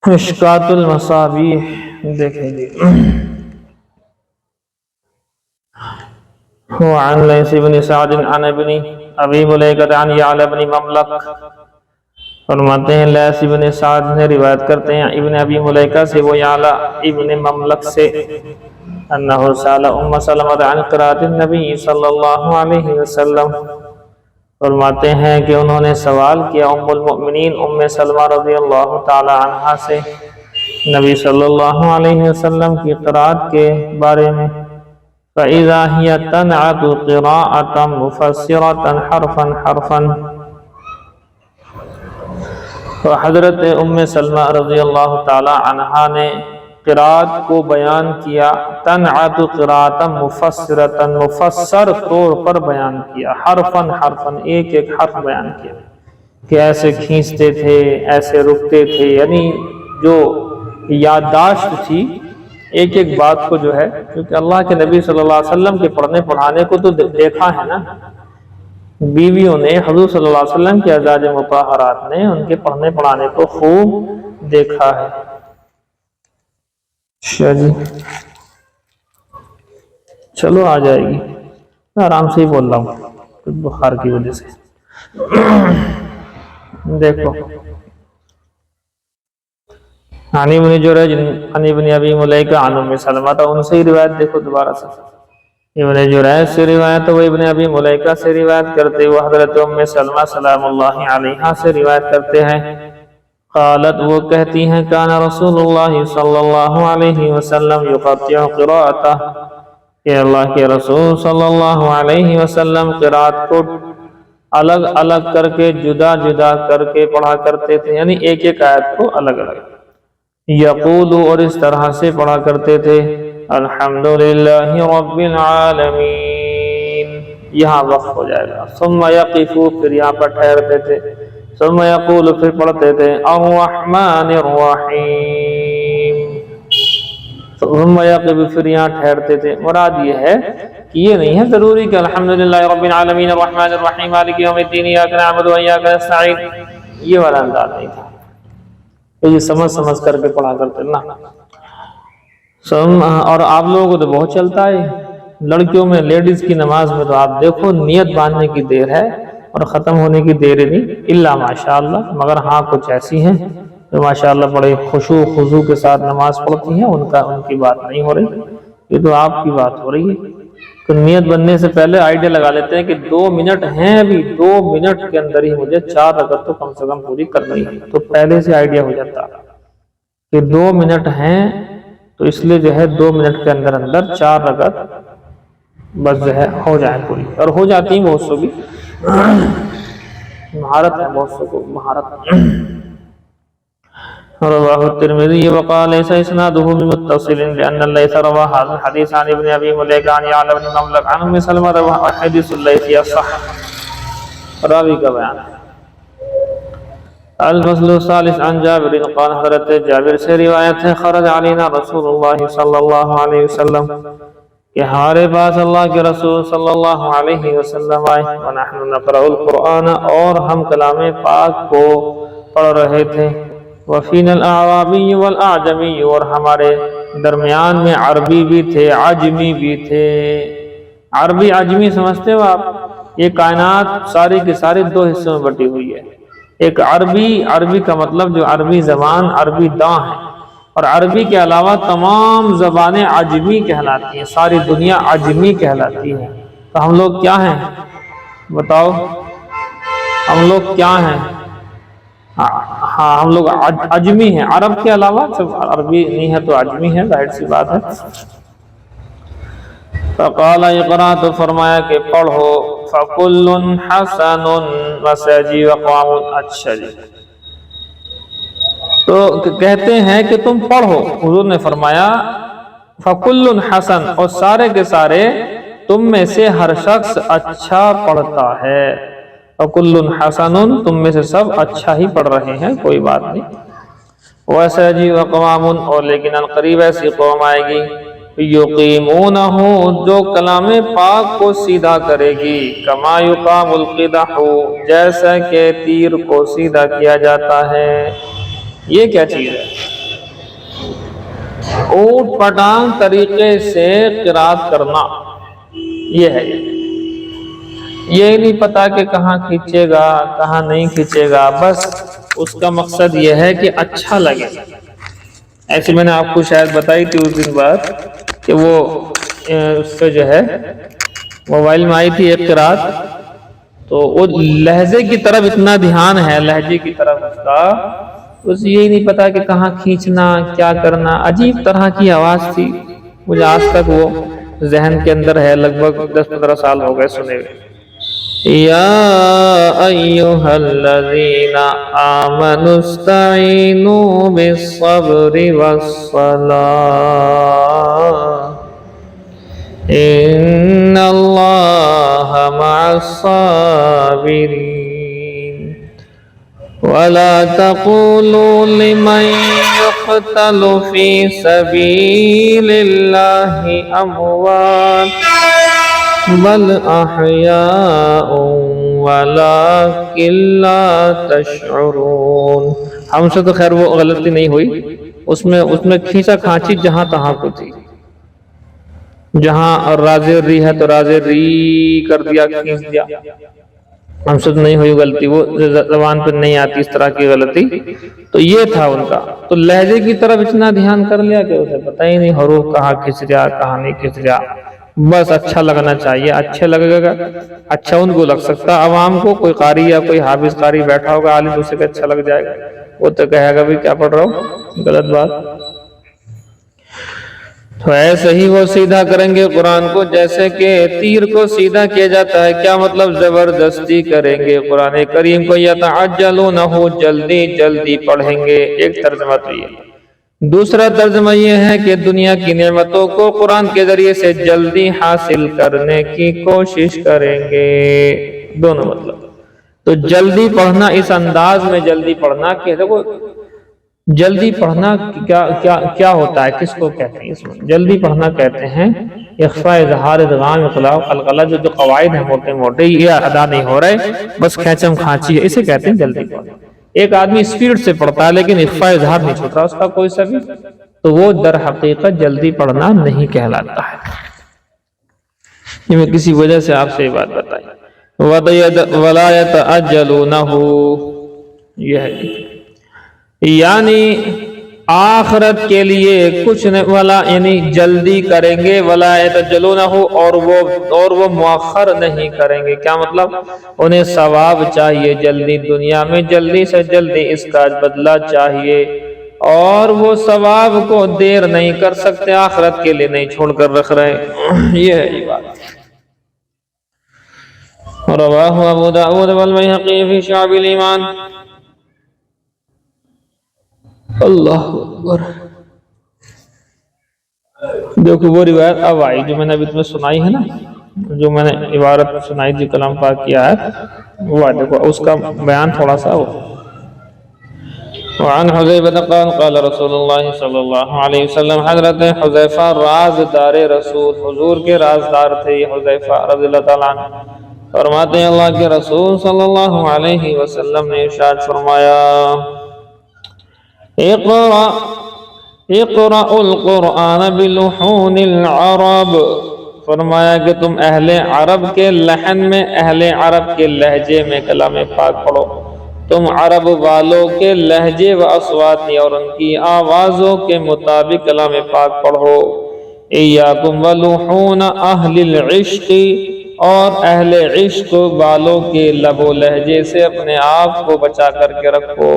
مشکات المصابیح دیکھیں گے. وعن لیث بن سعد عن ابن ابی ملیکہ عن یعلا بن مملک، فرماتے ہیں لیث بن سعد نے روایت کرتے ہیں ابن ابی ملیکہ سے، وہ یعلا ابن مملک سے، انہو سأل ام سلمہ عن قراءۃ النبی صلی اللہ علیہ وسلم، فرماتے ہیں کہ انہوں نے سوال کیا ام المؤمنین ام سلمہ رضی اللہ تعالی عنہا سے نبی صلی اللہ علیہ وسلم کی قرأت کے بارے میں. فَإِذَا هِيَ تَنْعَتُ قِرَاءَةً مُفَسِّرَةً حَرْفًا حَرْفًا، تو حضرت ام سلمہ رضی اللہ تعالی عنہا نے قرأت کو بیان کیا، تنعت قراءۃ مفسرۃ، مفسر طور پر بیان کیا، حرفاً حرفاً، ایک ایک حرف بیان کیا کہ ایسے کھینچتے تھے، ایسے رکتے تھے، یعنی جو یادداشت تھی ایک ایک بات کو جو ہے، کیونکہ اللہ کے نبی صلی اللہ علیہ وسلم کے پڑھنے پڑھانے کو تو دیکھا ہے نا، بیویوں نے حضور صلی اللہ علیہ وسلم کے ازواج مطہرات نے ان کے پڑھنے پڑھانے کو خوب دیکھا ہے. جی چلو آ جائے گی، میں آرام سے ہی بول رہا ہوں کچھ بخار کی وجہ سے. دیکھو عن ابن جریج عن ابن ابی ملیکہ عن ام سلمہ، تو ان سے ہی روایت دیکھو دوبارہ سے، ابن جریج سے روایت، وہ ابن ابی ملیکہ سے روایت کرتے، وہ حضرت ام سلمہ سلام اللہ علیہا سے روایت کرتے ہیں. قالت، وہ کہتی ہیں کان رسول اللہ صلی اللہ علیہ وسلم یقطع قراءتہ، کہ اللہ کے رسول صلی اللہ علیہ وسلم قرأت کو الگ الگ کر کے، جدا جدا کر کے پڑھا کرتے تھے، یعنی ایک ایک آیت کو الگ الگ. یقول، اور اس طرح سے پڑھا کرتے تھے الحمدللہ رب العالمین، یہاں وقف ہو جائے گا. ثم یقف، پھر یہاں پر ٹھہرتے تھے. ثم یقول، پھر پڑھتے تھے الرحمن الرحیم. ثم یقف، پھر یہاں ٹھہرتے تھے. مراد یہ ہے کہ یہ نہیں ہے ضروری کہ الحمدللہ رب العالمین الرحمن الرحیم مالک یوم الدین ایاک نعبد و ایاک نستعین، یہ والا انداز نہیں تھا، یہ سمجھ سمجھ کر کے پڑھا کرتے نا. اور آپ لوگوں کو تو بہت چلتا ہے، لڑکیوں میں لیڈیز کی نماز میں تو آپ دیکھو نیت باندھنے کی دیر ہے اور ختم ہونے کی دیر نہیں، الا ماشاءاللہ، مگر ہاں کچھ ایسی ہیں جو ماشاءاللہ بڑے خشوع خضوع کے ساتھ نماز پڑھتی ہیں، ان کی بات نہیں ہو رہی، یہ تو آپ کی بات ہو رہی ہے. تو نیت بننے سے پہلے آئیڈیا لگا لیتے ہیں کہ 2 منٹ ہیں، ابھی 2 منٹ کے اندر ہی مجھے 4 رکعت تو کم سے کم پوری کرنی ہے، تو پہلے سے آئیڈیا ہو جاتا کہ 2 منٹ ہیں، تو اس لیے جو ہے 2 منٹ کے اندر اندر 4 رکعت بس جو ہے ہو جائے پوری، اور ہو جاتی ہیں بہت سو کی مہارت ہے، بہت سو کو مہارت. رواہ الترمذی وقال ليس اسناده بمتصل لان الليث روى هذا الحديث عن ابن ابي مليكة عن يعلى بن مملك عن ام سلمة وحديث الليث يصح. راوی کا بیان ہے. الفصل الثالث عن جابر قال، حضرت جابر سے روایت ہے خرج علینا رسول اللہ صلی اللہ علیہ وسلم، کہ ہمارے پاس اللہ کے رسول صلی اللہ علیہ وسلم آئے، ونحن نقرأ القرآن، اور ہم کلام پاک کو پڑھ رہے تھے. وفینا الاعرابی والاعجمی، اور ہمارے درمیان میں عربی بھی تھے عجمی بھی تھے. عربی عجمی سمجھتے ہو آپ؟ یہ کائنات ساری کی ساری 2 حصوں میں بٹی ہوئی ہے. ایک عربی کا مطلب جو عربی زبان عربی داں ہے، اور عربی کے علاوہ تمام زبانیں عجمی کہلاتی ہیں، ساری دنیا عجمی کہلاتی ہے. تو ہم لوگ کیا ہیں بتاؤ؟ ہم لوگ کیا ہیں؟ ہاں ہم لوگ عجمی ہیں، عرب کے علاوہ صرف عربی نہیں ہے تو عجمی ہے، ظاہر سی بات ہے. فقال اقرأ، تو فرمایا کہ پڑھو. فکل حسن وسجی وقوام، اچھا جی، تو کہتے ہیں کہ تم پڑھو. حضور نے فرمایا فکل حسن، اور سارے کے سارے تم میں سے ہر شخص اچھا پڑھتا ہے. فکل حسن، تم میں سے سب اچھا ہی پڑھ رہے ہیں، کوئی بات نہیں. وسجی وقوام، اور لیکن القریب ایسی قوم آئے گی یقیمونہ، جو کلام پاک کو سیدھا کرے گی. کما یقام القدح، جیسا کہ تیر کو سیدھا کیا جاتا ہے. یہ کیا چیز ہے؟ اوٹ پٹانگ طریقے سے قرات کرنا، یہ ہے۔ یہ نہیں پتا کہ کہاں کھینچے گا کہاں نہیں کھینچے گا، بس اس کا مقصد یہ ہے کہ اچھا لگے۔ ایسی میں نے آپ کو شاید بتائی تھی اس دن بعد کہ وہ اس سے جو ہے موبائل میں آئی تھی ایک قرات، تو وہ لہجے کی طرف اتنا دھیان ہے، لہجے کی طرف اس کا، اسے یہی نہیں پتا کہ کہاں کھینچنا کیا کرنا۔ عجیب طرح کی آواز تھی، مجھے آج تک وہ ذہن کے اندر ہے، لگ بھگ 10-15 سال ہو گئے سنے ہوئے۔ یا ایھا الذین آمنوا استعینوا بالصبر والصلاۃ ان اللہ مع الصابرین ولا تقولوا لمن يقتل في سبيل الله اموات بل احیاء ولکن لا تشعرون۔ ہم سے تو خیر وہ غلطی نہیں ہوئی، اس میں کھینچا کھانچی جہاں تہاں کو تھی، جہاں راز ری ہے تو راز ری کر دیا، کھینچ دیا۔ ہم سے تو نہیں ہوئی غلطی، وہ زبان پہ نہیں آتی اس طرح کی غلطی، تو یہ تھا ان کا۔ تو لہجے کی طرف اتنا دھیان کر لیا کہ اسے پتہ ہی نہیں حروف کہاں کھنچ رہا کہاں نہیں کھنچ رہا، بس اچھا لگنا چاہیے، اچھے لگے گا، اچھا ان کو لگ سکتا۔ عوام کو کوئی قاری یا کوئی حافظ قاری بیٹھا ہوگا عالم، اسے کہ اچھا لگ جائے گا، وہ تو کہے گا بھی کیا پڑھ رہا ہو، غلط بات۔ تو ایسے ہی وہ سیدھا کریں گے قرآن کو جیسے کہ تیر کو سیدھا کیا جاتا ہے۔ کیا مطلب؟ زبردستی کریں گے قرآن کریم کو، یتعجلونہ، جلدی جلدی پڑھیں گے، ایک ترجمہ تو یہ۔ دوسرا ترجمہ یہ ہے کہ دنیا کی نعمتوں کو قرآن کے ذریعے سے جلدی حاصل کرنے کی کوشش کریں گے، دونوں مطلب۔ تو جلدی پڑھنا اس انداز میں جلدی پڑھنا کہ دیکھو جلدی پڑھنا کیا ہوتا ہے، کس کو کہتے ہیں؟ اس میں جلدی پڑھنا کہتے ہیں اخفاء، اظہار، ادغام، اطلاق، قلقلہ، جو قواعد ہیں موٹے موٹے یہ ادا نہیں ہو رہے، بس کھینچم کھانچی ہے، اسے کہتے ہیں جلدی پڑھنا۔ ایک آدمی سپیڈ سے پڑھتا ہے لیکن اخفاء اظہار نہیں چھوٹ رہا اس کا کوئی سبھی، تو وہ در حقیقت جلدی پڑھنا نہیں کہلاتا ہے۔ یہ میں کسی وجہ سے آپ سے یہ بات بتائی۔ وَلَا يَتَعَجَّلُونَهُ، یہ ہے یعنی آخرت کے لیے کچھ نہیں، ولا یعنی جلدی کریں گے، ولا يَتَعَجَّلُونَهُ، اور وہ مؤخر نہیں کریں گے۔ کیا مطلب؟ انہیں ثواب چاہیے جلدی، دنیا میں جلدی سے جلدی اس کا بدلہ چاہیے، اور وہ ثواب کو دیر نہیں کر سکتے، آخرت کے لیے نہیں چھوڑ کر رکھ رہے۔ یہ ہے یہ بات۔ رواہ ابو داؤد والبیہقی فی شعب الایمان۔ اللہ اکبر۔ دیکھو وہ روایت اب آئی جو میں نے ابھی تمہیں سنائی ہے نا، جو میں نے عبارت سنائی تھی کلام پاک کی آیت، وہ دیکھو اس کا بیان تھوڑا سا ہو۔ وعن حذیفہ قال قال رسول اللہ صلی اللہ علیہ وسلم، حضرت حذیفہ رازدار رسول، حضور کے رازدار تھے یہ حذیفہ رضی اللہ تعالیٰ عنہ، فرماتے ہیں اللہ کے رسول صلی اللہ علیہ وسلم نے ارشاد فرمایا، اقرأ القرآن بلحون العرب، فرمایا کہ تم اہل عرب کے لحن میں، اہل عرب کے لہجے میں کلام پاک پڑھو، تم عرب والوں کے لہجے و اصواتی اور ان کی آوازوں کے مطابق کلام پاک پڑھو۔ ایاکم ولحون اہل العشق، اور اہل عشق والوں کے لب و لہجے سے اپنے آپ کو بچا کر کے رکھو۔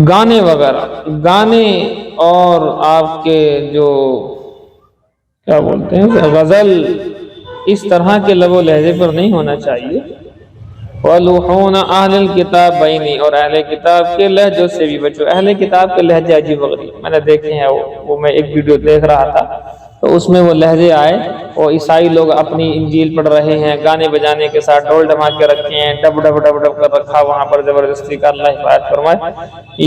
گانے وغیرہ، گانے اور آپ کے جو کیا بولتے ہیں غزل، اس طرح کے لب و لہجے پر نہیں ہونا چاہیے۔ وَلُحُونَ أَهْلِ الْكِتَابَيْنِ، اور اہل کتاب کے لہجوں سے بھی بچو۔ اہل کتاب کے لہجے عجیب و غریب میں نے دیکھے ہیں، وہ میں ایک ویڈیو دیکھ رہا تھا تو اس میں وہ لہجے آئے، اور عیسائی لوگ اپنی انجیل پڑھ رہے ہیں، گانے بجانے کے ساتھ ڈول ڈھماکے رکھے ہیں، ڈب ڈب ڈب ڈب کر رکھا وہاں پر زبردستی کا، اللہ حفاظت فرمائے۔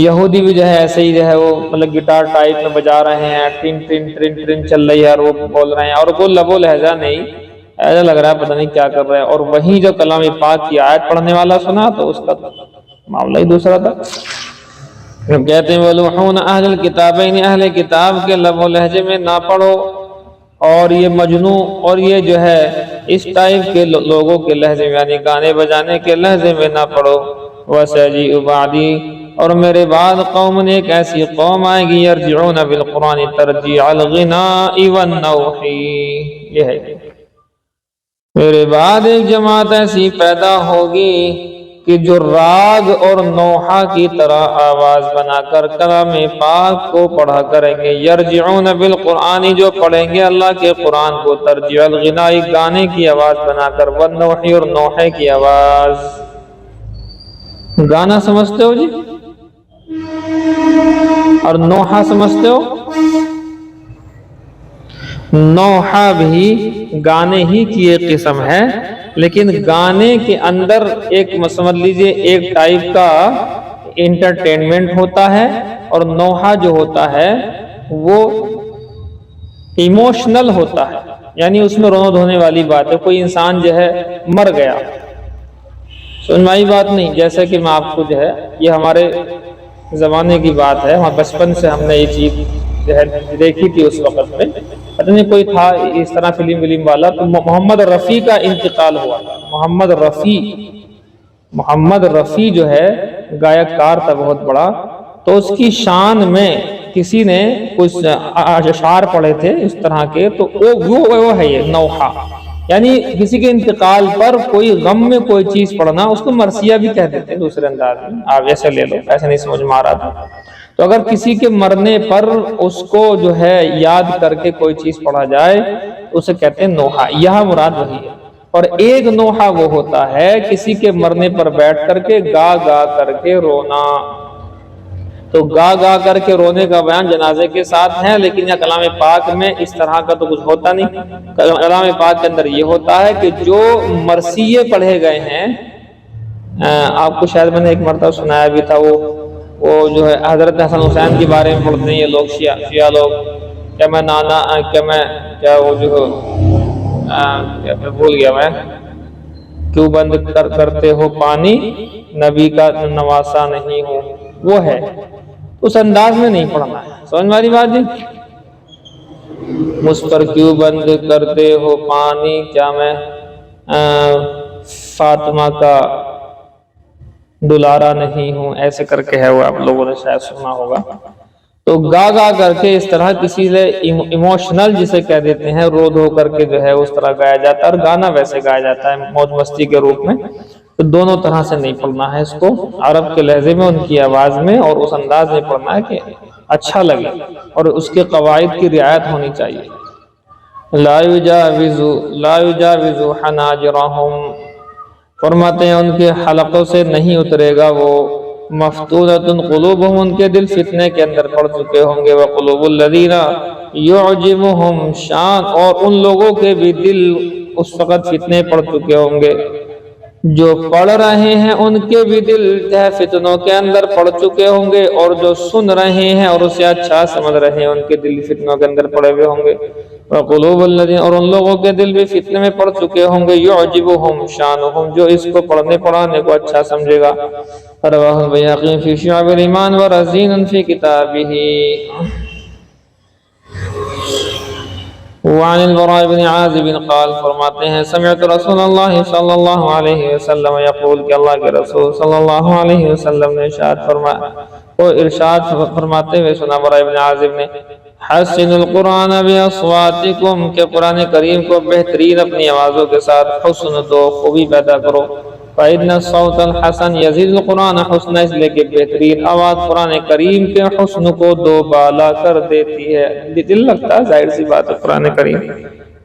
یہودی بھی جو ہے ایسے ہی جو ہے وہ مطلب گٹار ٹائپ میں بجا رہے ہیں، ٹن ٹن ٹن ٹن چل رہی ہے، اور وہ بول رہے ہیں، اور وہ لب و لہجہ نہیں، ایسا لگ رہا ہے پتہ نہیں کیا کر رہے ہیں۔ اور وہیں جو کلام پاک کی آیت پڑھنے والا سنا تو اس کا معاملہ ہی دوسرا تھا۔ کہتے ہیں وَلُحُونَ اہل الکتابین، اہل کتاب کے لب و لہجے میں نہ پڑھو، اور یہ مجنوں اور یہ جو ہے اس ٹائپ کے لوگوں کے لہجے میں یعنی گانے بجانے کے لہجے میں نہ پڑھو۔ وَسَيَجِيءُ بَعْدِي، اور میرے بعد قوم ایک ایسی قوم آئے گی یرجعون بالقرآن ترجیع الغناء والنوح، یہ ہے میرے بعد ایک جماعت ایسی پیدا ہوگی کہ جو راگ اور نوحہ کی طرح آواز بنا کر کلام پاک کو پڑھا کریں گے۔ یرجعون بالقرآن، جو پڑھیں گے اللہ کے قرآن کو، ترجیع الغناء، گانے کی آواز بنا کر، والنوح، اور نوحے کی آواز۔ گانا سمجھتے ہو جی؟ اور نوحہ سمجھتے ہو؟ نوحہ بھی گانے ہی کی ایک قسم ہے، لیکن گانے کے اندر ایک سمجھ لیجئے ایک ٹائپ کا انٹرٹینمنٹ ہوتا ہے، اور نوحہ جو ہوتا ہے وہ ایموشنل ہوتا ہے، یعنی اس میں رونا دھونے والی بات ہے۔ کوئی انسان جو ہے مر گیا، سنوائی بات نہیں، جیسے کہ میں آپ کو جو ہے یہ ہمارے زمانے کی بات ہے، ہمارے بچپن سے ہم نے یہ چیز جو ہے دیکھی تھی اس وقت میں، پتہ نہیں کوئی تھا اس طرح فلم والا، تو محمد رفیع کا انتقال ہوا تھا۔ محمد رفیع جو ہے گائک کار تھا بہت بڑا، تو اس کی شان میں کسی نے کچھ اشعار پڑھے تھے اس طرح کے، تو وہ ہے یہ نوحہ، یعنی کسی کے انتقال پر کوئی غم میں کوئی چیز پڑھنا، اس کو مرثیہ بھی کہہ دیتے ہیں دوسرے انداز میں، آپ ایسے لے لو، ایسے نہیں سمجھ میں آ رہا تھا۔ تو اگر کسی کے مرنے پر اس کو جو ہے یاد کر کے کوئی چیز پڑھا جائے اسے کہتے ہیں نوحہ، یہاں مراد وہی ہے۔ اور ایک نوحہ وہ ہوتا ہے کسی کے مرنے پر بیٹھ کر کے گا گا کر کے رونا، تو گا گا کر کے رونے کا بیان جنازے کے ساتھ ہے، لیکن یہ کلام پاک میں اس طرح کا تو کچھ ہوتا نہیں۔ کلام پاک کے اندر یہ ہوتا ہے کہ جو مرثیے پڑھے گئے ہیں، آپ کو شاید میں نے ایک مرتبہ سنایا بھی تھا، وہ جو ہے حضرت حسن حسین کے بارے میں پڑھتے ہیں یہ لوگ، شیعہ لوگ، وہ جو بھول گیا میں، کیوں بند کرتے ہو پانی، نبی کا نواسا نہیں ہوں، وہ ہے اس انداز میں نہیں پڑھنا ہے، سمجھ میں آ رہی بات جی؟ مجھ پر کیوں بند کرتے ہو پانی، کیا میں فاطمہ کا دلارا نہیں ہوں، ایسے کر کے ہے، وہ آپ لوگوں نے شاید سنا ہوگا۔ تو گا گا کر کے اس طرح کسی سے ایموشنل جسے کہہ دیتے ہیں، رو دھو کر کے جو ہے اس طرح گایا جاتا ہے، اور گانا ویسے گایا جاتا ہے موج مستی کے روپ میں، تو دونوں طرح سے نہیں پڑھنا ہے اس کو، عرب کے لہجے میں، ان کی آواز میں، اور اس انداز میں پڑھنا ہے کہ اچھا لگے، اور اس کے قواعد کی رعایت ہونی چاہیے۔ لا یجاوز حناجرہم، فرماتے ہیں ان کے حلقوں سے نہیں اترے گا وہ، مفتونۃ قلوبہم، ان کے دل فتنے کے اندر پڑ چکے ہوں گے، وقلوب الذین یعجبہم شان، اور ان لوگوں کے بھی دل اس وقت فتنے پڑ چکے ہوں گے جو پڑھ رہے ہیں، ان کے بھی دل فتنوں کے اندر پڑ چکے ہوں گے، اور جو سن رہے ہیں اور اسے اچھا سمجھ رہے ہیں ان کے دل فتنوں کے اندر پڑے ہوئے ہوں گے، وقلوب الذین، اور ان لوگوں کے دل بھی فتنے میں پڑ چکے ہوں گے، یعجبہم شانہم، جو اس کو پڑھنے پڑھانے کو اچھا سمجھے گا۔ رواہ البیہقی فی شعب الایمان ورزین فی کتابہ۔ وعن البراء بن عازب قال، فرماتے ہیں سمعت رسول اللہ صلی اللہ علیہ وسلم یقول، کہ اللہ کے رسول صلی اللہ علیہ وسلم نے ارشاد فرماتے ہوئے سنا براء بن عازب نے، حسن القرآن باصواتکم، کہ قرآن کریم کو بہترین اپنی آوازوں کے ساتھ حسن دو، خوبی پیدا کرو۔ فإن الصوت الحسن يزيد القرآن حسنا، اس لئے کہ بہترین آواز قرآن کریم کے حسن کو دو بالا کر دیتی ہے۔ دل لگتا ہے، ظاہر سی بات ہے، قرآن کریم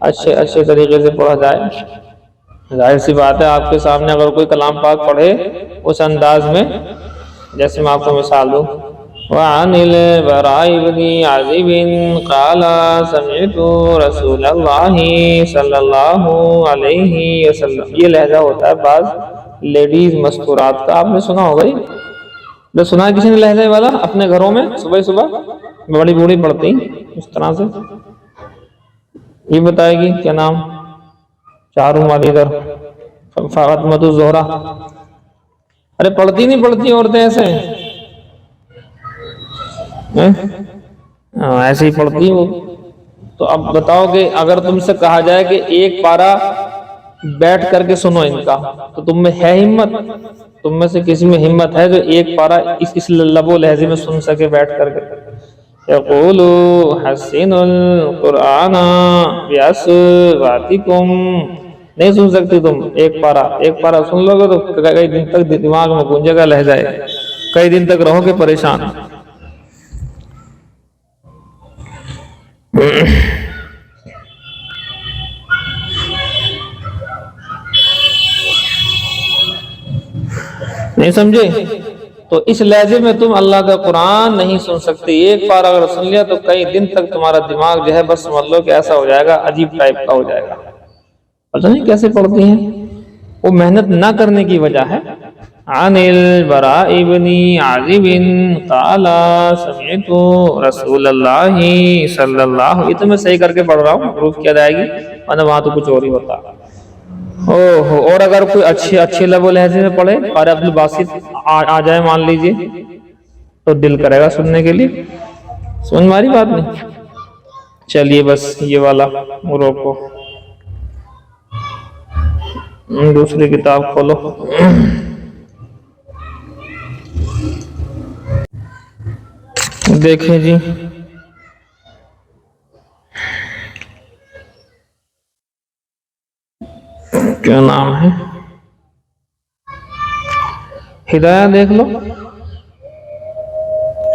اچھے طریقے سے پڑھا جائے، ظاہر سی بات ہے آپ کے سامنے اگر کوئی کلام پاک پڑھے اس انداز میں، جیسے میں آپ کو مثال دوں، وعن البراء بن عازب قال سمعت رسول اللہ صلی اللہ علیہ وسلم، یہ لہجہ ہوتا ہے بعض لیڈیز مستورات کا، آپ نے سنا ہوگا، یہ سنا ہے کسی نے لہجے والا اپنے گھروں میں، صبح بڑی بوڑھی پڑھتی اس طرح سے، یہ بتائے گی کیا نام، چاروں والی ادھر فاطمہ الزہرا، ارے پڑھتی نہیں پڑھتی عورتیں ایسے، ایسے ہی پڑھتی وہ. تو اب بتاؤ کہ اگر تم سے کہا جائے کہ ایک پارا بیٹھ کر کے سنو ان کا، تو تم میں ہے ہمت؟ تم میں سے کسی میں ہمت ہے جو ایک پارا اس لب و لہجے میں سن سکے بیٹھ کر کے؟ یقولو حسین القرآن بیاصواتکم. نہیں سن سکتی تم ایک پارا سن لو گے تو کئی دن تک دماغ میں گونجے گا لہجہ ہے، کئی دن تک رہو گے پریشان. نہیں سمجھے؟ تو اس لہجے میں تم اللہ کا قرآن نہیں سن سکتے. ایک بار اگر سن لیا تو کئی دن تک تمہارا دماغ جو ہے بس سمجھ لو کہ ایسا ہو جائے گا، عجیب ٹائپ کا ہو جائے گا. پتہ نہیں کیسے پڑھتی ہیں، وہ محنت نہ کرنے کی وجہ ہے. عن البراء بن عازب قال سمعت رسول اللہ صلی اللہ، یہ تو میں صحیح کر کے پڑھ رہا ہوں، پروف کیا جائے گی ورنہ وہاں تو کچھ اور ہی ہوتا. اور اگر کوئی اچھے لب و لہجے میں پڑھے اور عبد الباسط آ جائے مان لیجئے تو دل کرے گا سننے کے لیے. سمجھ ماری بات نہیں؟ چلیے بس یہ والا روکو، دوسری کتاب کھولو. دیکھیں جی، کیا نام ہے، ہدایہ دیکھ لو.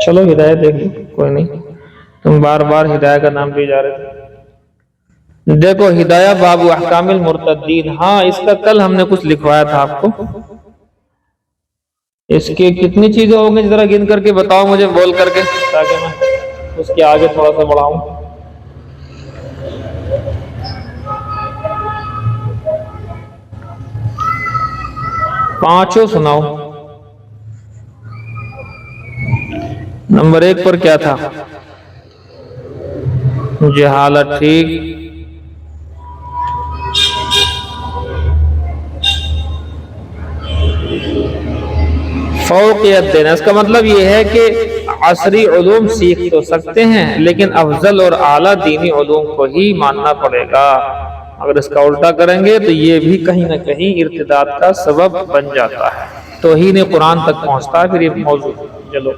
چلو ہدایہ دیکھ لو، کوئی نہیں، تم بار بار ہدایہ کا نام بھی جا رہے تھے. دیکھو ہدایہ باب احکام المرتدین. ہاں اس کا کل ہم نے کچھ لکھوایا تھا آپ کو. اس کے کتنی چیزیں ہوں گی ذرا گن کر کے بتاؤ مجھے بول کر کے، تاکہ میں اس کے آگے تھوڑا سا بڑھاؤں. پانچوں سناؤ. نمبر 1 پر کیا تھا؟ جہالت. ٹھیک. فوقیت دینا، اس کا مطلب یہ ہے کہ عصری علوم سیکھ تو سکتے ہیں لیکن افضل اور اعلیٰ دینی علوم کو ہی ماننا پڑے گا. اگر اس کا الٹا کریں گے تو یہ بھی کہیں نہ کہیں ارتداد کا سبب بن جاتا ہے، توہین قرآن تک پہنچتا ہے. پھر یہ موضوع چلو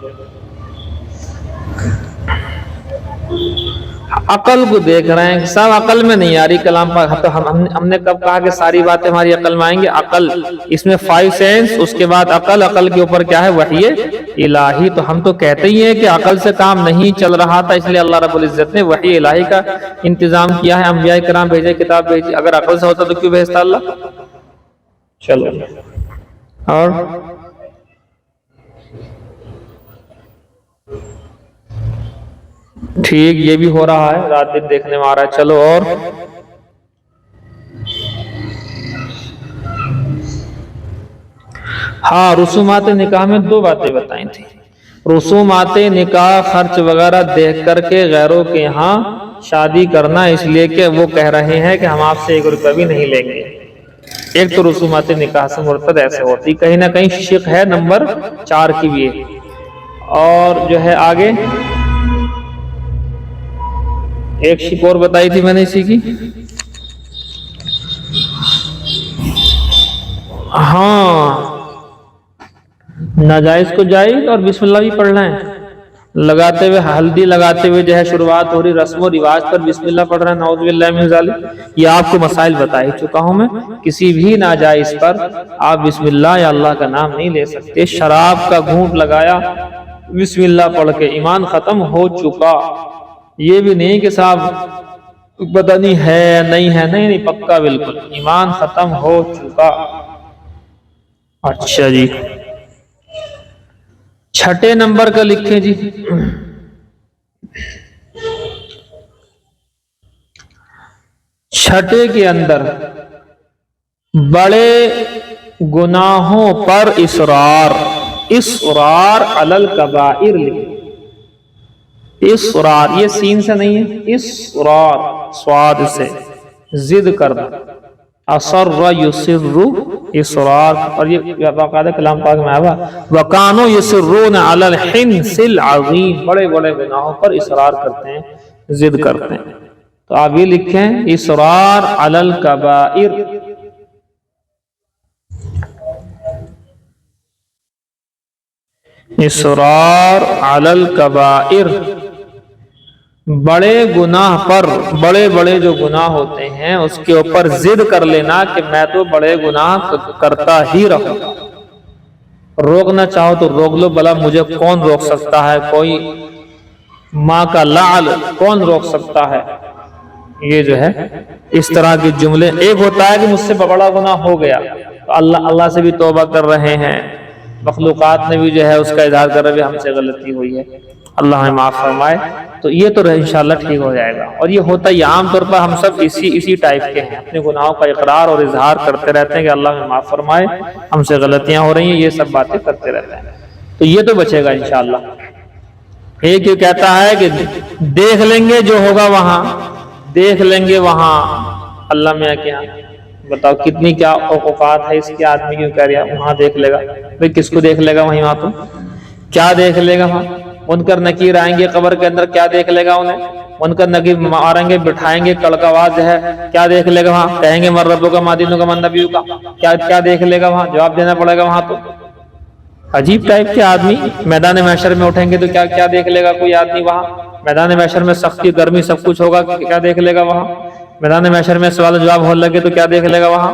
عقل کو دیکھ رہے ہیں، سب عقل میں نہیں آ رہی کلام پاک. ہم نے کب کہا کہ ساری باتیں ہماری عقل میں آئیں گے؟ عقل، اس میں 5 سینس، اس کے بعد عقل کے اوپر کیا ہے؟ وحی الہی. تو ہم تو کہتے ہی ہیں کہ عقل سے کام نہیں چل رہا تھا، اس لیے اللہ رب العزت نے وحی الہی کا انتظام کیا ہے، انبیاء کرام بھیجے، کتاب بھیجی. اگر عقل سے ہوتا تو کیوں بھیجتا اللہ؟ چلو اور ٹھیک، یہ بھی ہو رہا ہے، رات دن دیکھنے میں آ رہا ہے. چلو اور ہاں، رسومات نکاح میں 2 باتیں بتائیں تھی. رسومات نکاح خرچ وغیرہ دیکھ کر کے غیروں کے ہاں شادی کرنا، اس لیے کہ وہ کہہ رہے ہیں کہ ہم آپ سے 1 روپیہ بھی نہیں لیں گے. ایک تو رسومات نکاح سے مرتد ایسے ہوتی، کہیں نہ کہیں شق ہے. نمبر 4 کی بھی ہے. اور جو ہے آگے ایک شق اور بتائی تھی میں نے اسی کی. ہاں، ناجائز کو جائز اور بسم اللہ بھی پڑھنا ہے. لگاتے ہوئے ہلدی لگاتے ہوئے جو ہے شروعات ہو رہی، رسم و رواج پر بسم اللہ پڑھ رہا ہے، نعوذ باللہ من ذالک. یہ آپ کو مسائل بتا ہی چکا ہوں میں. کسی بھی ناجائز پر آپ بسم اللہ یا اللہ کا نام نہیں لے سکتے. شراب کا گھونٹ لگایا، بسم اللہ پڑھ کے، ایمان ختم ہو چکا. یہ بھی نہیں کہ صاحب پتہ نہیں ہے نہیں ہے، نہیں پکا بالکل ایمان ختم ہو چکا. اچھا جی، 6 نمبر کا لکھیں جی. 6 کے اندر بڑے گناہوں پر اصرار علی الکبائر لکھیں. اصرار، یہ سین سے نہیں ہے، اصرار، سواد سے ضد کرنا. اصر یصر اصرار، اور یہ باقاعدہ کلام پاک میں آیا وَكَانُوا يُصِرُّونَ عَلَى الْحِنْثِ الْعَظِيمِ، بڑے بڑے گناہوں پر اصرار کرتے ہیں، ضد کرتے ہیں۔ تو آپ یہ لکھیں اصرار علی الکبائر، اصرار علی الکبائر، بڑے گناہ پر، بڑے بڑے جو گناہ ہوتے ہیں اس کے اوپر ضد کر لینا کہ میں تو بڑے گناہ کرتا ہی رہوں گا۔ روکنا چاہو تو روک لو، بھلا مجھے کون روک سکتا ہے، کوئی ماں کا لعل کون روک سکتا ہے۔ یہ جو ہے اس طرح کے جملے، ایک ہوتا ہے کہ مجھ سے بڑا گناہ ہو گیا تو اللہ سے بھی توبہ کر رہے ہیں، مخلوقات نے بھی جو ہے اس کا اظہار کر رہے ہیں ہم سے غلطی ہوئی ہے، اللہ ہمیں معاف فرمائے، تو یہ تو انشاءاللہ ٹھیک ہو جائے گا۔ اور یہ ہوتا ہے عام طور پر ہم سب اسی ٹائپ کے ہیں، اپنے گناہوں کا اقرار اور اظہار کرتے رہتے ہیں کہ اللہ ہمیں معاف فرمائے، ہم سے غلطیاں ہو رہی ہیں، یہ سب باتیں کرتے رہتے ہیں، تو یہ تو بچے گا انشاءاللہ۔ ایک یہ کہتا ہے کہ دیکھ لیں گے جو ہوگا وہاں، دیکھ لیں گے وہاں اللہ میاں کے ہاں۔ بتاؤ کتنی کیا اوقات ہے اس کے آدمی کیوں کہہ رہا وہاں دیکھ لے گا؟ بھئی کس کو دیکھ لے گا وہاں تو کیا دیکھ لے گا وہاں؟ منکر نکیر آئیں گے قبر کے اندر، کیا دیکھ لے گا انہیں؟ منکر نکیر ماریں گے، بٹھائیں گے، کڑکواز ہے، کیا دیکھ لے گا وہاں؟ کہیں گے من ربک ما دینک من نبیک، کیا دیکھ لے گا وہاں؟ جواب دینا پڑے گا وہاں تو۔ عجیب ٹائپ کے آدمی میدان محشر میں اٹھیں گے تو کیا دیکھ لے گا کوئی آدمی وہاں؟ میدان محشر میں سختی گرمی سب کچھ ہوگا، کیا دیکھ لے گا وہاں؟ میدان محشر میں سوال جواب ہونے لگے تو کیا دیکھ لے گا وہاں؟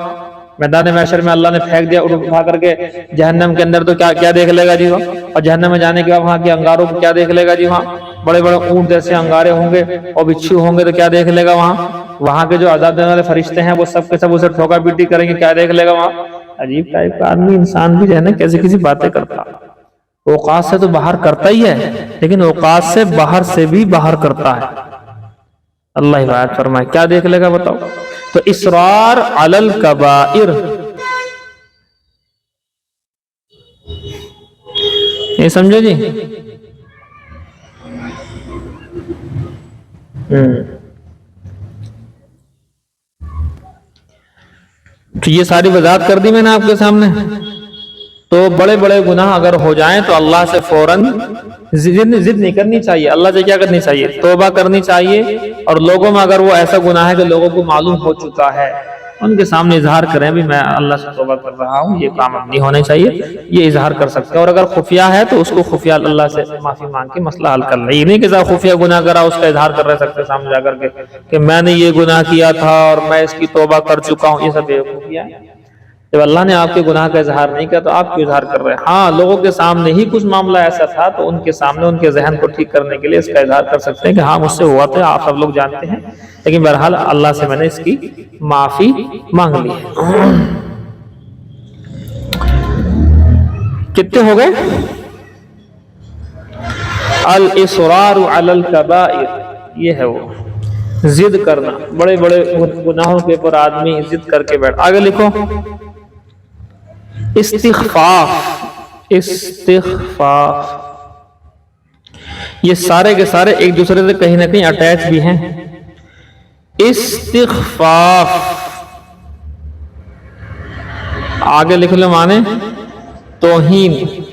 میدان محشر میں اللہ نے پھینک دیا اٹھا کر کے جہنم کے اندر تو کیا دیکھ لے گا جی وہاں؟ اور جہنم میں جانے کے بعد وہاں کے انگاروں کو کیا دیکھ لے گا جی وہاں؟ بڑے بڑے اونٹ جیسے انگارے ہوں گے اور بچھو ہوں گے تو کیا دیکھ لے گا وہاں؟ وہاں کے جو عذاب دینے والے فرشتے ہیں وہ سب کے سب اسے ٹھوکا پیٹی کریں گے، کیا دیکھ لے گا وہاں؟ عجیب ٹائپ کا آدمی انسان بھی جو ہے نا کیسی باتیں کرتا، اوقات سے تو باہر کرتا ہی ہے لیکن اوقات سے باہر سے بھی باہر کرتا ہے۔ اللہ ہدایت فرمائے، کیا دیکھ لے گا بتاؤ؟ تو اصرار علی الکبائر، یہ سمجھے جی؟ تو یہ ساری وضاحت کر دی میں نے آپ کے سامنے۔ تو بڑے بڑے گناہ اگر ہو جائیں تو اللہ سے فوراً ضد نہیں کرنی چاہیے، اللہ سے کیا کرنی چاہیے؟ توبہ کرنی چاہیے، اور لوگوں میں اگر وہ ایسا گناہ ہے کہ لوگوں کو معلوم ہو چکا ہے ان کے سامنے اظہار کریں بھی میں اللہ سے توبہ کر رہا ہوں، یہ کام اب نہیں ہونے چاہیے، یہ اظہار کر سکتے ہیں۔ اور اگر خفیہ ہے تو اس کو خفیہ اللہ سے معافی مانگ کے مسئلہ حل کر لیں، یہ نہیں کہ خفیہ گناہ کرا اس کا اظہار کر رہ سکتے سامنے جا کر کے کہ میں نے یہ گناہ کیا تھا اور میں اس کی توبہ کر چکا ہوں، یہ سب بیوقوفیاں ہیں۔ جب اللہ نے آپ کے گناہ کا اظہار نہیں کیا تو آپ کیوں اظہار کر رہے ہیں؟ ہاں لوگوں کے سامنے ہی کچھ معاملہ ایسا تھا تو ان کے سامنے ان کے ذہن کو ٹھیک کرنے کے لیے اس کا اظہار کر سکتے ہیں کہ ہاں مجھ سے ہوا تھا، آپ سب لوگ جانتے ہیں، لیکن بہرحال اللہ سے میں نے اس کی معافی مانگ لی ہے۔ کتنے ہو گئے؟ الاصرار علی الکبائر، یہ ہے وہ ضد کرنا، بڑے بڑے گناہوں کے اوپر آدمی ضد کر کے بیٹھ۔ آگے لکھو استخفاف، استخفاف، یہ سارے کے سارے ایک دوسرے سے کہیں نہ کہیں اٹیچ بھی ہیں۔ استخفاف آگے لکھ لو معنی توہین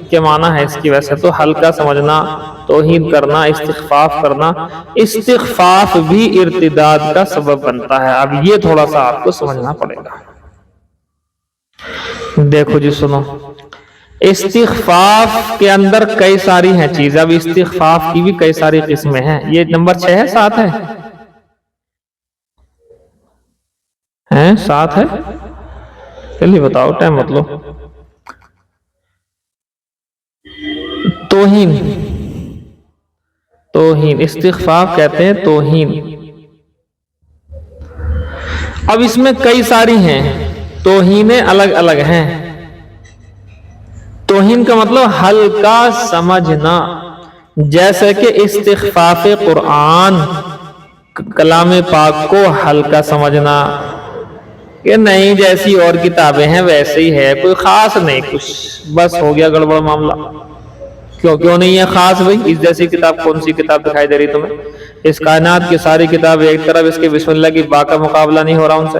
کے معنی ہے اس کی، ویسے تو ہلکا سمجھنا، توہین کرنا، استخفاف کرنا۔ استخفاف بھی ارتداد کا سبب بنتا ہے، اب یہ تھوڑا سا آپ کو سمجھنا پڑے گا۔ دیکھو جی سنو، استخفاف کے اندر کئی ساری ہیں چیزیں، اب استخفاف کی بھی کئی ساری قسمیں ہیں۔ یہ نمبر 6 ہے 7 ہے؟ 7 ہے؟ چلیے بتاؤ ٹائم مت لو۔ توہین، توہین استخفاف کہتے ہیں توہین۔ اب اس میں کئی ساری ہیں، توہینیں الگ الگ ہیں۔ توہین کا مطلب ہلکا سمجھنا، جیسے کہ استخفاف قرآن، کلام پاک کو ہلکا سمجھنا کہ نہیں جیسی اور کتابیں ہیں ویسے ہی ہے، کوئی خاص نہیں، کچھ بس ہو گیا گڑبڑ معاملہ۔ کیوں نہیں ہے خاص بھائی؟ اس جیسی کتاب کون سی کتاب دکھائی دے رہی تمہیں؟ اس کائنات کی ساری کتاب ایک طرف، اس کے بسم اللہ کی با کا مقابلہ نہیں ہو رہا ان سے،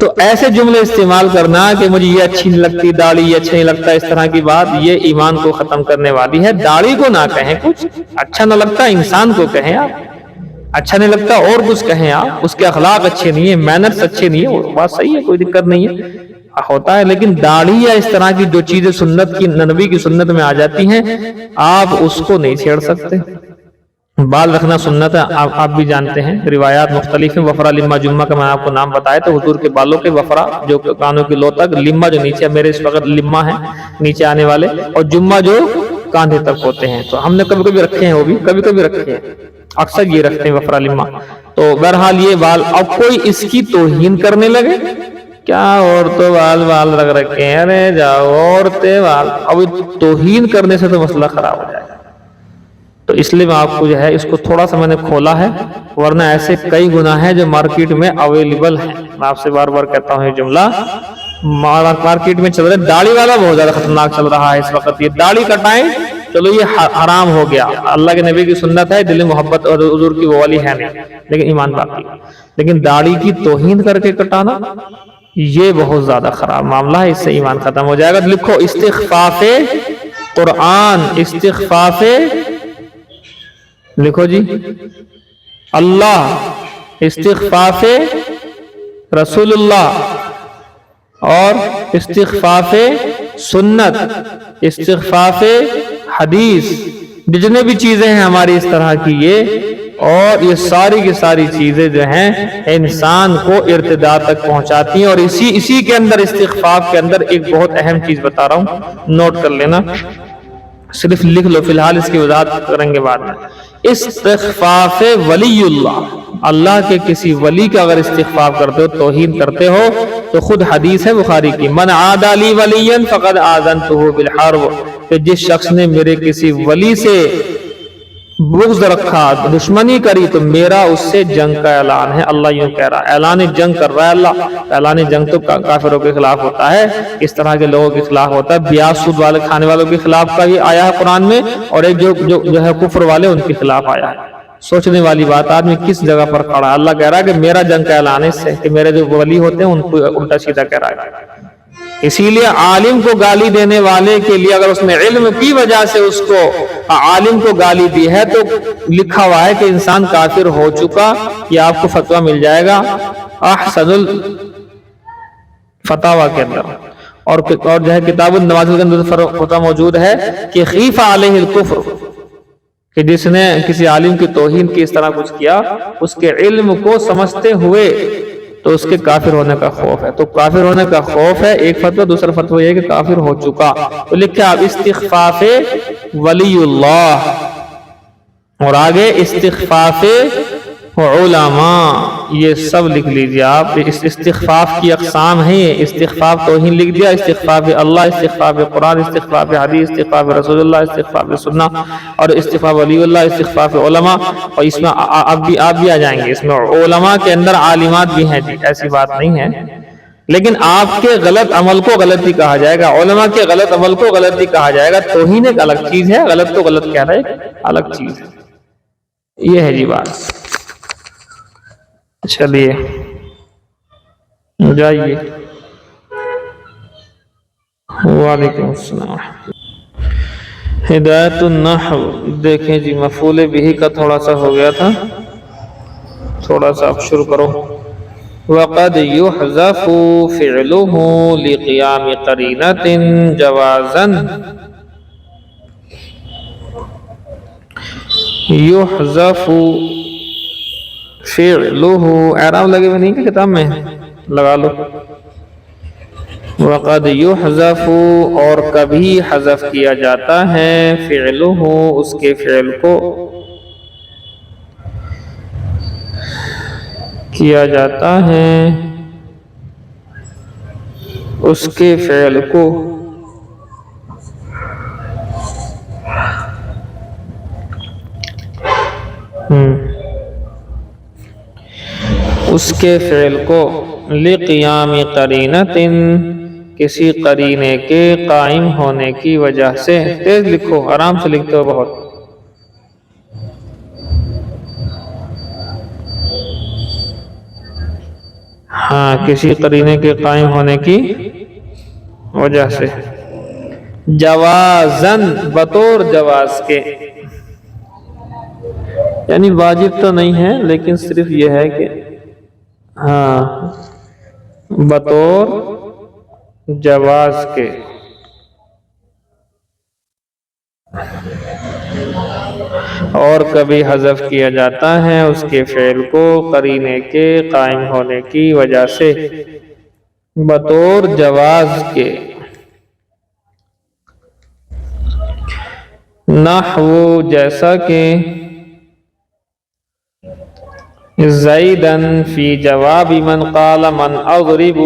تو ایسے جملے استعمال کرنا کہ مجھے یہ اچھی نہیں لگتی داڑھی، یہ اچھا نہیں لگتا، اس طرح کی بات یہ ایمان کو ختم کرنے والی ہے۔ داڑھی کو نہ کہیں، کچھ اچھا نہ لگتا انسان کو کہیں آپ، اچھا نہیں لگتا اور کچھ کہیں آپ، اس کے اخلاق اچھے نہیں ہیں، مینرز اچھے نہیں ہیں، وہ بات صحیح ہے، کوئی دقت نہیں ہے، ہوتا ہے، لیکن داڑھی یا اس طرح کی جو چیزیں سنت کی، نبی کی سنت میں آ جاتی ہیں، آپ اس کو نہیں چھیڑ سکتے۔ بال رکھنا سنت ہے، آپ بھی جانتے ہیں، روایات مختلف ہیں۔ وفرا لما جمعہ کا میں آپ کو نام بتایا تو حضور کے بالوں کے وفرا جو کانوں کی لو تک، لما جو نیچے، میرے اس وقت لما ہے نیچے آنے والے، اور جمعہ جو کاندھے تک ہوتے ہیں، تو ہم نے کبھی کبھی رکھے ہیں، وہ بھی کبھی کبھی رکھے ہیں، اکثر یہ رکھتے ہیں وفرا لما۔ تو بہرحال یہ بال، اب کوئی اس کی توہین کرنے لگے، کیا عورتوں بال رکھ رکھے ہیں، ارے جاؤ عورتیں بال، اب توہین کرنے سے تو مسئلہ خراب ہو جائے گا۔ تو اس لیے میں آپ کو جو ہے اس کو تھوڑا سا میں نے کھولا ہے، ورنہ ایسے کئی گناہ ہیں جو مارکیٹ میں اویلیبل ہیں۔ میں آپ سے بار بار کہتا ہوں یہ جملہ، مارکیٹ میں چل رہا ہے، داڑھی والا بہت زیادہ خطرناک چل رہا ہے اس وقت، یہ داڑھی کٹائیں چلو یہ حرام ہو گیا، اللہ کے نبی کی سنت ہے، دل میں محبت اور حضور کی وہ والی ہے نہیں، لیکن ایمان باقی، لیکن داڑھی کی توہین کر کے کٹانا یہ بہت زیادہ خراب معاملہ ہے، اس سے ایمان ختم ہو جائے گا۔ لکھو استخفاف قرآن، استخفاف، لکھو جی اللہ، استخفاف رسول اللہ، اور استخفاف سنت، استخفاف حدیث، جتنے بھی چیزیں ہیں ہماری اس طرح کی یہ، اور یہ ساری کی ساری چیزیں جو ہیں انسان کو ارتداد تک پہنچاتی ہیں۔ اور اسی کے اندر، استخفاف کے اندر ایک بہت اہم چیز بتا رہا ہوں، نوٹ کر لینا، صرف لکھ لو، فی الحال اس کی وضاحت کریں گے بعد میں۔ استخفاف ولی اللہ، اللہ کے کسی ولی کا اگر استخفاف کرتے ہو، توہین کرتے ہو، تو خود حدیث ہے بخاری کی، من عادی لی ولیا فقد آذنتہ بالحرب، کہ جس شخص نے میرے کسی ولی سے بغض رکھا، دشمنی کری، تو میرا اس سے جنگ کا اعلان ہے۔ اللہ یوں کہہ رہا ہے، اعلان جنگ کر رہا ہے اللہ۔ اعلان جنگ تو کافروں کے خلاف ہوتا ہے، اس طرح کے لوگوں کے خلاف ہوتا ہے، بیاج سود والے کھانے والوں کے خلاف کا بھی آیا ہے قرآن میں، اور ایک جو ہے کفر والے، ان کے خلاف آیا ہے۔ سوچنے والی بات، آدمی کس جگہ پر کھڑا ہے؟ اللہ کہہ رہا ہے کہ میرا جنگ کا اعلان ہے اس سے، کہ میرے جو ولی ہوتے ہیں ان کو الٹا سیدھا کہہ رہا ہے۔ اسی لیے عالم کو گالی دینے والے کے لیے، اگر اس نے علم کی وجہ سے اس کو عالم کو گالی دی ہے، تو لکھا ہوا ہے کہ انسان کافر ہو چکا، یہ آپ کو فتویٰ مل جائے گا احسن الفتاوی کے اندر، اور جو ہے کتاب النوازل کے اندر فتویٰ موجود ہے کہ خیف علیہ الکفر، کہ جس نے کسی عالم کی توہین کی، اس طرح کچھ کیا، اس کے علم کو سمجھتے ہوئے، تو اس کے کافر ہونے کا خوف ہے۔ تو کافر ہونے کا خوف ہے ایک فتویٰ، دوسرا فتویٰ یہ کہ کافر ہو چکا۔ تو لکھا اب استخفاف ولی اللہ، اور آگے استخفاف علماء، یہ سب لکھ لیجئے آپ، اس استخفاف کی اقسام ہیں یہ، استخفاف توہین لکھ دیا، استخفاف اللہ، استخفاف قرآن، استخفاف حدیث، استخفاف رسول اللہ، استخفاف سنہ، اور استخفاف ولی اللہ، استخفاف علماء، اور اس میں آپ بھی آ جائیں گے، اس میں علماء کے اندر عالمات بھی ہیں جی، ایسی بات نہیں ہے، لیکن آپ کے غلط عمل کو غلطی کہا جائے گا، علماء کے غلط عمل کو غلطی کہا جائے گا، توہین ایک الگ چیز ہے، غلط کو غلط کہہ رہے الگ چیز ہے، یہ ہے جی بات۔ چلیے جائیے، وعلیکم السلام۔ ہدایت النحو دیکھیں جی، مفعول بہ کا تھوڑا سا ہو گیا تھا، تھوڑا سا اب شروع کرو۔ وقد يحذف فعله لقيام قرينة جوازا، يحذف فعله، اعراب لگے ہوئے نہیں کہ کتاب میں لگا لو۔ وقد يحذف، اور کبھی حذف کیا جاتا ہے، فعله، اس کے فعل کو کیا جاتا ہے، اس کے فعل کو اس کے فعل کو لقیام قرینۃ، کسی قرینے کے قائم ہونے کی وجہ سے، تیز لکھو، آرام سے لکھتے ہو بہت، ہاں کسی قرینے کے قائم ہونے کی وجہ سے، جوازن بطور جواز کے، یعنی واجب تو نہیں ہے لیکن صرف یہ ہے کہ ہاں بطور جواز کے، اور کبھی حذف کیا جاتا ہے اس کے فعل کو قرینے کے قائم ہونے کی وجہ سے بطور جواز کے، نحو جیسا کہ زیدن فی جواب من قال من اضرب،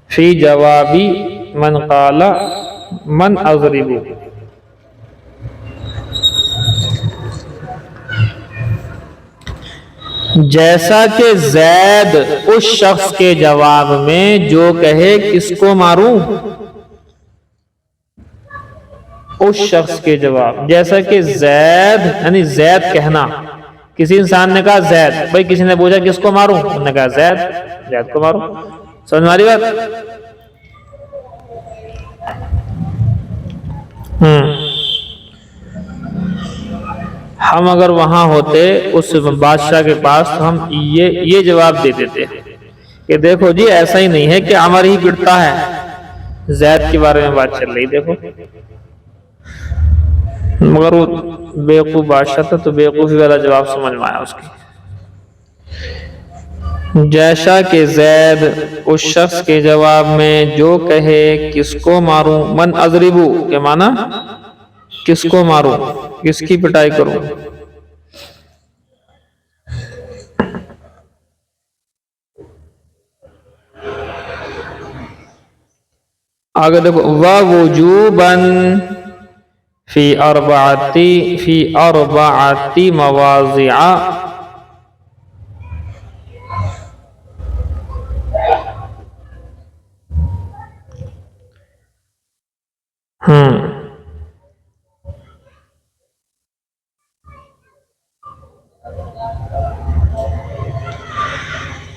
فی جوابی من قال من اضرب، جیسا کہ زید اس شخص کے جواب میں جو کہے کس کو ماروں، اس شخص کے جواب، جیسا کہ زید یعنی زید کہنا، کسی انسان نے کہا زید، بھائی کسی نے پوچھا کس کو ماروں، انہوں نے کہا زید، زید کو ماروں، سمجھ ماری بات؟ ہم اگر وہاں ہوتے اس بادشاہ کے پاس تو ہم یہ جواب دے دیتے کہ دیکھو جی ایسا ہی نہیں ہے کہ عمر ہی پڑتا ہے، زید کے بارے میں بات چل رہی، دیکھو، مگر وہ بیوقوف بادشاہ تھا تو بیوقوفی والا جواب سمجھ میں آیا اس کی، جیسا کہ زید اس شخص کے جواب میں جو کہے کس کو ماروں، من اضربو کے معنی کس کو ماروں، کس کی پٹائی کروں، آگے دیکھو ووجوباً فی اربعتی مواضع،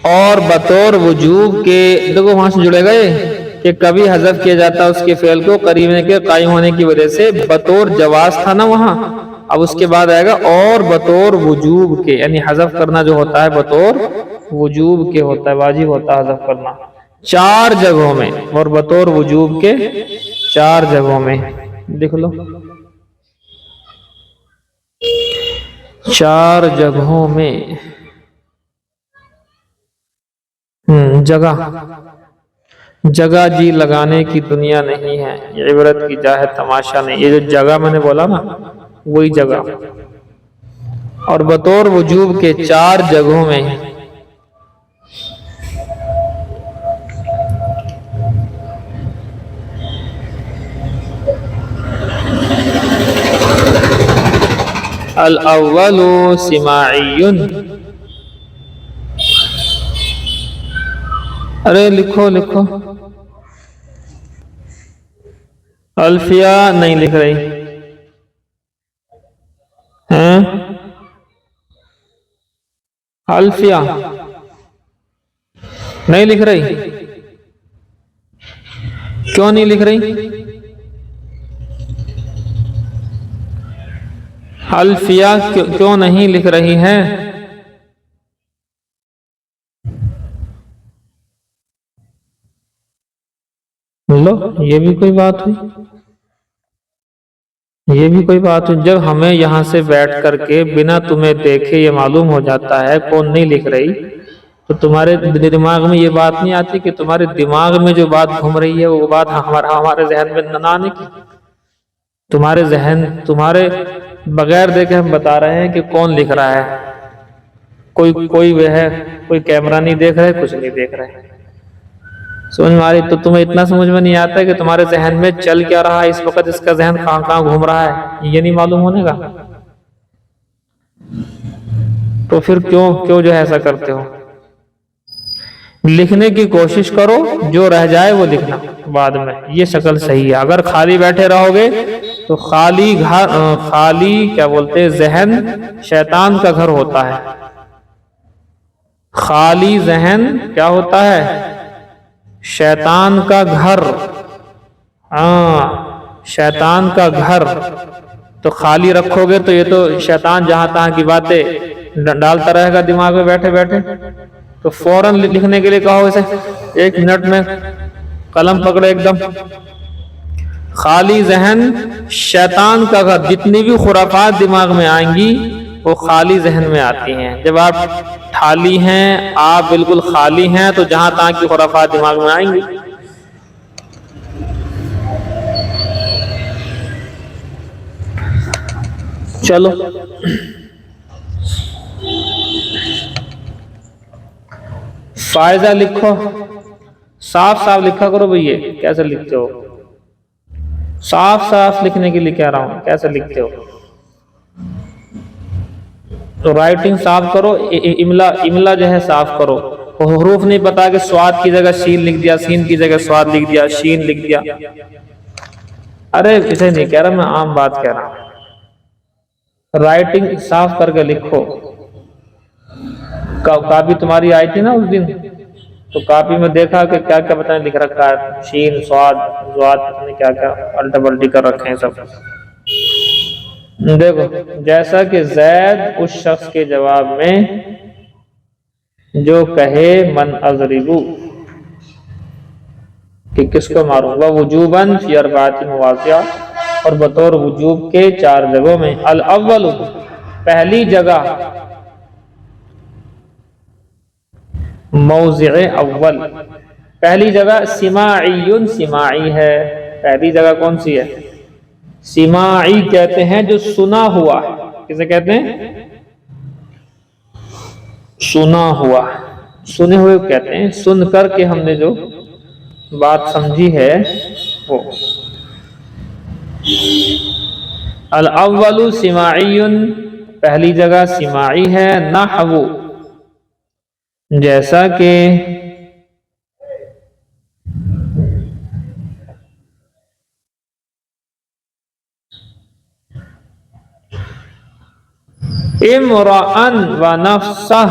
اور بطور وجوب کے، دیکھو وہاں سے جڑے گئے کہ کبھی حذف کیا جاتا اس کے فعل کو قرینے کے قائم ہونے کی وجہ سے، بطور جواز تھا نا وہاں، اب اس کے بعد آئے گا اور بطور وجوب کے، یعنی حذف کرنا جو ہوتا ہے بطور وجوب کے ہوتا ہے، واجب ہوتا ہے حذف کرنا 4 جگہوں میں، اور بطور وجوب کے 4 جگہوں میں، دیکھ لو 4 جگہوں میں، جگہ جی لگانے کی دنیا نہیں ہے، یہ عبرت کی جا ہے تماشا نہیں، یہ جو جگہ میں نے بولا نا وہی جگہ، اور بطور وجوب کے 4 جگہوں میں، الاول سماعی، ارے لکھو الفیہ نہیں لکھ رہی ہیں، الفیہ نہیں لکھ رہی، کیوں نہیں لکھ رہی؟ الفیہ کیوں نہیں لکھ رہی ہے؟ لو یہ بھی کوئی بات ہوئی، یہ بھی کوئی بات ہوئی، جب ہمیں یہاں سے بیٹھ کر کے بنا تمہیں دیکھے یہ معلوم ہو جاتا ہے کون نہیں لکھ رہی، تو تمہارے دماغ میں یہ بات نہیں آتی کہ تمہارے دماغ میں جو بات گھوم رہی ہے وہ بات ہمارے ذہن میں نہ آنے کی، تمہارے ذہن تمہارے بغیر دیکھے ہم بتا رہے ہیں کہ کون لکھ رہا ہے، کوئی وہ ہے، کوئی کیمرہ نہیں دیکھ رہے، کچھ نہیں دیکھ رہے، سمجھ میں آ رہی؟ تو تمہیں اتنا سمجھ میں نہیں آتا کہ تمہارے ذہن میں چل کیا رہا ہے اس وقت، اس کا ذہن کہاں گھوم رہا ہے، یہ نہیں معلوم ہونے گا، تو پھر کیوں جو ایسا کرتے ہو؟ لکھنے کی کوشش کرو، جو رہ جائے وہ لکھنا بعد میں، یہ شکل صحیح ہے، اگر خالی بیٹھے رہو گے تو خالی گھر، خالی کیا بولتے ہیں، ذہن شیطان کا گھر ہوتا ہے. خالی ذہن کیا ہوتا ہے، شیطان کا گھر. ہاں، شیطان کا گھر. تو خالی رکھو گے تو یہ تو شیطان جہاں تہاں کی باتیں ڈالتا رہے گا دماغ میں بیٹھے بیٹھے. تو فوراً لکھنے کے لیے کہو اسے 1 منٹ میں قلم پکڑے ایک دم. خالی ذہن شیطان کا گھر. جتنی بھی خرافات دماغ میں آئیں گی وہ خالی ذہن میں آتی ہیں. جب آپ خالی ہیں، آپ بالکل خالی ہیں، تو جہاں تہاں کی خرافات دماغ میں آئیں گی. چلو فائدہ لکھو، صاف صاف لکھا کرو بھئی. کیسے لکھتے ہو؟ صاف صاف لکھنے کے لیے کہہ رہا ہوں، کیسے لکھتے ہو؟ تو رائٹنگ صاف کرو، املا جو ہے صاف کرو. حروف نہیں پتا کہ سواد کی جگہ شین لکھ دیا، سین کی جگہ سواد لکھ دیا، شین لکھ دیا. ارے اسے نہیں کہہ رہا میں، عام بات کہہ رہا ہوں. رائٹنگ صاف کر کے لکھو. کاپی تمہاری آئی تھی نا اس دن، تو کاپی میں دیکھا کہ کیا کیا پتہ نہیں لکھ رکھا ہے، شین، سواد، زواد، پتہ نہیں کیا کیا الٹا پلٹی کر رکھے ہیں سب. دیکھو، جیسا کہ زید اس شخص کے جواب میں جو کہے من اضربو، کہ کس کو ماروں گا، وجوباً فی 4 مواضع، اور بطور وجوب کے 4 جگہوں میں. الاول، پہلی جگہ، موضع اول، پہلی جگہ سماعی، سماعی ہے. پہلی جگہ کون سی ہے؟ سماعی کہتے ہیں جو سنا ہوا. کسے کہتے ہیں؟ سنا ہوا، سنے ہوئے کہتے ہیں. سن کر کے ہم نے جو بات سمجھی ہے وہ. الاول سماعی، پہلی جگہ سماعی ہے. نحو، جیسا کہ امرأً و نفسہ،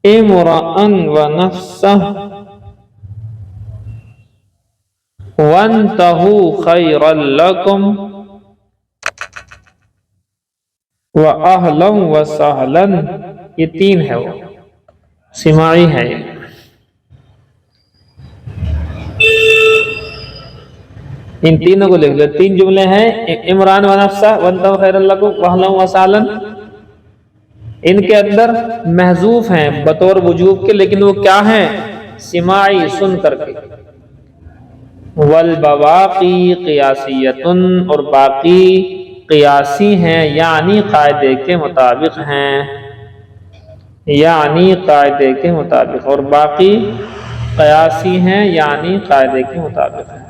امرأً و نفسہ، وانتہوا خیرا لکم، واہلا و سہلا. یہ 3 ہے، وہ سماعی ہے. ان تینوں کو لکھ لو. 3 جملے ہیں، عمران و نفسہ، وانتہوا خیرا لکم، واہلا و سہلا. ان کے اندر محذوف ہیں بطور وجوب کے، لیکن وہ کیا ہیں؟ سماعی، سن کر کے. والبواقی قیاسیۃ، اور باقی قیاسی ہیں، یعنی قاعدے کے مطابق ہیں. یعنی قاعدے کے مطابق، اور باقی قیاسی ہیں یعنی قاعدے کے مطابق ہیں.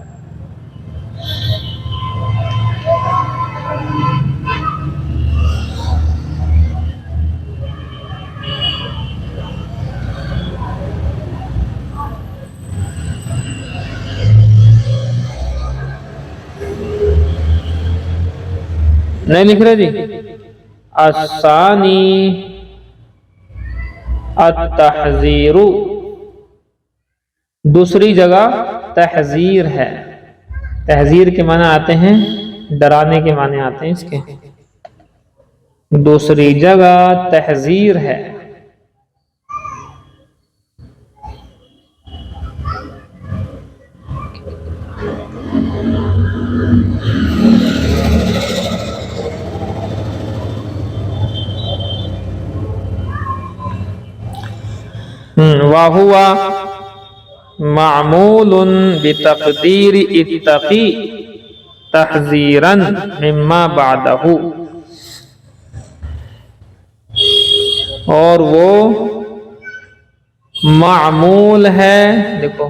نہیں لکھ رہے جی؟ الثانی التحذیر، دوسری جگہ تحذیر ہے. تحذیر کے معنی آتے ہیں ڈرانے کے معنی آتے ہیں اس کے. دوسری جگہ تحذیر ہے. وَهُوَ معمول بتقدیر اتقی تحذیرا مما بعدہ، اور وہ معمول ہے، دیکھو،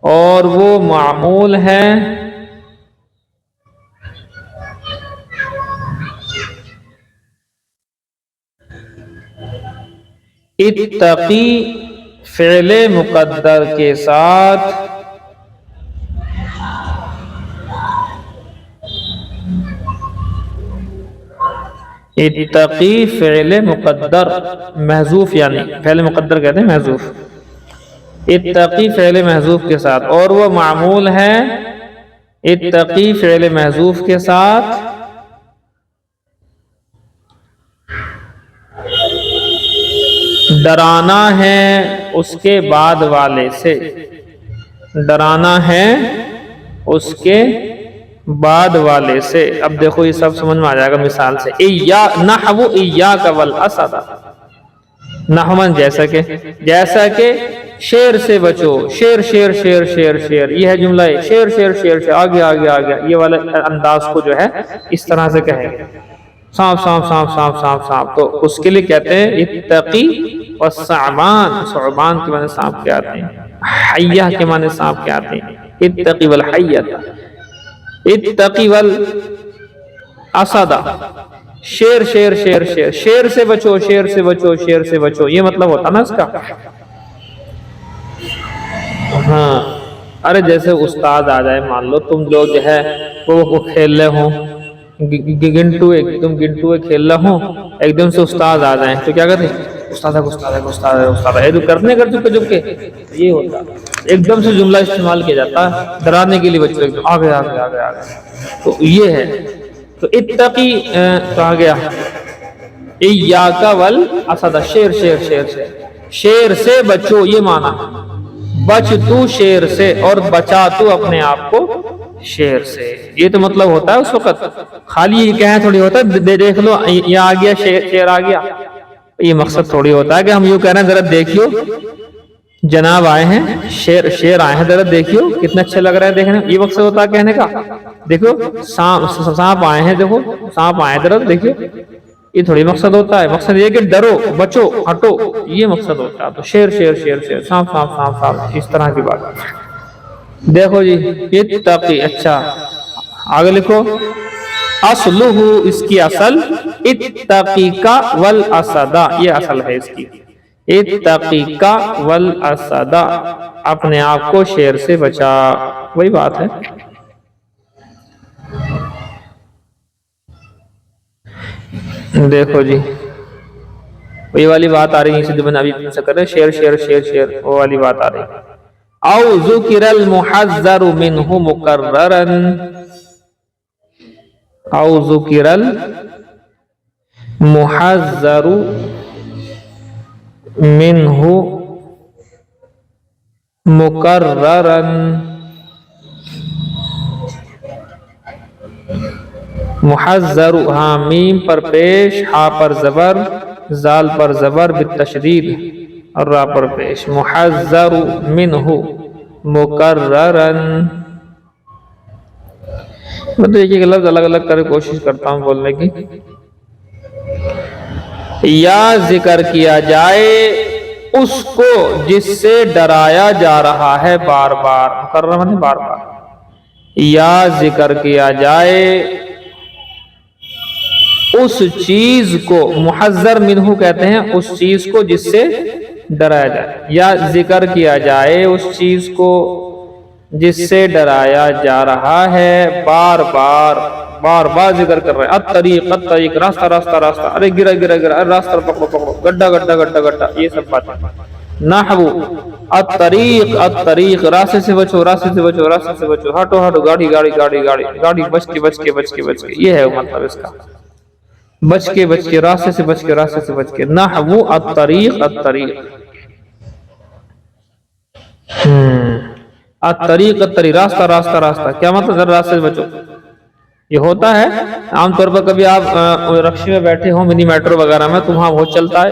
اور وہ معمول ہے اتقی فعل مقدر کے ساتھ اتقی فعل مقدر محذوف، یعنی فعل مقدر کہتے ہیں محذوف، اتقی فعل محذوف کے ساتھ، اور وہ معمول ہے اتقی فعل محذوف کے ساتھ ڈرانا ہے اس کے بعد والے سے، ڈرانا ہے اس کے بعد والے سے۔ اب دیکھو یہ سب سمجھ میں آ جائے گا مثال سے۔ نحو ایاک والاسد، نحوً جیسا کہ شیر سے بچو، شیر شیر شیر شیر شیر، یہ ہے جملہ، شیر شیر شیر شیر، آگے آگے آگے، یہ والے انداز کو جو ہے اس طرح سے کہیں گے، سانپ سانپ سانپ سانپ سانپ سانپ، تو اس کے لیے کہتے ہیں اتقی والثعبان، ثعبان کے معنی سانپ کے آتے ہیں، حیہ کے معنی سانپ کے آتے ہیں، اتقی والحیۃ، اتقی والاسد، شیر شیر شیر شیر، شیر سے بچو شیر سے بچو شیر سے بچو، یہ مطلب ہوتا نا اس کا۔ ہاں، ارے جیسے استاد آ جائے، مان لو تم لوگ جو ہے وہ کھیل رہے ہوں، گنٹو کھیل رہا ہوں، ایک دم سے استاد آ جائیں تو کیا کہتے ہیں؟ استاد ہے استاد ہے استاد ہے استاد ہے، جو کرنے کر چکے یہ ہوتا، ایک دم سے جملہ استعمال کیا جاتا ہے ڈرانے کے لیے بچوں، ایک دم آگے آگے آگے آگے، تو یہ ہے۔ تو اتقی کہا گیا ایاک والاسد، شیر شیر شیر شیر، شیر سے بچو، یہ معنی بچ تو شیر سے، اور بچا تو اپنے آپ کو شیر سے، یہ تو مطلب ہوتا ہے اس وقت، خالی یہ کہیں تھوڑی ہوتا ہے دیکھ لو یہ آ گیا شیر آ گیا، یہ مقصد تھوڑی ہوتا ہے کہ ہم یوں کہہ رہے ہیں ذرا دیکھیو جناب آئے ہیں، شیر آئے ہیں، ذرا دیکھیو کتنے اچھے لگ رہے ہیں دیکھنے، یہ مقصد ہوتا ہے کہنے کا، دیکھو سانپ آئے ہیں، دیکھو سانپ آئے ذرا دیکھیو، یہ تھوڑی مقصد ہوتا ہے، مقصد یہ کہ ڈرو بچو ہٹو، یہ مقصد ہوتا ہے۔ تو شیر شیر شیر شیر، سانپ سانپ سانپ سانپ، اس طرح کی بات۔ دیکھو جی اتقی، اچھا آگے لکھو، اصلہ، اس کی اصل اتقیک والاسد، یہ اصل ہے اس کی، اتقیک والاسد، اپنے آپ کو شیر سے بچا، وہی بات ہے۔ دیکھو جی یہ والی بات آ رہی ہے، جو میں نے ابھی سے کر رہے شیر شیر شیر شیر، وہ والی بات آ رہی ہے۔ او ذکر المحذر منہ مکررا، او ذکر المحذر منہ مکررا، محذر، ہاں میم پر پیش، ہا پر زبر، زال پر زبر بالتشدید، اور را پر پیش، محذر منہ مکررا، میں تو ایک ایک لفظ الگ الگ کر کوشش کرتا ہوں بولنے کی۔ یا ذکر کیا جائے اس کو جس سے ڈرایا جا رہا ہے بار بار، مکررا معنی بار بار، یا ذکر کیا جائے اس چیز کو، محذر منہ کہتے ہیں اس چیز کو جس سے ڈرایا جائے، یا ذکر کیا جائے اس چیز کو جس سے ڈرایا جا رہا ہے، بار بار بار بار ذکر کر رہے ہیں، الطریق الطریق، راستہ راستہ راستہ، ارے گرا گرا گرا، راستہ پکڑو پکڑو، گڈھا گڈھا گڈھا گڈھا، یہ سب باتیں۔ نحو الطریق الطریق، راستے سے بچو راستے سے بچو راستے سے بچو، ہٹو ہٹو، گاڑی گاڑی گاڑی گاڑی گاڑی، بچ کے بچ کے بچ کے بچ کے، یہ ہے مطلب اس کا، بچ کے راستے سے بچ کے راستے سے بچ کے۔ نحو الطریق الطریق، الطریق الطریق، راستہ راستہ راستہ، کیا مطلب؟ راستے سے بچو، یہ ہوتا ہے عام طور پر کبھی آپ رکشے میں بیٹھے ہوں منی میٹرو وغیرہ میں تو وہاں بہت چلتا ہے،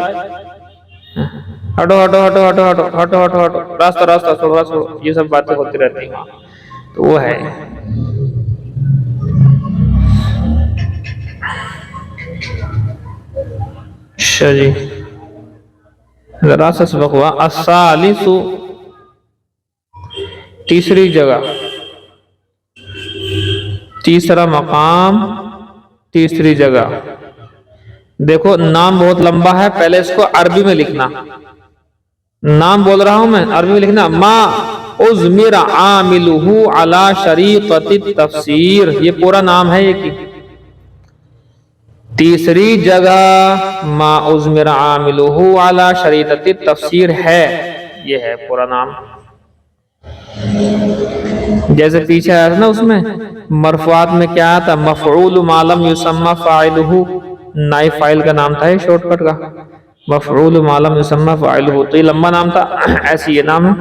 ہٹو ہٹو ہٹو ہٹو ہٹو ہٹو ہٹو ہٹو، راستہ راستہ چھوڑو چھوڑو، یہ سب باتیں ہوتی رہتی ہیں، تو وہ ہے۔ اچھا جی، ذرا سا سبق ہوا۔ الثالث، تیسری جگہ، تیسرا مقام، تیسری جگہ۔ دیکھو نام بہت لمبا ہے، پہلے اس کو عربی میں لکھنا، نام بول رہا ہوں میں، عربی میں لکھنا، ما اضمر عاملہ علی شریطۃ التفسیر، یہ پورا نام ہے یہ کی، تیسری جگہ ما ازمر عاملہ علی شریطۃ تفسیر ہے، یہ ہے پورا نام. جیسے پیچھے آیا تھا نا اس میں مرفوعات میں کیا آتا، مفعول ما لم یسمى فاعلہ، نائب فاعل کا نام تھا یہ شارٹ کٹ کا، مفعول ما لم یسمى فاعلہ، تو یہ لمبا نام تھا، ایسی یہ نام ہے.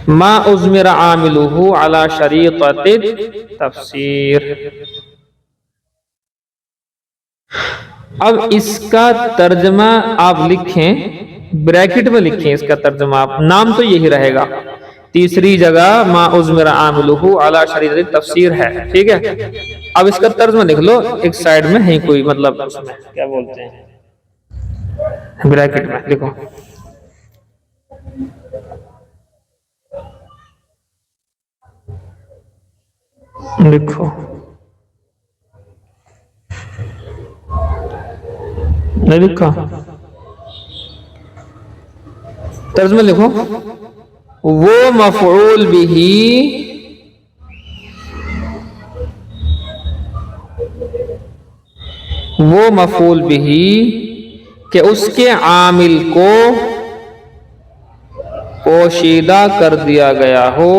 ما ازمر عاملہ علی شریطۃ تفسیر. اب اس کا ترجمہ آپ لکھیں، بریکٹ میں لکھیں اس کا ترجمہ آپ، نام تو یہی رہے گا. تیسری جگہ ما ازمر عاملہ علی شریطۃ تفسیر ہے، ٹھیک ہے. اب اس کا ترجمہ لکھ لو ایک سائیڈ میں ہے کوئی، مطلب اس میں کیا بولتے ہیں، بریکٹ میں لکھو. لکھو نہیں لکھا، ترجمہ لکھو. وہ مفعول بھی کہ اس کے عامل کو پوشیدہ کر دیا گیا ہو،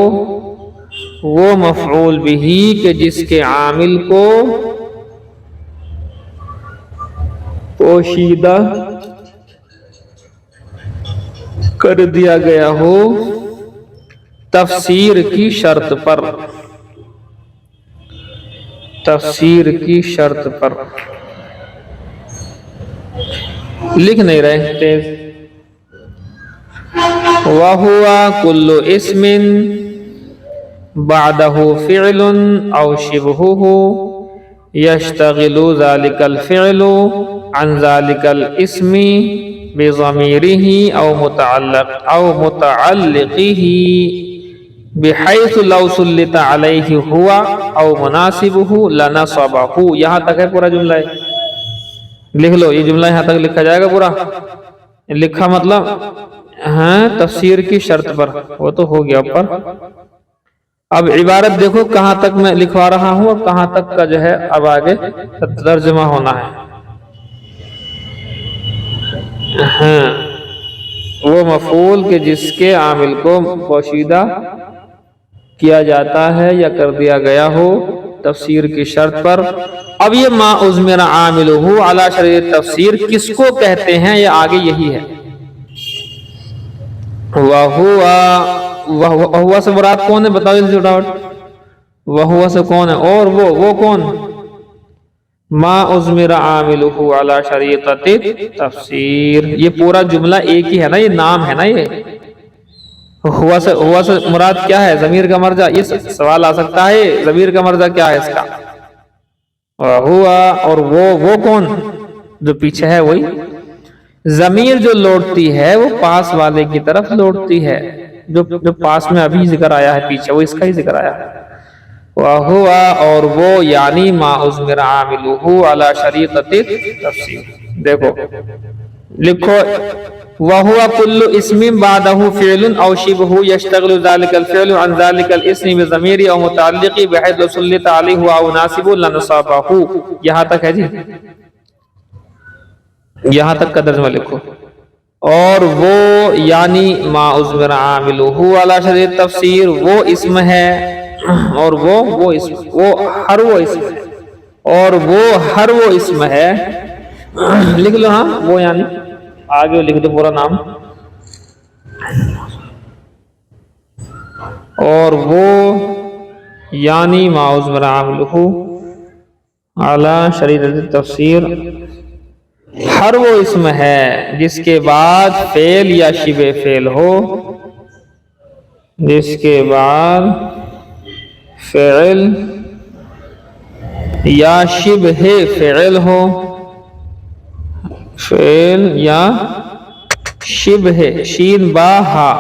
وہ مفعول بھی کہ جس کے عامل کو پوشیدہ کر دیا گیا ہو تفسیر کی شرط پر. تفسیر کی شرط پر لکھ نہیں رہے تیز. وَهُوَ كُلُّ اسم بعده فعل او شبهه يشتغل ذلك الفعل عن ذلك الاسم بضميره او متعلقه بحيث لو سلط عليه هو او مناسبه لنصبه. یہاں تک ہے پورا جملہ ہے، لکھ لو یہ جملہ یہاں تک لکھا جائے گا پورا. لکھا مطلب ہاں تفسیر کی شرط پر، وہ تو ہو گیا اوپر. اب عبارت دیکھو کہاں تک میں لکھوا رہا ہوں اور کہاں تک کا جو ہے اب آگے ترجمہ ہونا ہے. ہاں وہ مفعول کہ جس کے عامل کو پوشیدہ کیا جاتا ہے یا کر دیا گیا ہو تفسیر کی شرط پر. اب یہ ما ازمر عاملہ علی شریطۃ تفسیر کس کو کہتے ہیں، یہ آگے یہی ہے. وَهُوَ سے مراد کون ہے بتاؤ جلدی فٹافٹ. وَهُوَ سے کون ہے، اور وہ کون، ما ازمر عاملہ علی شریطۃ تفسیر. یہ پورا جملہ ایک ہی ہے نا، یہ نام ہے نا. یہ ہوا سے مراد کیا ہے، ضمیر کا مرجع. یہ سوال آ سکتا ہے ضمیر کا مرجع کیا ہے اس کا. ہوا اور وہ کون جو پیچھے ہے، وہی ضمیر جو لوٹتی ہے وہ پاس والے کی طرف لوٹتی ہے، جو پاس میں ابھی ذکر آیا ہے پیچھے وہ اس کا ہی ذکر آیا ہے. وَهُوَ اور وہ یعنی ما ازمر عاملہ علی شریطۃ تفسیر. دیکھو لکھو وَهُوَ كُلُّ اسم بعده فعل او شبه يشتغل ذلك الفعل عن ذلك الاسم بضمير او متعلق بحيث لو سلط عليه او مناسب لنصابه. یہاں تک ہے جی، یہاں تک کا ترجمہ لکھو. اور وہ یعنی ما ازمر عاملہ علی شریطۃ تفسیر وہ اسم ہے، اور وہ اسم، وہ ہر وہ اسم ہے، اور وہ ہر وہ اسم ہے. لکھ لو ہاں وہ یعنی آگے لکھ دو پورا نام. اور وہ یعنی ما ازمر عاملہ علی شریطۃ تفسیر ہر وہ اسم ہے جس کے بعد فعل یا شبہ فعل ہو، جس کے بعد فعل یا شبہ فعل ہو، فعل یا شبہ شین با ہا،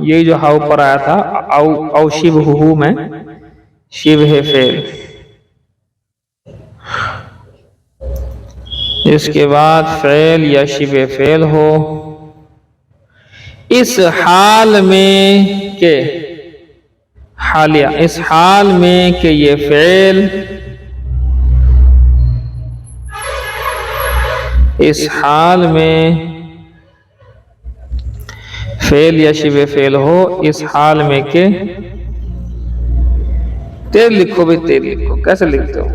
یہ جو ہا اوپر آیا تھا او شبہ میں شبہ فعل، اس کے بعد فعل یا شبہ فعل ہو، اس حال میں کہ حالیہ، اس حال میں کہ یہ فعل اس حال میں فعل یا شبہ فعل ہو، اس حال میں کہ تیر لکھو بھی تیر لکھو، کیسے لکھتے ہو؟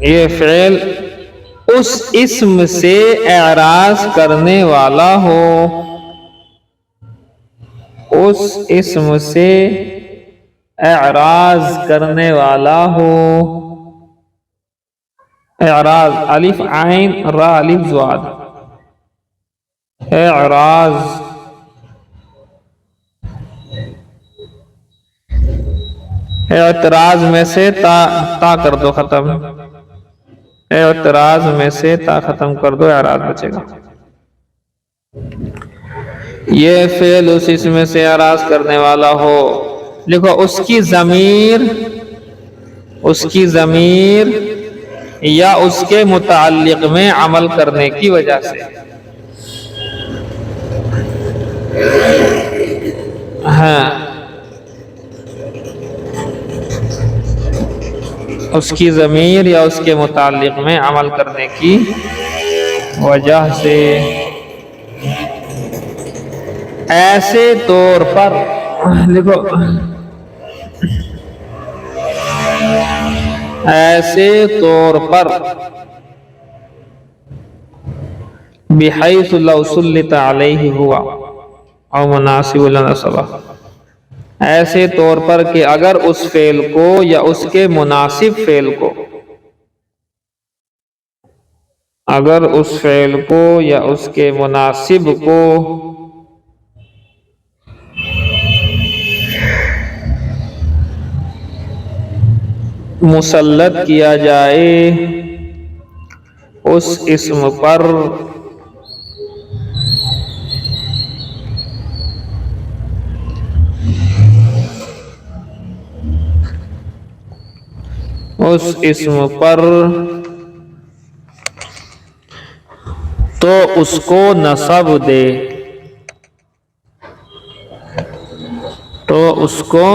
یہ فعل اس اسم سے اعراض کرنے والا ہو، اس اسم سے اعراض کرنے والا ہو۔ اعراض الف عین را الف زواد، اعراض اعتراض میں سے تا کر دو ختم، اعتراض میں سے تا ختم کر دو، اعراض بچے گا۔ یہ فعل اس اسم سے اعراض کرنے والا ہو، لکھو اس کی ضمیر یا اس کے متعلق میں عمل کرنے کی وجہ سے، ہاں اس کی ضمیر یا اس کے متعلق میں عمل کرنے کی وجہ سے، ایسے طور پر لکھو، ایسے طور پر بحیث لو سلط علیہ ہوا او مناسب لنصبہ، ایسے طور پر کہ اگر اس فعل کو یا اس کے مناسب فعل کو، اگر اس فعل کو یا اس کے مناسب کو مسلط کیا جائے اس اسم پر، اس اسم پر تو اس کو نصب دے، تو اس کو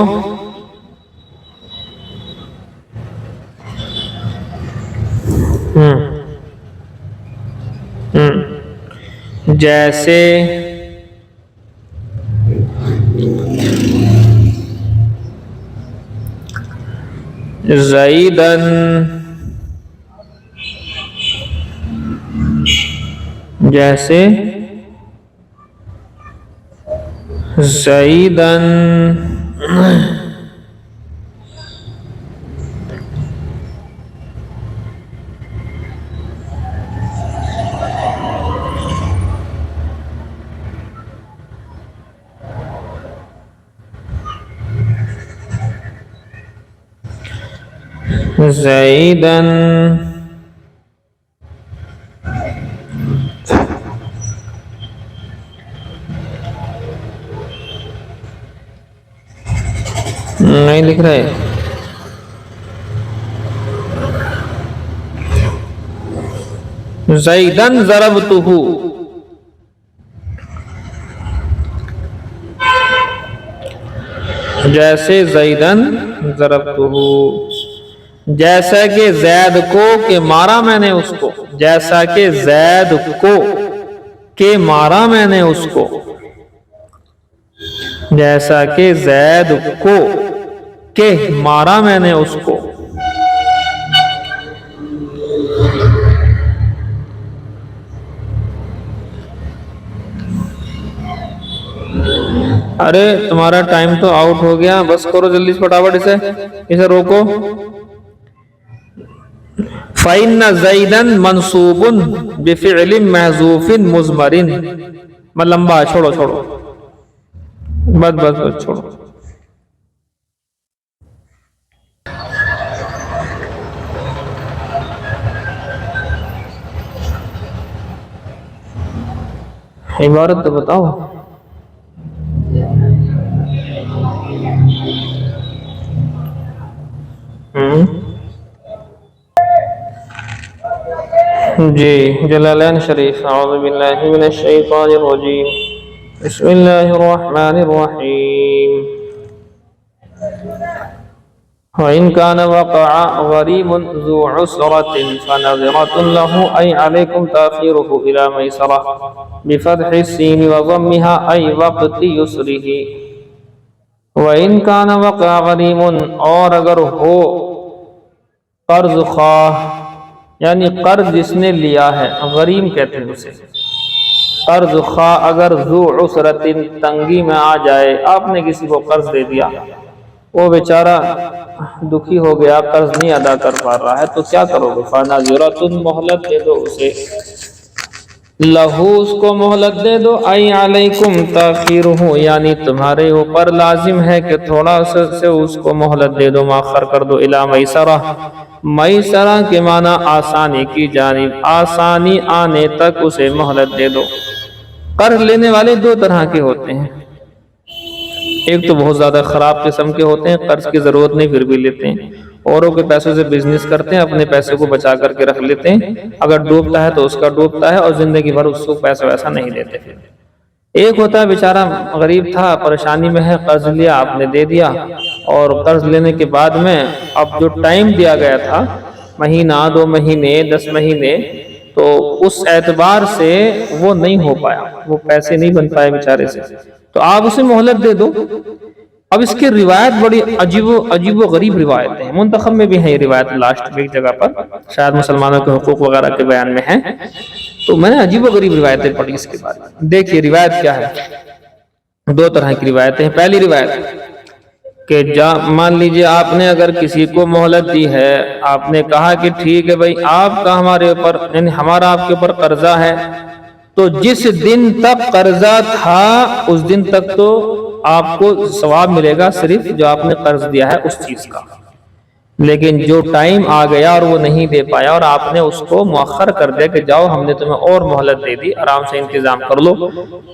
جیسے زیدن، جیسے زیدن زیدن نہیں لکھ رہے، زیدن ضربتہ، جیسے زیدن ضربتہ، جیسا کہ زید کو کہ مارا میں نے اس کو، جیسا کہ زید کو کہ مارا میں نے اس کو، جیسا کہ زید کو کہ مارا میں نے اس کو۔ ارے تمہارا ٹائم تو آؤٹ ہو گیا، بس کرو جلدی سے فٹافٹ، اسے روکو۔ فَإِنَّ زَيْدًا مَنْصُوبٌ بِفِعْلٍ مَحْذُوفٍ مُضْمَرٍ، لمبا چھوڑو بس چھوڑو۔ عبارت تو بتاؤ۔ جی جلالین شریف، اعوذ باللہ من الشیطان الرجیم، بسم اللہ الرحمن الرحیم۔ وَإِنْ كَانَ وَقَعَ غَرِيمٌ ذُو عُسْرَةٍ فَنَظِرَةٌ لَهُ أَيْ عَلَيْكُمْ تَأْخِيرُهُ إِلَى مَيْسَرَةٍ بِفَتْحِ السِّينِ وَضَمِّهَا أَيْ وَقْتِ يُسْرِهِ۔ وَإِنْ كَانَ وَقَعَ غَرِيمٌ، اور اگر ہو قرض خواہ، یعنی قرض جس نے لیا ہے، غریم کہتے ہیں اسے، قرض خواہ اگر ذو عسرت تنگی میں آ جائے، آپ نے کسی کو قرض دے دیا، وہ بیچارہ دکھی ہو گیا، قرض نہیں ادا کر پا رہا ہے، تو کیا کرو گے؟ فَنَظِرَةٌ، مہلت دے دو اسے، لہو اس کو مہلت دے دو، اَيْ عَلَيْكُمْ تَأْخِيرُهُ، یعنی تمہارے اوپر لازم ہے کہ تھوڑا سے اس کو مہلت دے دو، مؤخر کر دو، اِلَى مَيْسَرَةٍ، میسرہ کے معنی آسانی کی جانب، آسانی آنے تک اسے مہلت دے دو۔ قرض لینے والے دو طرح کے ہوتے ہیں، ایک تو بہت زیادہ خراب قسم کے ہوتے ہیں، قرض کی ضرورت نہیں پھر بھی لیتے ہیں، اوروں کے پیسوں سے بزنس کرتے ہیں، اپنے پیسے کو بچا کر کے رکھ لیتے ہیں، اگر ڈوبتا ہے تو اس کا ڈوبتا ہے اور زندگی بھر اس کو پیسہ ویسا نہیں دیتے۔ ایک ہوتا ہے بیچارہ غریب تھا، پریشانی میں ہے، قرض لیا، آپ نے دے دیا، اور قرض لینے کے بعد میں اب جو ٹائم دیا گیا تھا، مہینہ، 2 مہینے، 10 مہینے، تو اس اعتبار سے وہ نہیں ہو پایا، وہ پیسے نہیں بن پائے بیچارے سے، تو آپ اسے مہلت دے دو۔ اب اس کی روایت بڑی عجیب و غریب روایتیں ہیں، منتخب میں بھی ہیں یہ روایت، لاسٹ میں ایک جگہ پر شاید مسلمانوں کے حقوق وغیرہ کے بیان میں ہیں، تو میں نے عجیب و غریب روایتیں پڑھی اس کے بعد۔ دیکھیے روایت کیا ہے، 2 طرح کی روایتیں ہیں۔ پہلی روایت کہ مان لیجئے آپ نے اگر کسی کو مہلت دی ہے، آپ نے کہا کہ ٹھیک ہے بھائی، آپ کا ہمارے اوپر، یعنی ہمارا آپ کے اوپر قرضہ ہے، تو جس دن تک قرضہ تھا اس دن تک تو آپ کو ثواب ملے گا صرف جو آپ نے قرض دیا ہے اس چیز کا، لیکن جو ٹائم آ گیا اور وہ نہیں دے پایا اور آپ نے اس کو مؤخر کر دیا کہ جاؤ ہم نے تمہیں اور مہلت دے دی، آرام سے انتظام کر لو،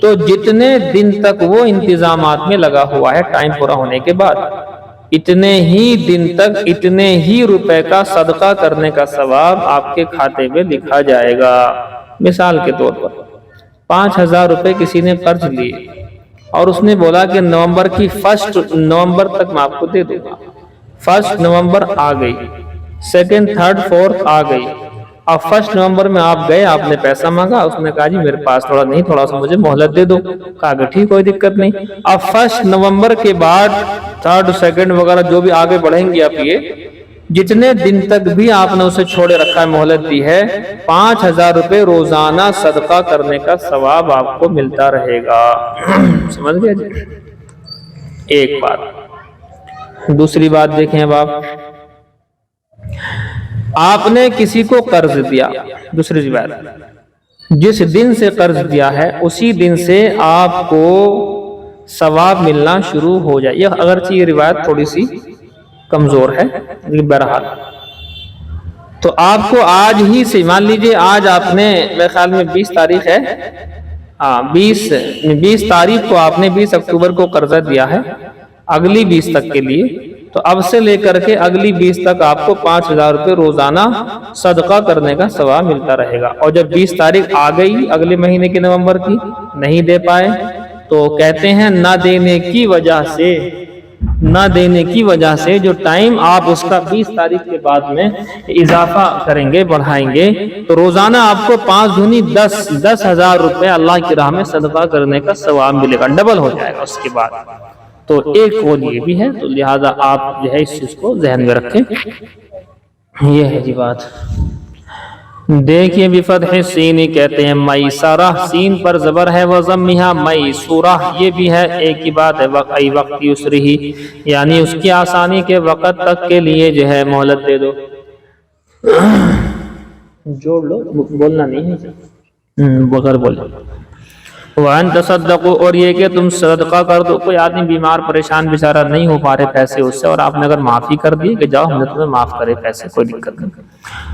تو جتنے دن تک وہ انتظامات میں لگا ہوا ہے ٹائم پورا ہونے کے بعد، اتنے ہی دن تک اتنے ہی روپے کا صدقہ کرنے کا ثواب آپ کے کھاتے میں لکھا جائے گا۔ مثال کے طور پر 5000 روپے کسی نے قرض لیے اور اس نے بولا کہ نومبر کی 1 نومبر تک میں آپ کو دے دوں گا۔ 1 نومبر آ گئی، 2nd 3rd 4th آ گئی، اب 1 نومبر میں آپ گئے، آپ نے پیسہ مانگا، اس نے کہا جی میرے پاس تھوڑا نہیں، تھوڑا سا مجھے مہلت دے دو، کہا کہ ٹھیک، کوئی دقت نہیں۔ اب 1 نومبر کے بعد 3rd 2nd وغیرہ جو بھی آگے بڑھیں گے، آپ یہ جتنے دن تک بھی آپ نے اسے چھوڑے رکھا ہے، مہلت دی ہے، 5000 روپے روزانہ صدقہ کرنے کا ثواب آپ کو ملتا رہے گا۔ سمجھ گئے جی؟ ایک بات۔ دوسری بات دیکھیں، اب آپ نے کسی کو قرض دیا، دوسری بات، جس دن سے قرض دیا ہے اسی دن سے آپ کو ثواب ملنا شروع ہو جائے۔ یہ اگرچہ یہ روایت تھوڑی سی کمزور ہے، لیکن بہرحال تو آپ کو آج ہی سے، مان لیجئے آج آپ نے، میرے خیال میں 20 تاریخ ہے، 20 تاریخ کو آپ نے 20 اکتوبر کو قرضہ دیا ہے اگلی 20 تک کے لیے، تو اب سے لے کر کے اگلی 20 تک آپ کو 5000 روپے روزانہ صدقہ کرنے کا ثواب ملتا رہے گا۔ اور جب 20 تاریخ آ گئی اگلے مہینے کی نومبر کی، نہیں دے پائے، تو کہتے ہیں نہ دینے کی وجہ سے جو ٹائم آپ اس کا 20 تاریخ کے بعد میں اضافہ کریں گے، بڑھائیں گے، تو روزانہ آپ کو 5 دونی 10,000 روپے اللہ کی راہ میں صدقہ کرنے کا ثواب ملے گا، ڈبل ہو جائے گا اس کے بعد۔ تو ایک قول یہ بھی ہے، تو لہذا آپ جو ہے اس چیز کو ذہن میں رکھیں۔ یہ ہے جی بات۔ دیکھیے بفتح السین کہتے ہیں میسرہ، سین پر زبر ہے، وضمھا میسورہ، یہ بھی ہے ایک ہی بات ہے، وقت یسرہ، یعنی اس کی آسانی کے وقت تک کے لیے جو ہے مہلت دے دو۔ جوڑ لو، بولنا نہیں ہے، بغیر بولے۔ وَأَن تَصَدَّقُوا، اور یہ کہ تم صدقہ کر دو۔ کوئی آدمی بیمار پریشان بیچارہ نہیں ہو پا رہے پیسے اس سے، اور آپ نے اگر معافی کر دی کہ جاؤ ہم نے تمہیں معاف کرے پیسے، کوئی دقت نہیں۔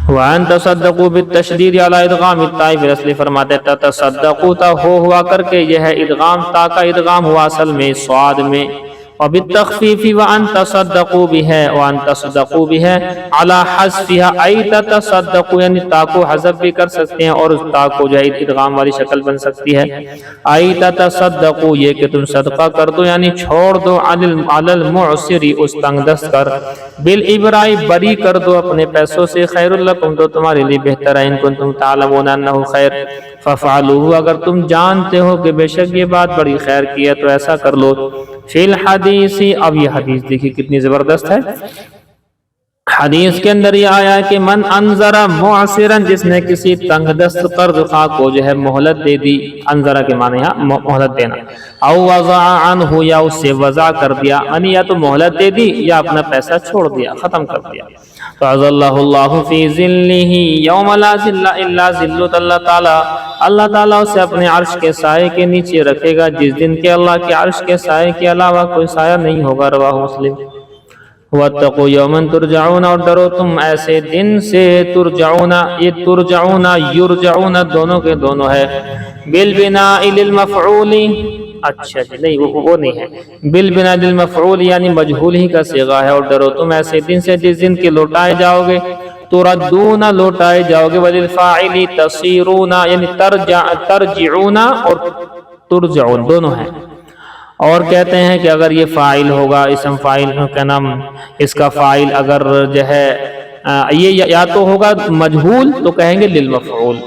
وَأَن تَصَدَّقُوا بِالتَّشْدِيدِ عَلَى إِدْغَامِ التَّاءِ فِي الْأَصْلِ، فرماتے تَتَصَدَّقُوا تا ہوا کر کے، یہ ہے ادغام، تا کا ادغام ہوا اصل میں صاد میں، وبالتخفيف وأن تصدقوا بها وأن تصدقوا بها على حذفها أي تتصدقوا یعنی تا کو حذف بھی کر سکتے ہیں اور اس تا کو جو ہے ادغام والی شکل بن سکتی ہے. أي تتصدقوا یہ کہ تم صدقہ کر دو یعنی چھوڑ دو علی المعسر اس تنگ دست کر بالابراء بری کر دو اپنے پیسوں سے خیر لکم تو تمہارے لیے بہتر ہے ان کنتم تعلمون انه خیر ففعلوه اگر تم جانتے ہو کہ بے شک یہ بات بڑی خیر کی ہے تو ایسا کر لو. فی الحدیث اب یہ حدیث دیکھیے کتنی زبردست ہے. حدیث کے اندر یہ آیا ہے کہ من انذر معسرا جس نے کسی تنگ دست قرض خواہ کو جو ہے مہلت دے دی. انذر کے معنی ہے مہلت دینا. او وضع عنہ یا اس سے وضع کر دیا یعنی یا تو مہلت دے دی یا اپنا پیسہ چھوڑ دیا ختم کر دیا. تو اظلہ اللہ فی ظلہ یوم لا ظل الا ظل اللہ تعالیٰ اسے اپنے عرش کے سائے کے نیچے رکھے گا جس دن کے اللہ کے عرش کے سائے کے علاوہ کوئی سایہ نہیں ہوگا. رواہ مسلم. واتقوا یوما ترجعون اور ڈرو تم ایسے دن سے ترجعون یہ ترجعون یرجعون دونوں کے دونوں ہے بالبناء للمفعول اچھا نہیں وہ نہیں ہے بالبناء للمفعول یعنی مجہول ہی کا صیغہ ہے. اور ڈرو تم ایسے دن سے جس دن کے لوٹائے جاؤ گے تردون لوٹائے جاؤ گے وللفاعل تصیرون یعنی ترجعون اور ترجعون دونوں ہیں. اور کہتے ہیں کہ اگر یہ فاعل ہوگا اسم فاعل کا نام اس کا فاعل اگر جو ہے یہ یا تو ہوگا مجہول تو کہیں گے للمفعول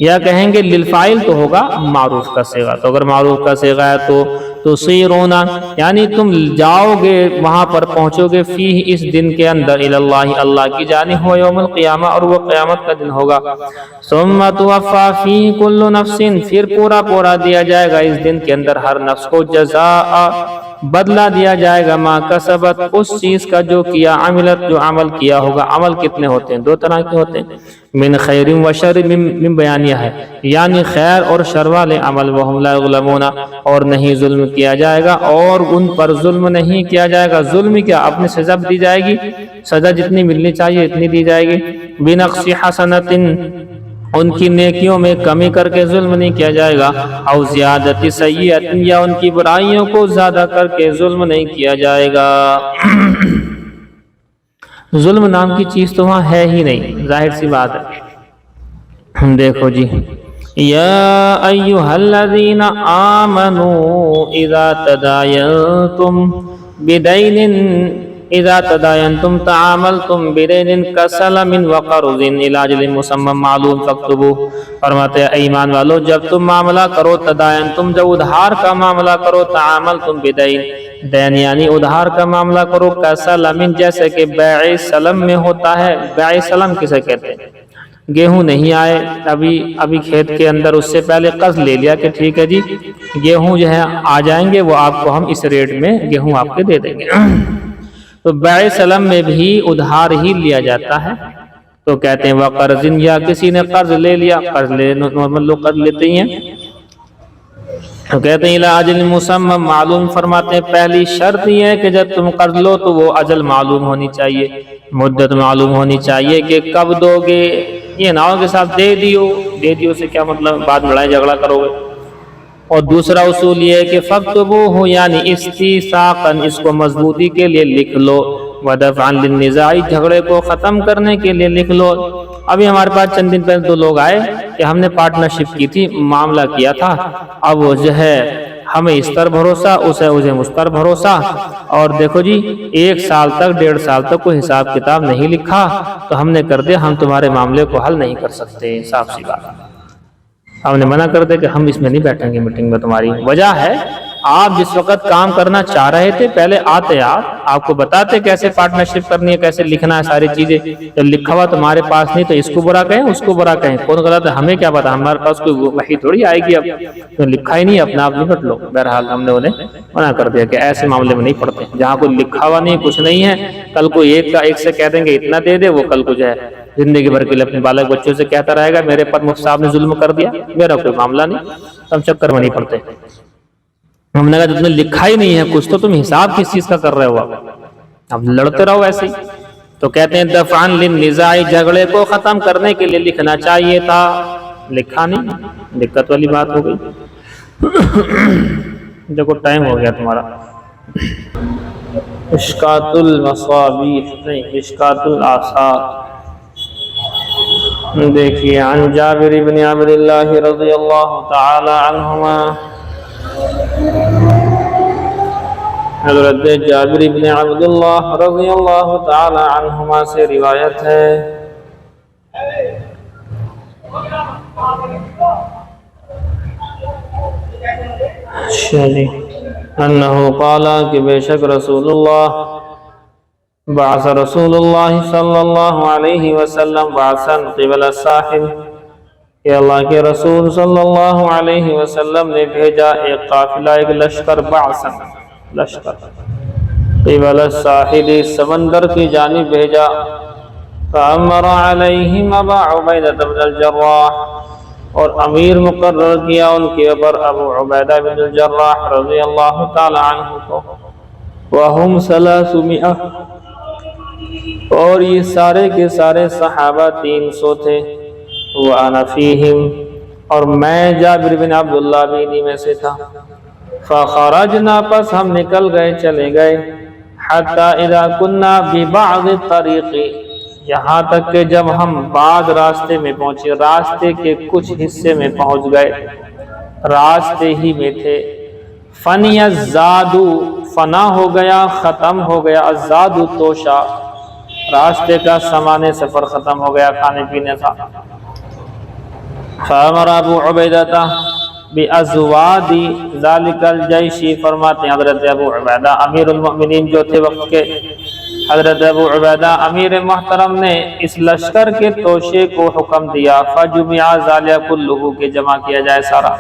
یا کہیں گے للفاعل تو ہوگا معروف کا صیغہ. تو اگر معروف کا صیغہ ہے تو تصیرون یعنی تم جاؤ گے وہاں پر پہنچو گے فیہ اس دن کے اندر اللہ اللہ کی جانب ہو یوم القیامہ اور وہ قیامت کا دن ہوگا. ثم توفی فیہ کل نفس پھر پورا دیا جائے گا اس دن کے اندر ہر نفس کو جزاء بدلہ دیا جائے گا ما کسبت اس چیز کا جو کیا عملت جو عمل کیا ہوگا. عمل کتنے ہوتے ہیں دو طرح کے ہوتے ہیں من خیر و شر من بیانیہ ہے یعنی خیر اور شر والے عمل وہم لا یظلمون اور نہیں ظلم کیا جائے گا اور ان پر ظلم نہیں کیا جائے گا. ظلم کیا اپنی سزا دی جائے گی سزا جتنی ملنی چاہیے اتنی دی جائے گی. بنقص حسنۃ ان کی نیکیوں میں کمی کر کے ظلم نہیں کیا جائے گا. او زیادت سیئۃ یا ان کی برائیوں کو زیادہ کر کے ظلم نہیں کیا جائے گا. ظلم نام کی چیز تو وہاں ہے ہی نہیں ظاہر سی بات ہے. دیکھو جی یا ایھا الذین آمنوا اذا تداینتم بدین اذا تداینتم تعاملتم بدین کسلم وقرض الی اجل مسمى معلوم فاکتبوہ. فرماتے ہیں ایمان والو جب تم معاملہ کرو تداینتم جب ادھار کا معاملہ کرو تعاملتم بدین دین یعنی ادھار کا معاملہ کرو کسلم جیسے کہ بیع سلم میں ہوتا ہے. بیع سلم کسے کہتے ہیں گیہوں نہیں آئے ابھی کھیت کے اندر اس سے پہلے قرض لے لیا کہ ٹھیک ہے جی گیہوں جو ہے آ جائیں گے وہ آپ کو ہم اس ریٹ میں گیہوں آپ کے دے دیں گے. تو بیع سلم میں بھی ادھار ہی لیا جاتا ہے. تو کہتے ہیں وقرض یا کسی نے قرض لے لیا قرض لے نارمل لوگ قرض لیتے ہی ہیں. تو کہتے ہیں الی اجل مسمى معلوم فرماتے ہیں پہلی شرط یہ ہے کہ جب تم قرض لو تو وہ اجل معلوم ہونی چاہیے مدت معلوم ہونی چاہیے کہ کب دو گے. یہ نہ ہو کہ صاحب دے دیو سے کیا مطلب بعد میں لڑائی جھگڑا کرو گے. اور دوسرا اصول یہ ہے کہ فاکتبوہ یعنی استیثاقا اس کو مضبوطی کے لیے لکھ لو ودفعا للنزاع جھگڑے کو ختم کرنے کے لیے لکھ لو. ابھی ہمارے پاس چند دن پہلے دو لوگ آئے کہ ہم نے پارٹنرشپ کی تھی معاملہ کیا تھا اب وہ جو ہے ہمیں اس پر بھروسہ اسے مجھ پر بھروسہ اور دیکھو جی 1 سال تک 1.5 سال تک کوئی حساب کتاب نہیں لکھا تو ہم نے کر دیا ہم تمہارے معاملے کو حل نہیں کر سکتے. صاف سی بات ہم نے منع کر دیا کہ ہم اس میں نہیں بیٹھیں گے میٹنگ میں. تمہاری وجہ ہے آپ جس وقت کام کرنا چاہ رہے تھے پہلے آتے آپ کو بتاتے کیسے پارٹنرشپ کرنی ہے کیسے لکھنا ہے ساری چیزیں. جب لکھا ہوا تمہارے پاس نہیں تو اس کو برا کہیں اس کو برا کہیں کون غلط ہے ہمیں کیا پتا ہمارے پاس کوئی وحی تھوڑی آئے گی. اب تو لکھا ہی نہیں اپنا آپ نپٹ لو. بہرحال ہم نے انہیں منع کر دیا کہ ایسے معاملے میں نہیں پڑتے جہاں کوئی لکھا ہوا نہیں کچھ نہیں ہے. کل کو ایک سے کہہ دیں گے اتنا دے دے وہ کل کو جو ہے زندگی بھر کے لیے اپنے بالغ بچوں سے کہتا رہے گا میرے پر مفتی صاحب نے ظلم کر دیا میرا کوئی معاملہ نہیں. ہم چکر میں نہیں پڑتے. ہم نے کہا جب تم نے لکھا ہی نہیں ہے کچھ تو تم حساب کس چیز کا کر رہے ہو اب لڑتے رہو ایسے ہی. تو کہتے ہیں دفعا للنزاع جھگڑے کو ختم کرنے کے لیے لکھنا چاہیے تھا لکھا نہیں دقت والی بات ہو گئی. دیکھو ٹائم ہو گیا تمہارا. مشکات المصابیح نہیں، مشکات الآثار۔ دیکھیے عن جابر بن عبد اللہ رضی اللہ تعالی عنہما، حضرت جابر بن عبداللہ رضی اللہ تعالی عنہما سے روایت ہے، انہو قالا کہ بے شک رسول اللہ بعث رسول اللہ صلی اللہ علیہ وسلم بعثا قبل الساحل، کہ اللہ کے رسول صلی اللہ علیہ وسلم نے بھیجا ایک قافلہ، ایک لشکر، بعثا لشکر، قبل الساحل سمندر کی جانب بھیجا، فامر علیہم ابا عبیدہ بن الجراح، اور امیر مقرر کیا ان کے اوپر ابو عبیدہ بن الجراح رضی اللہ تعالی عنہ کو، وہم 300، اور یہ سارے کے سارے صحابہ 300 تھے، وَأَنَا فِيهِمْ، اور میں جابر بن عبداللہ بھی انہی میں سے تھا، فَخَرَجْنَا، پس ہم نکل گئے، چلے گئے، حَتَّى إِذَا كُنَّا بِبَعْضِ الطَّرِيقِ، یہاں تک کہ جب ہم بعض راستے میں پہنچے، راستے کے کچھ حصے میں پہنچ گئے، راستے ہی میں تھے، فَنِيَ الزَّادُ، فنا ہو گیا، ختم ہو گیا، الزاد توشا، راستے کا سامان سفر ختم ہو گیا، کھانے پینے کا، فامر ابو عبیدہ بِأَزْوَادِ ذَلِكَ الْجَيْشِ، فرماتے ہیں حضرت ابو عبیدہ امیر المؤمنین جو تھے وقت کے، حضرت ابو عبیدہ امیر محترم نے اس لشکر کے توشے کو حکم دیا، فَجُمِعَ ذَلِكَ كُلُّهُ، کہ جمع کیا جائے سارا،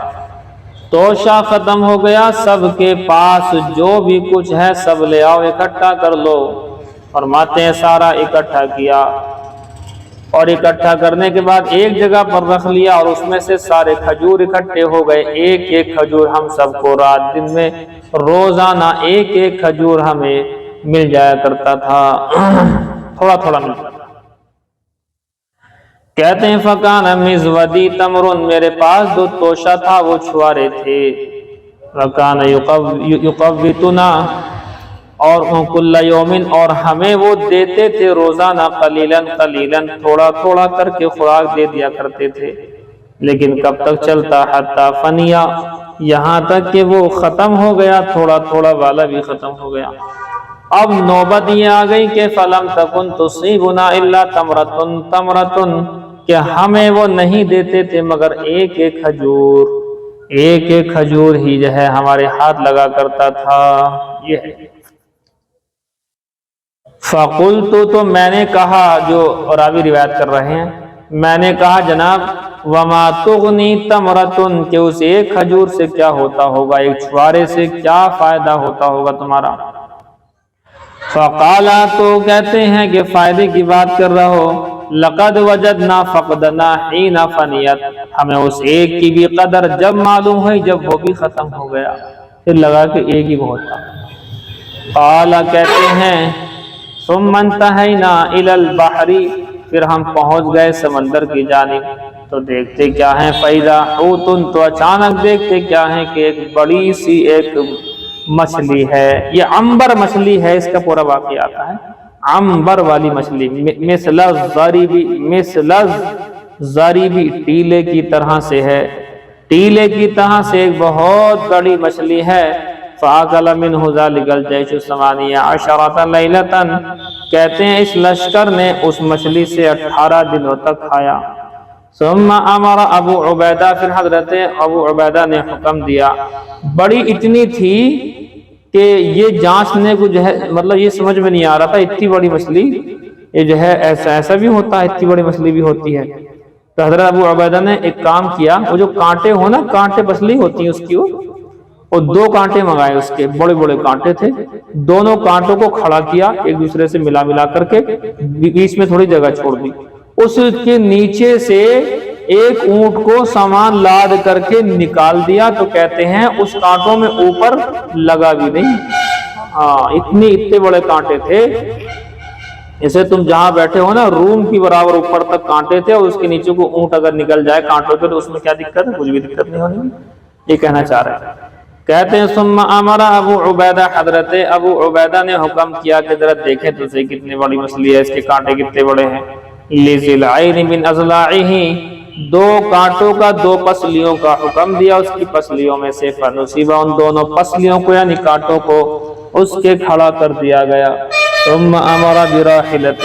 توشہ ختم ہو گیا، سب کے پاس جو بھی کچھ ہے سب لے آؤ، اکٹھا کر لو، فرماتے ہیں سارا اکٹھا کیا، اور اکٹھا کرنے کے بعد ایک جگہ پر رکھ لیا، اور اس میں سے سارے کھجور اکٹھے ہو گئے، ایک ایک کھجور ہم سب کو رات دن میں روزانہ ایک ایک کھجور ہمیں مل جایا کرتا تھا، تھوڑا تھوڑا ملتا تھا۔ کہتے ہیں فَكَانَ مِزْوَدِي تَمْرٌ، میرے پاس جو توشہ تھا وہ چھوارے تھے، وَكَانَ يُقَوِّتُنَا، اور كُلَّ يَوْمٍ، اور ہمیں وہ دیتے تھے روزانہ، قلیلاً قلیلاً، تھوڑا تھوڑا کر کے خوراک دے دیا کرتے تھے، لیکن کب تک چلتا، حَتَّى فَنِيَ، یہاں تک کہ وہ ختم ہو گیا، تھوڑا تھوڑا والا بھی ختم ہو گیا۔ اب نوبت یہ آ گئی کہ فَلَمْ تَكُنْ تُصِيبُنَا إِلَّا تَمْرَةٌ، کہ ہمیں وہ نہیں دیتے تھے مگر ایک ایک کھجور، ایک ایک کھجور ہی جو ہے ہمارے ہاتھ لگا کرتا تھا، یہ ہے۔ فَقُلْتُ، تو میں نے کہا، جو راوی روایت کر رہے ہیں، میں نے کہا جناب، وَمَا تُغْنِي تَمْرَةٌ، کہ اس ایک کھجور سے کیا ہوتا ہوگا، ایک چھوارے سے کیا فائدہ ہوتا ہوگا تمہارا؟ فقالا، تو کہتے ہیں کہ فائدے کی بات کر رہا ہو، لقد وجدنا فقدنا حين فنیت، ہمیں اس ایک کی بھی قدر جب معلوم ہوئی جب وہ بھی ختم ہو گیا، پھر لگا کہ ایک ہی بہت تھا۔ قالا، کہتے ہیں ثم انتہینا الى البحر، پھر ہم پہنچ گئے سمندر کی جانب، تو دیکھتے کیا ہیں، فیضا حوت، تو اچانک دیکھتے کیا ہیں کہ ایک بڑی سی ایک مچھلی ہے، یہ عنبر مچھلی ہے، اس کا پورا واقعہ آتا ہے، عنبر والی مچھلی، مثل الضریب، ٹیلے کی طرح سے ہے، ٹیلے کی طرح سے ایک بہت بڑی مچھلی ہے۔ فَأَكَلَ مِنْهُ ذَلِكَ الْجَيْشُ 18 لَيْلَةً، کہتے ہیں اس لشکر نے اس مچھلی سے 18 دنوں تک کھایا۔ ثم امر ابو عبیدہ، پھر حضرت ابو عبیدہ نے حکم دیا، بڑی اتنی تھی کہ یہ جانچنے کو جو ہے، مطلب یہ سمجھ میں نہیں آ رہا تھا، اتنی بڑی مچھلی یہ جو ہے ایسا بھی ہوتا ہے، اتنی بڑی مچھلی بھی ہوتی ہے۔ تو حضرت ابو عبیدہ نے ایک کام کیا، وہ جو کانٹے ہو نا، کانٹے مچھلی ہوتی ہیں اس کی، وہ 2 کانٹے منگائے، اس کے بڑے بڑے کانٹے تھے، دونوں کانٹوں کو کھڑا کیا ایک دوسرے سے ملا کر کے، بیچ میں تھوڑی جگہ چھوڑ دی، اس کے نیچے سے ایک اونٹ کو سامان لاد کر کے نکال دیا، تو کہتے ہیں اس کانٹوں میں اوپر لگا بھی نہیں، اتنے بڑے کانٹے تھے، جیسے تم جہاں بیٹھے ہو نا، روم کی برابر اوپر تک کانٹے تھے، اور اس کے نیچے کو اونٹ اگر نکل جائے کانٹوں کے تو اس میں کیا دقت ہے، کچھ بھی دقت نہیں ہونی، یہ کہنا چاہ رہے ہیں۔ کہتے ہیں ثم امر ابو عبیدہ، حضرت ابو عبیدہ نے حکم کیا کہ ذرا دیکھیں تو صحیح کتنی بڑی مچھلی ہے، اس کے کانٹے کتنے بڑے ہیں۔ لِذِلْعَيْنِ مِنْ أَضْلَاعِهِ، دو کانٹوں کا، دو پسلیوں کا حکم دیا اس کی پسلیوں میں سے، فَنُصِبَ، ان دونوں پسلیوں کو یعنی کانٹوں کو اس کے کھڑا کر دیا گیا۔ ثم امر براحلۃ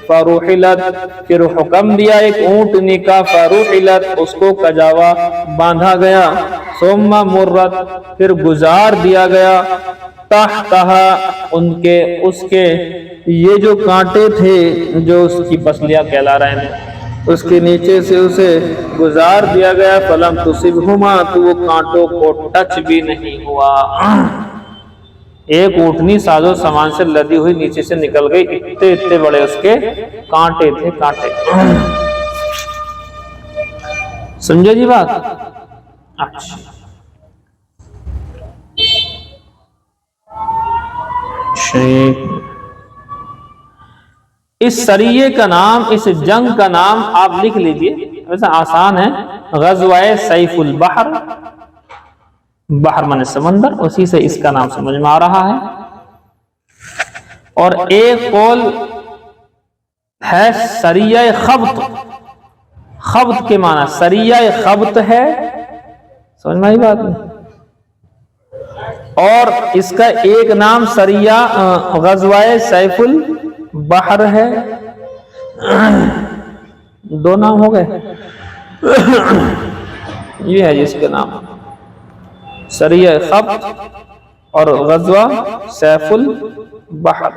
فروحلت، پھر حکم دیا ایک اونٹنی کا، فروحلت، اس کو کجاوا باندھا گیا۔ ثم مرت، پھر گزار دیا گیا، تحتها، اس کے یہ جو کانٹے تھے جو اس کی پسلیاں کہلا رہے ہیں اس کے نیچے سے اسے گزار دیا گیا۔ فلم تصبہما، تو وہ کانٹوں کو ٹچ بھی نہیں ہوا۔ ایک اونٹنی ساز و سامان سے لدی ہوئی نیچے سے نکل گئی، اتنے بڑے اس کے کانٹے تھے، کانٹے۔ سمجھے جی بات؟ اچھا، اس سریے کا نام، اس جنگ کا نام آپ لکھ لیجئے، ویسا آسان ہے، غزوہ سیف البحر، بحر من سمندر، اسی سے اس کا نام سمجھ میں آ رہا ہے۔ اور ایک قول ہے سریہ خبط، خبط کے معنی سریہ خبط ہے، سمجھ میں آئی بات نہیں؟ اور اس کا ایک نام سریہ غزوہ سیف البحر ہے، دو نام ہو گئے، یہ ہے جس کے نام سریہ خبط اور غزوہ سیف البحر۔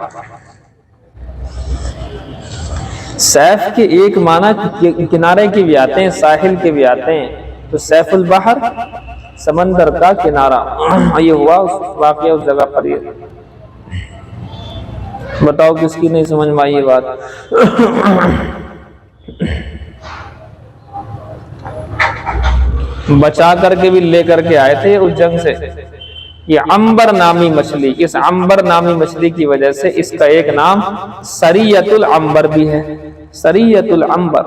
سیف کے ایک معنی کنارے کے بھی آتے ہیں، ساحل کے بھی آتے ہیں، تو سیف البحر سمندر کا کنارہ، یہ ہوا واقعہ اس جگہ پر۔ یہ بتاؤ کس کی نہیں سمجھ میں آئی یہ بات؟ بچا کر کے بھی لے کر کے آئے تھے اس جنگ سے۔ یہ عنبر نامی مچھلی، اس عنبر نامی مچھلی کی وجہ سے اس کا ایک نام سریۃ العنبر بھی ہے، سریۃ العنبر۔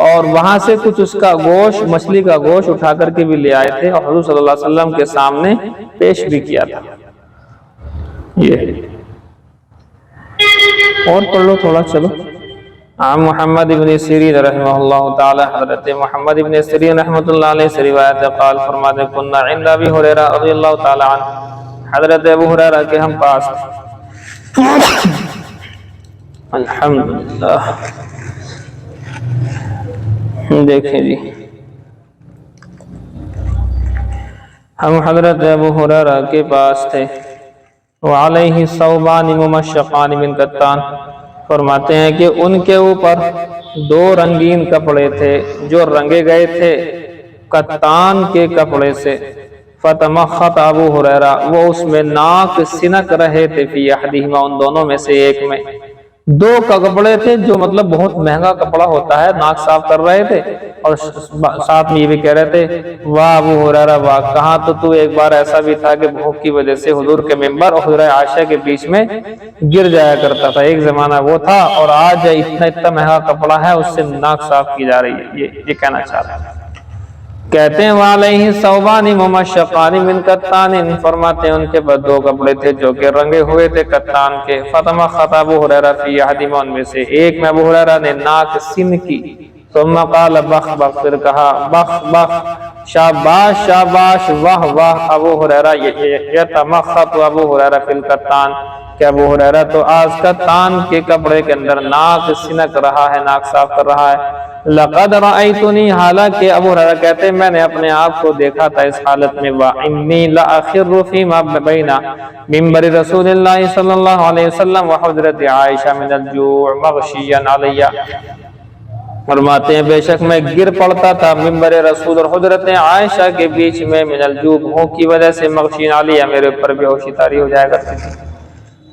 اور وہاں سے کچھ اس کا گوشت، مچھلی کا گوشت اٹھا کر کے بھی لے آئے تھے اور حضور صلی اللہ علیہ وسلم کے سامنے پیش بھی کیا تھا۔ یہ اور پڑھ لو تھوڑا، چلو۔ عن محمد بن سیرین رحمہ اللہ تعالی، حضرت محمد بن سیرین رحمۃ اللہ علیہ سے روایت ہے، قال فرماتے کننا عند ابی ہریرہ رضی اللہ تعالی عنہ، حضرت ابو ہریرہ کے ہم پاس الحمدللہ۔ دیکھیں جی، ہم حضرت ابو ہریرہ کے پاس تھے، وعلیہ ثوبان ممشقان من کتان، فرماتے ہیں کہ ان کے اوپر دو رنگین کپڑے تھے جو رنگے گئے تھے کتان کے کپڑے سے۔ فتمخط ابو ہریرہ، وہ اس میں ناک سنک رہے تھے، فی احدہما، ان دونوں میں سے ایک میں۔ دو کپڑے تھے جو مطلب بہت مہنگا کپڑا ہوتا ہے، ناک صاف کر رہے تھے اور ساتھ میں یہ بھی کہہ رہے تھے واہ ابو ہریرہ واہ، کہاں تو ایک بار ایسا بھی تھا کہ بھوک کی وجہ سے حضور کے ممبر اور حضرت عائشہ کے بیچ میں گر جایا کرتا تھا، ایک زمانہ وہ تھا، اور آج اتنا مہنگا کپڑا ہے اس سے ناک صاف کی جا رہی ہے، یہ کہنا چاہتا ہے۔ کہتے ہیں وعلیہ ثوبان ممشقان من کتان، فرماتے ہیں ان کے بعد دو کپڑے تھے جو کہ رنگے ہوئے تھے کتان کے۔ فتمخط ابو ہریرہ فی احدہما، ان میں سے ایک میں ابو ہریرہ نے ناک سن کی۔ ثم قال بخ بخ، پھر کہا بخ بخ، شاباش شاباش، واہ واہ، ابو ہریرہ یتمخط ابو ہریرہ فی الکتان، کہ ابو ہریرہ تو آج کتان کے کپڑے کے اندر ناک سنک رہا ہے، ناک صاف کر رہا ہے۔ لقد رأیتنی، حالانکہ ابو ہریرہ کہتے ہیں میں نے اپنے آپ کو دیکھا تھا اس حالت میں، وَإِنِّي لَأَخِرُّ فِيمَا بَيْنَ مِنبَرِ رسول اللہ صلی اللہ علیہ وسلم وحضرت عائشہ من الجوع مغشیا علی، فرماتے ہیں بے شک میں گر پڑتا تھا ممبر رسول اور حضرت عائشہ کے بیچ میں، من الجوع، بھوک کی وجہ سے، مغشیا علی، میرے اوپر بے ہوشی طاری ہو جایا کرتی تھی۔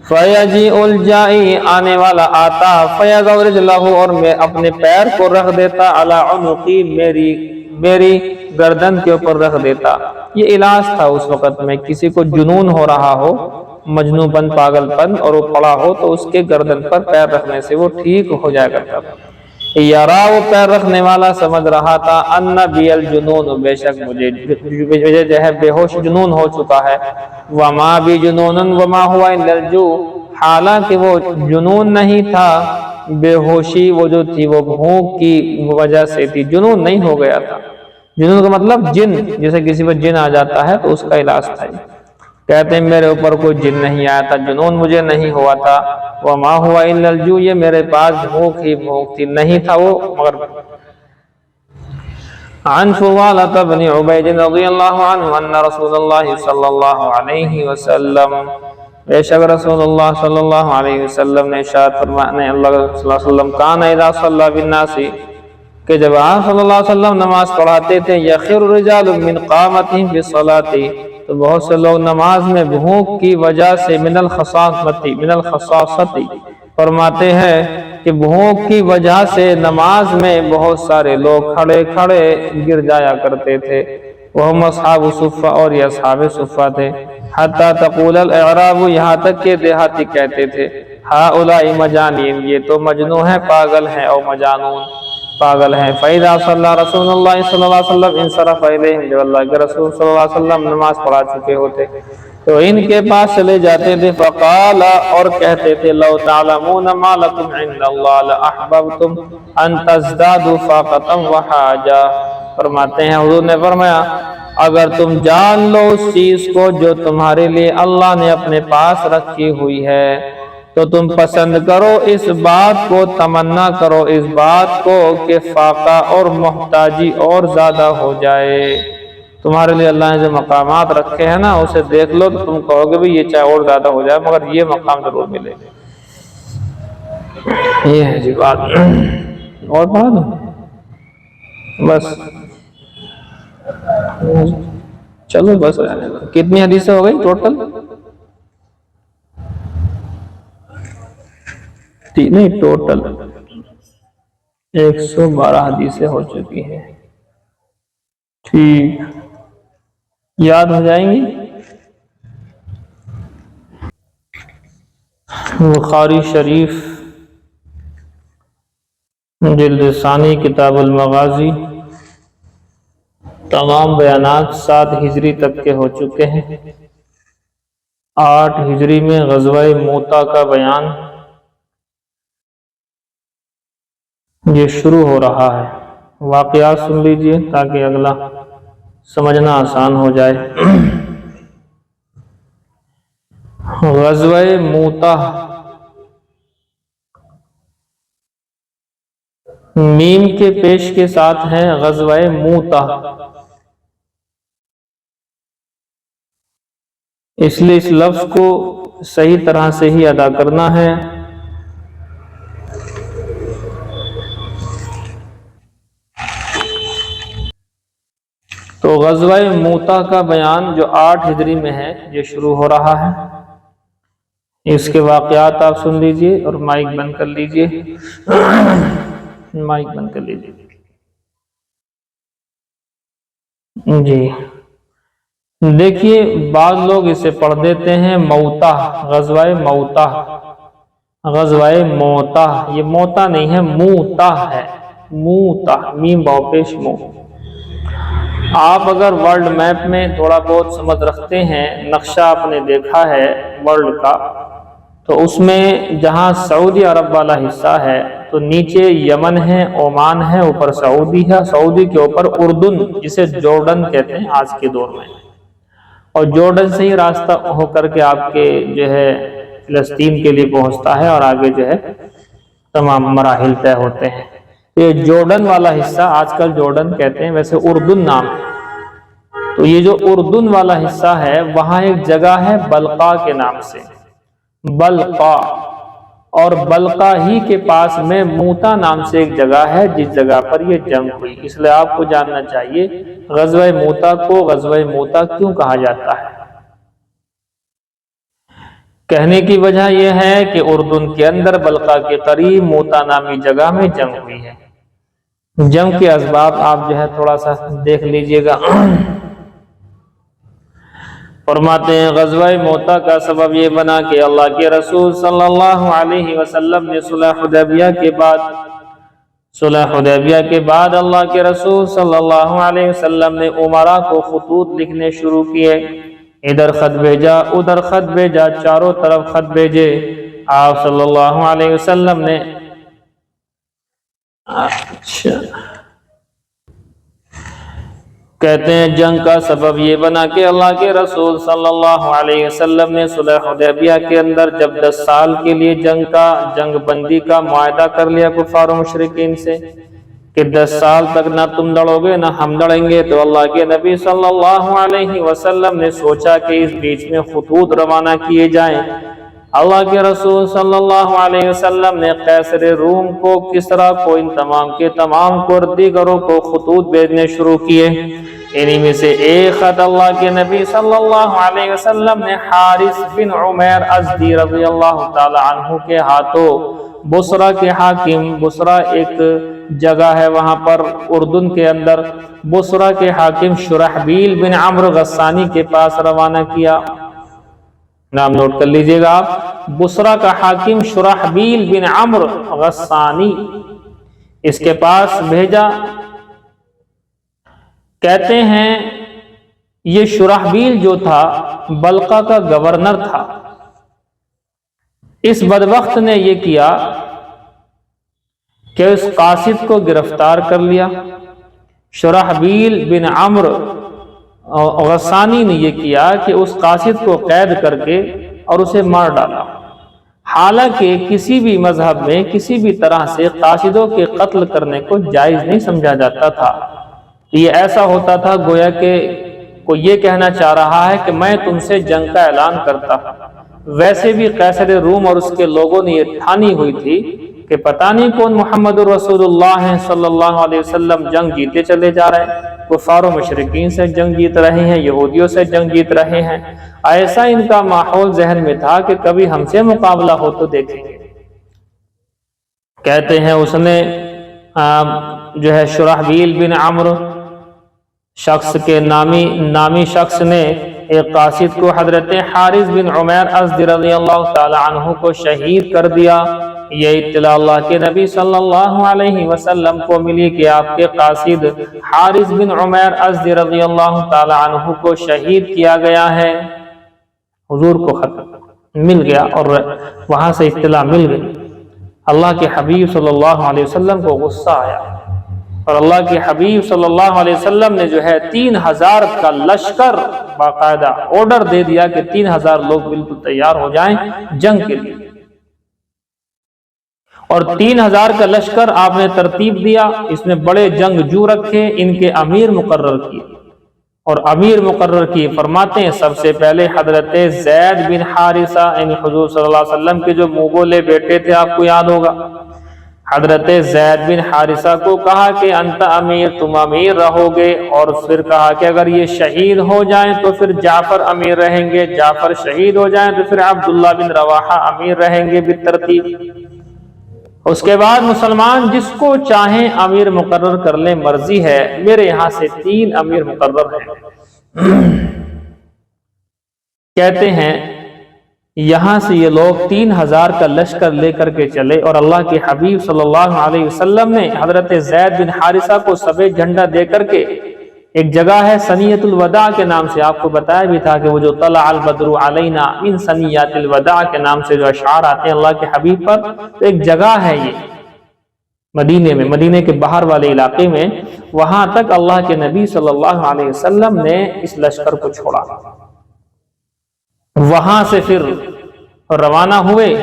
فَيَجِئُ الْجَائِي، آنے والا آتا، فَيَضَعُ رِجْلَهُ، اور میں اپنے پیر کو رکھ دیتا، عَلَىٰ عُنُقِي، میری گردن کے اوپر رکھ دیتا۔ یہ علاج تھا اس وقت میں، کسی کو جنون ہو رہا ہو، مجنون پن، پاگل پن، اور وہ پڑا ہو تو اس کے گردن پر پیر رکھنے سے وہ ٹھیک ہو جایا کرتا تھا۔ یرا وہ پیر رکھنے والا سمجھ رہا تھا ان بی الجنون بے شک مجھے جو ہے بے ہوش جنون ہو چکا ہے، وما بی جنون وما ہوا الا الجوع، حالانکہ وہ جنون نہیں تھا، بے ہوشی وہ جو تھی وہ بھوک کی وجہ سے تھی، جنون نہیں ہو گیا تھا۔ جنون کا مطلب جن، جیسے کسی پر جن آ جاتا ہے تو اس کا علاج تھا۔ کہتے ہیں میرے اوپر کوئی جن نہیں آیا تھا، جنون مجھے نہیں ہوا تھا، وما ہوا الا الجوع، یہ میرے پاس بھوک ہی بھوک تھی، نہیں تھا وہ مگر۔ عن فضالة بن عبید رضی اللہ عنہ ان رسول اللہ صلی اللہ علیہ وسلم، بے شک رسول اللہ صلی اللہ علیہ وسلم نے ارشاد فرمانے اللہ صلی اللہ علیہ وسلم کان اذا صلی بالناس، کہ جب آپ صلی اللہ علیہ وسلم نماز پڑھاتے تھے، یخر رجال من قامتهم بالصلاۃ، تو بہت سے لوگ نماز میں بھوک کی وجہ سے من الخصاصۃ فرماتے ہیں کہ بھوک کی وجہ سے نماز میں بہت سارے لوگ کھڑے کھڑے گر جایا کرتے تھے، وہ اصحاب صفہ، اور یہ اصحاب صفہ تھے، حتی تقول الاعراب، یہاں تک کہ دیہاتی کہتے تھے، ہؤلاء مجانین، یہ تو مجنون ہیں، پاگل ہیں، او مجانون، پاگل ہیں۔ فَإِذَا صَلَّى رسول اللہ صلی اللہ علیہ وسلم انصرف الیہم، جب اللہ کے رسول صلی اللہ علیہ وسلم نماز پڑھا چکے ہوتے تو ان کے پاس چلے جاتے تھے، فقال، اور کہتے تھے، لو تعلمون ما لکم عند اللہ لأحببتم ان تزدادوا فاقۃ وحاجہ، فرماتے ہیں حضور نے فرمایا اگر تم جان لو اس چیز کو جو تمہارے لیے اللہ نے اپنے پاس رکھی ہوئی ہے تو تم پسند کرو اس بات کو، تمنا کرو اس بات کو کہ فاقہ اور محتاجی اور زیادہ ہو جائے۔ تمہارے لیے اللہ نے جو مقامات رکھے ہیں نا اسے دیکھ لو تو تم کہو گے بھی یہ چاہے اور زیادہ ہو جائے مگر یہ مقام ضرور ملے۔ یہ ہے جی بات، اور پڑھا دوں بس، چلو بس رہنے دو۔ کتنی حدیثیں ہو گئی ٹوٹل؟ نہیں، ٹوٹل 112 حدیثیں ہو چکی ہیں۔ ٹھیک، یاد ہو جائیں گی۔ بخاری شریف جلد ثانی کتاب المغازی، تمام بیانات 7 ہجری تک کے ہو چکے ہیں۔ 8 ہجری میں غزوہ موتا کا بیان یہ شروع ہو رہا ہے۔ واقعات سن لیجئے تاکہ اگلا سمجھنا آسان ہو جائے۔ غزوہ موتا، میم کے پیش کے ساتھ ہے غزوہ موتا، اس لیے اس لفظ کو صحیح طرح سے ہی ادا کرنا ہے۔ تو غزوہ موتا کا بیان جو 8 ہجری میں ہے یہ شروع ہو رہا ہے۔ اس کے واقعات آپ سن لیجئے اور مائک بند کر لیجئے، مائک بند کر لیجئے جی۔ دیکھیے بعض لوگ اسے پڑھ دیتے ہیں موتا، غزوہ موتا، غزوہ موتا، یہ موتا نہیں ہے، موتا ہے، موتا، میم واو پیش مو۔ آپ اگر ورلڈ میپ میں تھوڑا بہت سمجھ رکھتے ہیں، نقشہ آپ نے دیکھا ہے ورلڈ کا، تو اس میں جہاں سعودی عرب والا حصہ ہے تو نیچے یمن ہے، عمان ہے، اوپر سعودی ہے، سعودی کے اوپر اردن جسے جورڈن کہتے ہیں آج کے دور میں، اور جورڈن سے ہی راستہ ہو کر کے آپ کے جو ہے فلسطین کے لیے پہنچتا ہے اور آگے جو ہے تمام مراحل طے ہوتے ہیں۔ یہ جورڈن والا حصہ آج کل جورڈن کہتے ہیں، ویسے اردن نام ہے۔ تو یہ جو اردن والا حصہ ہے وہاں ایک جگہ ہے بلقا کے نام سے، بلقا، اور بلقا ہی کے پاس میں موتا نام سے ایک جگہ ہے جس جگہ پر یہ جنگ ہوئی۔ اس لیے آپ کو جاننا چاہیے غزوہ موتا کو غزوہ موتا کیوں کہا جاتا ہے۔ کہنے کی وجہ یہ ہے کہ اردن کے اندر بلقا کے قریب موتا نامی جگہ میں جنگ ہوئی ہے۔ جنگ کے اسباب آپ جو ہے تھوڑا سا دیکھ لیجئے گا۔ فرماتے ہیں غزوہ موتا کا سبب یہ بنا کہ اللہ کے رسول صلی اللہ علیہ وسلم نے صلح حدیبیہ کے بعد صلح حدیبیہ کے بعد اللہ کے رسول صلی اللہ علیہ وسلم نے امراء کو خطوط لکھنے شروع کیے، ادھر خط بھیجا ادھر خط بھیجا، چاروں طرف خط بھیجے۔ آپ صلی اللہ علیہ وسلم نے کہتے ہیں جنگ کا سبب یہ بنا کہ اللہ کے رسول صلی اللہ علیہ وسلم نے صلح حدیبیہ کے اندر جب 10 سال کے لیے جنگ بندی کا معاہدہ کر لیا کفار و مشرکین سے کہ 10 سال تک نہ تم لڑو گے نہ ہم لڑیں گے، تو اللہ کے نبی صلی اللہ علیہ وسلم نے سوچا کہ اس بیچ میں خطوط روانہ کیے جائیں۔ اللہ کے رسول صلی اللہ علیہ وسلم نے قیصر روم کو، کسریٰ کو، ان تمام کے تمام کو اور دیگروں کو خطوط بھیجنے شروع کیے۔ انہی میں سے ایک خط اللہ کے نبی صلی اللہ علیہ وسلم نے حارث بن عمیر ازدی رضی اللہ تعالی عنہ کے ہاتھوں بصرہ کے حاکم، بصرہ ایک جگہ ہے وہاں پر اردن کے اندر، بصرہ کے حاکم شرحبیل بن عمرو غسانی کے پاس روانہ کیا۔ نام نوٹ کر لیجئے گا آپ، بصرہ کا حاکم شرحبیل بن عمرو غسانی، اس کے پاس بھیجا۔ کہتے ہیں یہ شرحبیل جو تھا بلقا کا گورنر تھا۔ اس بدبخت نے یہ کیا کہ اس قاصد کو گرفتار کر لیا۔ شرحبیل بن عمرو غسانی نے یہ کیا کہ اس قاصد کو قید کر کے اور اسے مار ڈالا۔ حالانکہ کسی بھی مذہب میں کسی بھی طرح سے قاصدوں کے قتل کرنے کو جائز نہیں سمجھا جاتا تھا۔ یہ ایسا ہوتا تھا گویا کہ کوئی یہ کہنا چاہ رہا ہے کہ میں تم سے جنگ کا اعلان کرتا ہوں۔ ویسے بھی قیصر روم اور اس کے لوگوں نے یہ ٹھانی ہوئی تھی کہ پتہ نہیں کون محمد رسول اللہ صلی اللہ علیہ وسلم جنگ جیتے چلے جا رہے ہیں، کفار و مشرکین سے جنگ جیت رہے ہیں، یہودیوں سے جنگ جیت رہے ہیں۔ ایسا ان کا ماحول ذہن میں تھا کہ کبھی ہم سے مقابلہ ہو تو دیکھیں گے۔ کہتے ہیں اس نے جو ہے شرحبیل بن عمرو شخص کے نامی شخص نے ایک قاصد کو حضرت حارث بن عمیر ازدی رضی اللہ تعالی عنہ کو شہید کر دیا۔ یہ اطلاع اللہ کے نبی صلی اللہ علیہ وسلم کو ملی کہ آپ کے قاصد حارث بن عمیر ازدی رضی اللہ تعالی عنہ کو شہید کیا گیا ہے۔ حضور کو خط مل گیا اور وہاں سے اطلاع مل گئی۔ اللہ کے حبیب صلی اللہ علیہ وسلم کو غصہ آیا اور اللہ کے حبیب صلی اللہ علیہ وسلم نے جو ہے 3000 کا لشکر باقاعدہ آرڈر دے دیا کہ 3000 لوگ بالکل تیار ہو جائیں جنگ کے لیے، اور 3000 کا لشکر آپ نے ترتیب دیا۔ اس میں بڑے جنگجو رکھے، ان کے امیر مقرر کیے، اور امیر مقرر کیے فرماتے ہیں سب سے پہلے حضرت زید بن حارثہ، یعنی حضور صلی اللہ علیہ وسلم کے جو منہ بولے بیٹے تھے، آپ کو یاد ہوگا، حضرت زید بن حارثہ کو کہا کہ انت امیر، تم امیر رہو گے، اور پھر کہا کہ اگر یہ شہید ہو جائیں تو پھر جعفر امیر رہیں گے، جعفر شہید ہو جائیں تو پھر عبداللہ بن رواحہ امیر رہیں گے بالترتیب۔ اس کے بعد مسلمان جس کو چاہیں امیر مقرر کر لیں، مرضی ہے، میرے یہاں سے 3 امیر مقرر ہیں۔ کہتے ہیں یہاں سے یہ لوگ 3000 کا لشکر لے کر کے چلے، اور اللہ کے حبیب صلی اللہ علیہ وسلم نے حضرت زید بن حارثہ کو سفید جھنڈا دے کر کے، ایک جگہ ہے سنیت الوداع کے نام سے، آپ کو بتایا بھی تھا کہ وہ جو طلع البدر علینا من سنیات الوداع کے نام سے جو اشعار آتے ہیں اللہ کے حبیب پر، تو ایک جگہ ہے یہ مدینے میں، مدینے کے باہر والے علاقے میں، وہاں تک اللہ کے نبی صلی اللہ علیہ وسلم نے اس لشکر کو چھوڑا۔ وہاں سے پھر روانہ ہوئے،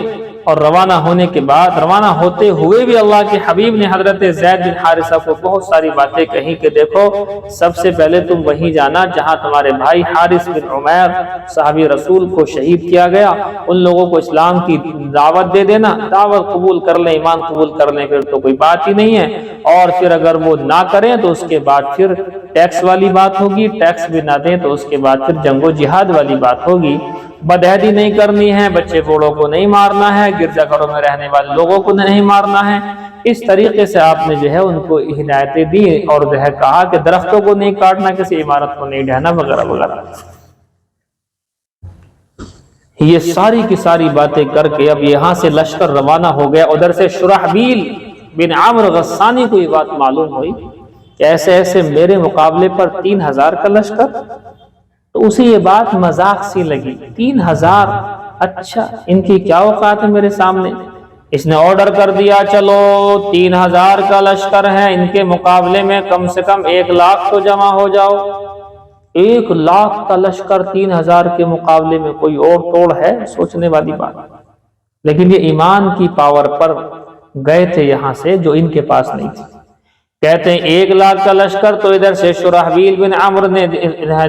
اور روانہ ہونے کے بعد، روانہ ہوتے ہوئے بھی اللہ کے حبیب نے حضرت زید بن حارثہ کو بہت ساری باتیں کہیں کہ دیکھو سب سے پہلے تم وہیں جانا جہاں تمہارے بھائی حارث بن عمیر صحابی رسول کو شہید کیا گیا، ان لوگوں کو اسلام کی دعوت دے دینا، دعوت قبول کر لیں، ایمان قبول کر لیں، پھر تو کوئی بات ہی نہیں ہے، اور پھر اگر وہ نہ کریں تو اس کے بعد پھر ٹیکس والی بات ہوگی، ٹیکس بھی نہ دیں تو اس کے بعد پھر جنگ و جہاد والی بات ہوگی، بدعہدی نہیں کرنی ہے، بچے بوڑھوں کو نہیں مارنا ہے، گرجا گھروں میں رہنے والے لوگوں کو نہیں مارنا ہے۔ اس طریقے سے آپ نے جو ہے ان کو ہدایتیں دی، اور جو ہے کہا کہ درختوں کو نہیں کاٹنا، کسی عمارت کو نہیں ڈھہنا، وغیرہ وغیرہ۔ یہ ساری کی ساری باتیں کر کے اب یہاں سے لشکر روانہ ہو گیا۔ ادھر سے شرحبیل بن عمرو غسانی کو یہ بات معلوم ہوئی کہ ایسے ایسے میرے مقابلے پر 3000 کا لشکر، تو اسے یہ بات مذاق سی لگی، 3000، اچھا ان کی کیا اوقات ہے میرے سامنے۔ اس نے آرڈر کر دیا چلو 3000 کا لشکر ہے، ان کے مقابلے میں کم سے کم 1 لاکھ تو جمع ہو جاؤ۔ 1 لاکھ کا لشکر 3000 کے مقابلے میں کوئی اور توڑ ہے؟ سوچنے والی بات۔ لیکن یہ ایمان کی پاور پر گئے تھے یہاں سے جو ان کے پاس نہیں تھی۔ کہتے ہیں 1 لاکھ کا لشکر تو ادھر سے شرحبیل بن عمرو نے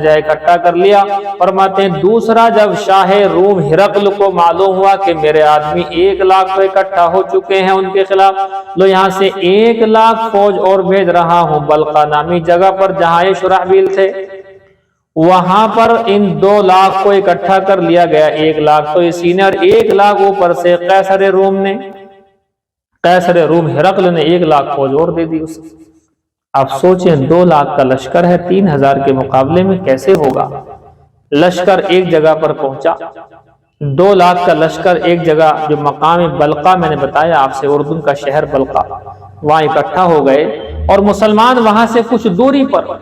اکٹھا کر لیا۔ فرماتے ہیں دوسرا جب شاہ روم ہرقل کو معلوم ہوا کہ میرے آدمی 1 لاکھ کو اکٹھا ہو چکے ہیں ان کے خلاف، لو یہاں سے 1 لاکھ فوج اور بھیج رہا ہوں بلقا نامی جگہ پر جہاں یہ شرحبیل تھے، وہاں پر ان 2 لاکھ کو اکٹھا کر لیا گیا۔ 1 لاکھ تو اسی نے، اور 1 لاکھ اوپر سے قیصر روم ہرقل نے 1 لاکھ فوج اور دے دی اسے۔ آپ سوچیں 2 لاکھ کا لشکر ہے 3000 کے مقابلے میں، کیسے ہوگا؟ لشکر ایک جگہ پر پہنچا، 2 لاکھ کا لشکر ایک جگہ جو مقام بلقا میں نے بتایا آپ سے، اردن کا شہر بلقا، وہاں اکٹھا ہو گئے، اور مسلمان وہاں سے کچھ دوری پر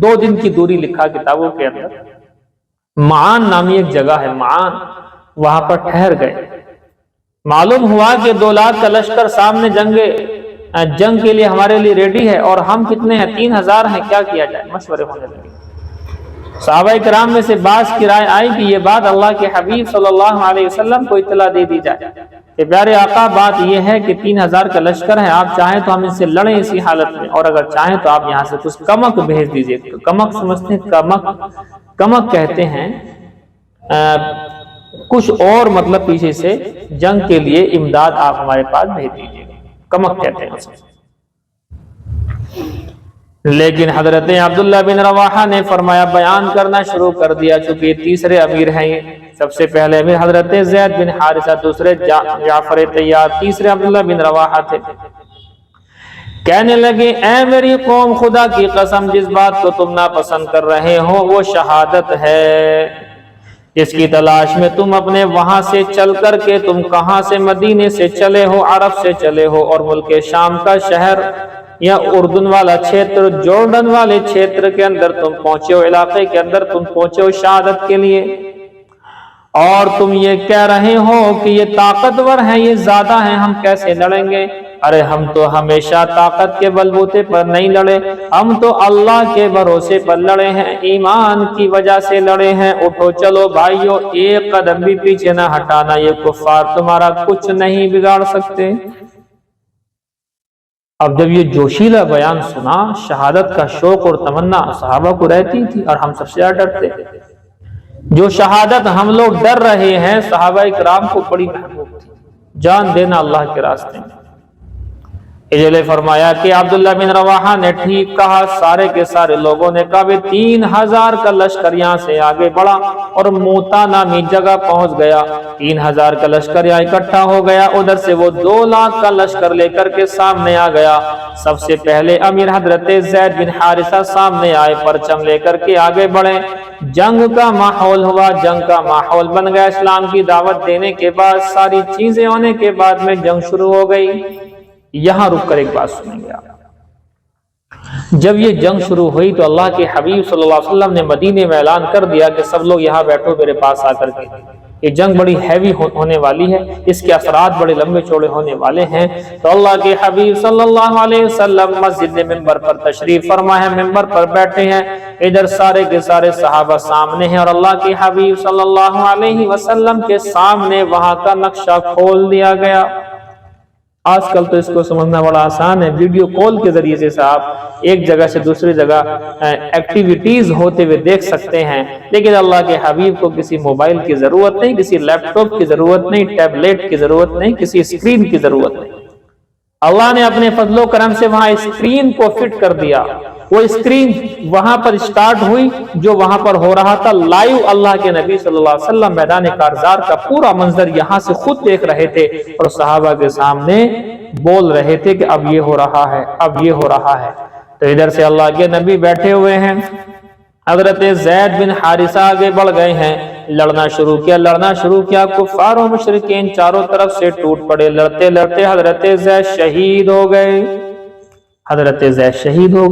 2 دن کی دوری لکھا کتابوں کے اندر، معان نامی ایک جگہ ہے، معان، وہاں پر ٹھہر گئے۔ معلوم ہوا کہ 2 لاکھ کا لشکر سامنے جنگ کے لیے ہمارے لیے ریڈی ہے، اور ہم کتنے ہیں؟ 3000 ہیں، کیا کیا جائے؟ مشورے ہونے لگے۔ صحابہ کرام میں سے بعض کی رائے آئی کہ یہ بات اللہ کے حبیب صلی اللہ علیہ وسلم کو اطلاع دے دی جائے کہ پیارے آقا بات یہ ہے کہ 3000 کا لشکر ہے، آپ چاہیں تو ہم ان سے لڑیں اسی حالت میں، اور اگر چاہیں تو آپ یہاں سے کچھ کمک بھیج دیجئے۔ کمک سمجھتے ہیں؟ کمک کہتے ہیں کچھ اور، مطلب پیچھے سے جنگ کے لیے امداد آپ ہمارے پاس بھیج دیجئے، کمک کہتے ہیں اسے۔ لیکن حضرت عبداللہ بن رواحہ نے فرمایا، بیان کرنا شروع کر دیا، چونکہ یہ تیسرے امیر ہیں۔ سب سے پہلے امیر حضرت زید بن حارثہ، دوسرے جعفر طیار، تیسرے عبداللہ بن رواحہ تھے۔ کہنے لگے اے میری قوم، خدا کی قسم جس بات کو تم ناپسند کر رہے ہو وہ شہادت ہے، جس کی تلاش میں تم اپنے وہاں سے چل کر کے، تم کہاں سے؟ مدینے سے چلے ہو، عرب سے چلے ہو، اور ملک شام کا شہر یا اردن والا چھیتر، جورڈن والے چھیتر کے اندر تم پہنچے ہو، علاقے کے اندر تم پہنچے ہو شہادت کے لیے، اور تم یہ کہہ رہے ہو کہ یہ طاقتور ہیں، یہ زیادہ ہیں، ہم کیسے لڑیں گے؟ ارے ہم تو ہمیشہ طاقت کے بلبوتے پر نہیں لڑے، ہم تو اللہ کے بھروسے پر لڑے ہیں، ایمان کی وجہ سے لڑے ہیں۔ اٹھو چلو بھائیو، 1 قدم بھی پیچھے نہ ہٹانا، یہ کفار تمہارا کچھ نہیں بگاڑ سکتے۔ اب جب یہ جوشیلا بیان سنا، شہادت کا شوق اور تمنا صحابہ کو رہتی تھی، اور ہم سب سے زیادہ ڈرتے تھے۔ جو شہادت ہم لوگ ڈر رہے ہیں، صحابہ کرام کو بڑی محبوب تھی، جان دینا اللہ کے راستے میں۔ اجلے فرمایا کہ عبداللہ بن رواحہ نے ٹھیک کہا، سارے کے سارے لوگوں نے کہا 3000 کا لشکر یہاں سے آگے بڑھا اور موتا نامی جگہ پہنچ گیا۔ 3000 کا لشکر یہاں اکٹھا ہو گیا، ادھر سے وہ 2 لاکھ کا لشکر لے کر کے سامنے آ گیا۔ سب سے پہلے امیر حضرت زید بن حارثہ سامنے آئے، پرچم لے کر کے آگے بڑھے۔ جنگ کا ماحول ہوا، جنگ کا ماحول بن گیا۔ اسلام کی دعوت دینے کے بعد، ساری چیزیں ہونے کے بعد میں جنگ شروع ہو گئی۔ یہاں رک کر ایک بات سنیں گے آپ۔ جب یہ جنگ شروع ہوئی تو اللہ کے حبیب صلی اللہ علیہ وسلم نے مدینے میں اعلان کر دیا کہ سب لوگ یہاں بیٹھو میرے پاس آ کر کے، یہ جنگ بڑی ہیوی ہونے والی ہے، اس کے اثرات بڑے لمبے چوڑے ہونے والے ہیں۔ تو اللہ کے حبیب صلی اللہ علیہ وسلم مسجد ممبر پر تشریف فرما ہے، ممبر پر بیٹھے ہیں، ادھر سارے کے سارے صحابہ سامنے ہیں، اور اللہ کے حبیب صلی اللہ علیہ وسلم کے سامنے وہاں کا نقشہ کھول دیا گیا۔ آج کل تو اس کو سمجھنا بڑا آسان ہے، ویڈیو کال کے ذریعے سے صاحب ایک جگہ سے دوسری جگہ ایکٹیویٹیز ہوتے ہوئے دیکھ سکتے ہیں، لیکن اللہ کے حبیب کو کسی موبائل کی ضرورت نہیں، کسی لیپ ٹاپ کی ضرورت نہیں، ٹیبلیٹ کی ضرورت نہیں، کسی اسکرین کی ضرورت نہیں۔ اللہ نے اپنے فضل و کرم سے وہاں اسکرین کو فٹ کر دیا، وہ اسکرین وہاں پر سٹارٹ ہوئی، جو وہاں پر ہو رہا تھا لائیو، اللہ کے نبی صلی اللہ علیہ وسلم میدان کارزار کا پورا منظر یہاں سے خود دیکھ رہے تھے، اور صحابہ کے سامنے بول رہے تھے کہ اب یہ ہو رہا ہے، اب یہ ہو رہا ہے۔ تو ادھر سے اللہ کے نبی بیٹھے ہوئے ہیں، حضرت زید بن حارثہ آگے بڑھ گئے ہیں، لڑنا شروع کیا کفار و مشرکین چاروں طرف سے ٹوٹ پڑے، لڑتے لڑتے حضرت زید شہید ہو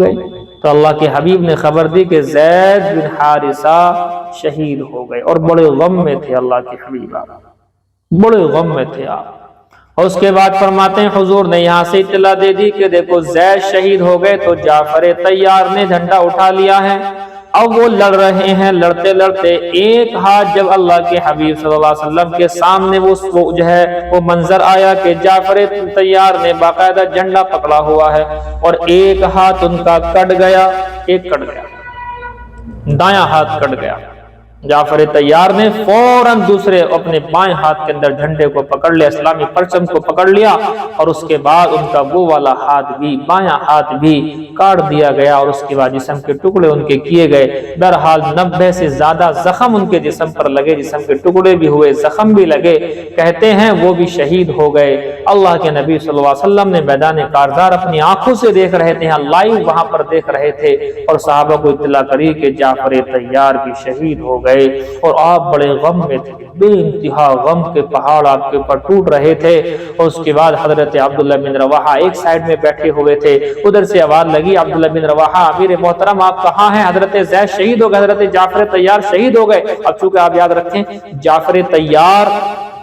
گئے۔ تو اللہ کے حبیب نے خبر دی کہ زید بن حارثہ شہید ہو گئے، اور بڑے غم میں تھے اللہ کے حبیب، بڑے غم میں تھے آپ۔ اور اس کے بعد فرماتے ہیں حضور نے یہاں سے اطلاع دے دی کہ دیکھو زید شہید ہو گئے، تو جعفر طیار نے جھنڈا اٹھا لیا ہے، اب وہ لڑ رہے ہیں، لڑتے لڑتے ایک ہاتھ جب اللہ کے حبیب صلی اللہ علیہ وسلم کے سامنے وہ منظر آیا کہ جعفر طیار نے باقاعدہ جھنڈا پکڑا ہوا ہے، اور ایک ہاتھ ان کا کٹ گیا، دایاں ہاتھ کٹ گیا۔ جعفر طیار نے فوراً دوسرے اپنے بائیں ہاتھ کے اندر جھنڈے کو پکڑ لیا، اسلامی پرچم کو پکڑ لیا، اور اس کے بعد ان کا وہ والا ہاتھ بھی، بائیں ہاتھ بھی کاٹ دیا گیا، اور اس کے بعد جسم کے ٹکڑے ان کے کیے گئے۔ بہرحال 90 سے زیادہ زخم ان کے جسم پر لگے، جسم کے ٹکڑے بھی ہوئے، زخم بھی لگے، کہتے ہیں وہ بھی شہید ہو گئے۔ اللہ کے نبی صلی اللہ علیہ وسلم نے میدان کارزار اپنی آنکھوں سے دیکھ رہے تھے، لائیو وہاں پر دیکھ رہے تھے، اور صحابہ کو اطلاع کری کہ جعفر طیار بھی شہید ہو گئے، اور آپ بڑے غم میں تھے، بے انتہا غم کے پہاڑ آپ کے اوپر ٹوٹ رہے تھے۔ اور اس کے بعد حضرت عبداللہ بن رواحہ ایک سائیڈ میں بیٹھے ہوئے تھے، ادھر سے آواز لگی عبداللہ بن رواحہ امیر محترم آپ کہاں ہیں؟ حضرت زید شہید ہو گئے، حضرت جعفر طیار شہید ہو گئے۔ اب چونکہ آپ یاد رکھیں جعفر طیار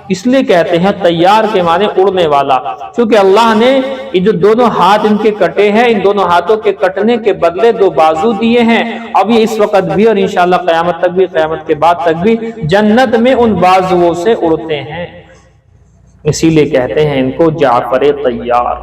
اس لیے کہتے ہیں طیار کے معنی اڑنے والا، کیونکہ اللہ نے یہ جو دونوں ہاتھ ان کے کٹے ہیں، ان دونوں ہاتھوں کے کٹنے کے بدلے 2 بازو دیے ہیں، اب یہ اس وقت بھی اور انشاءاللہ قیامت تک بھی، قیامت کے بعد تک بھی جنت میں ان بازوؤں سے اڑتے ہیں، اسی لیے کہتے ہیں ان کو جعفر طیار۔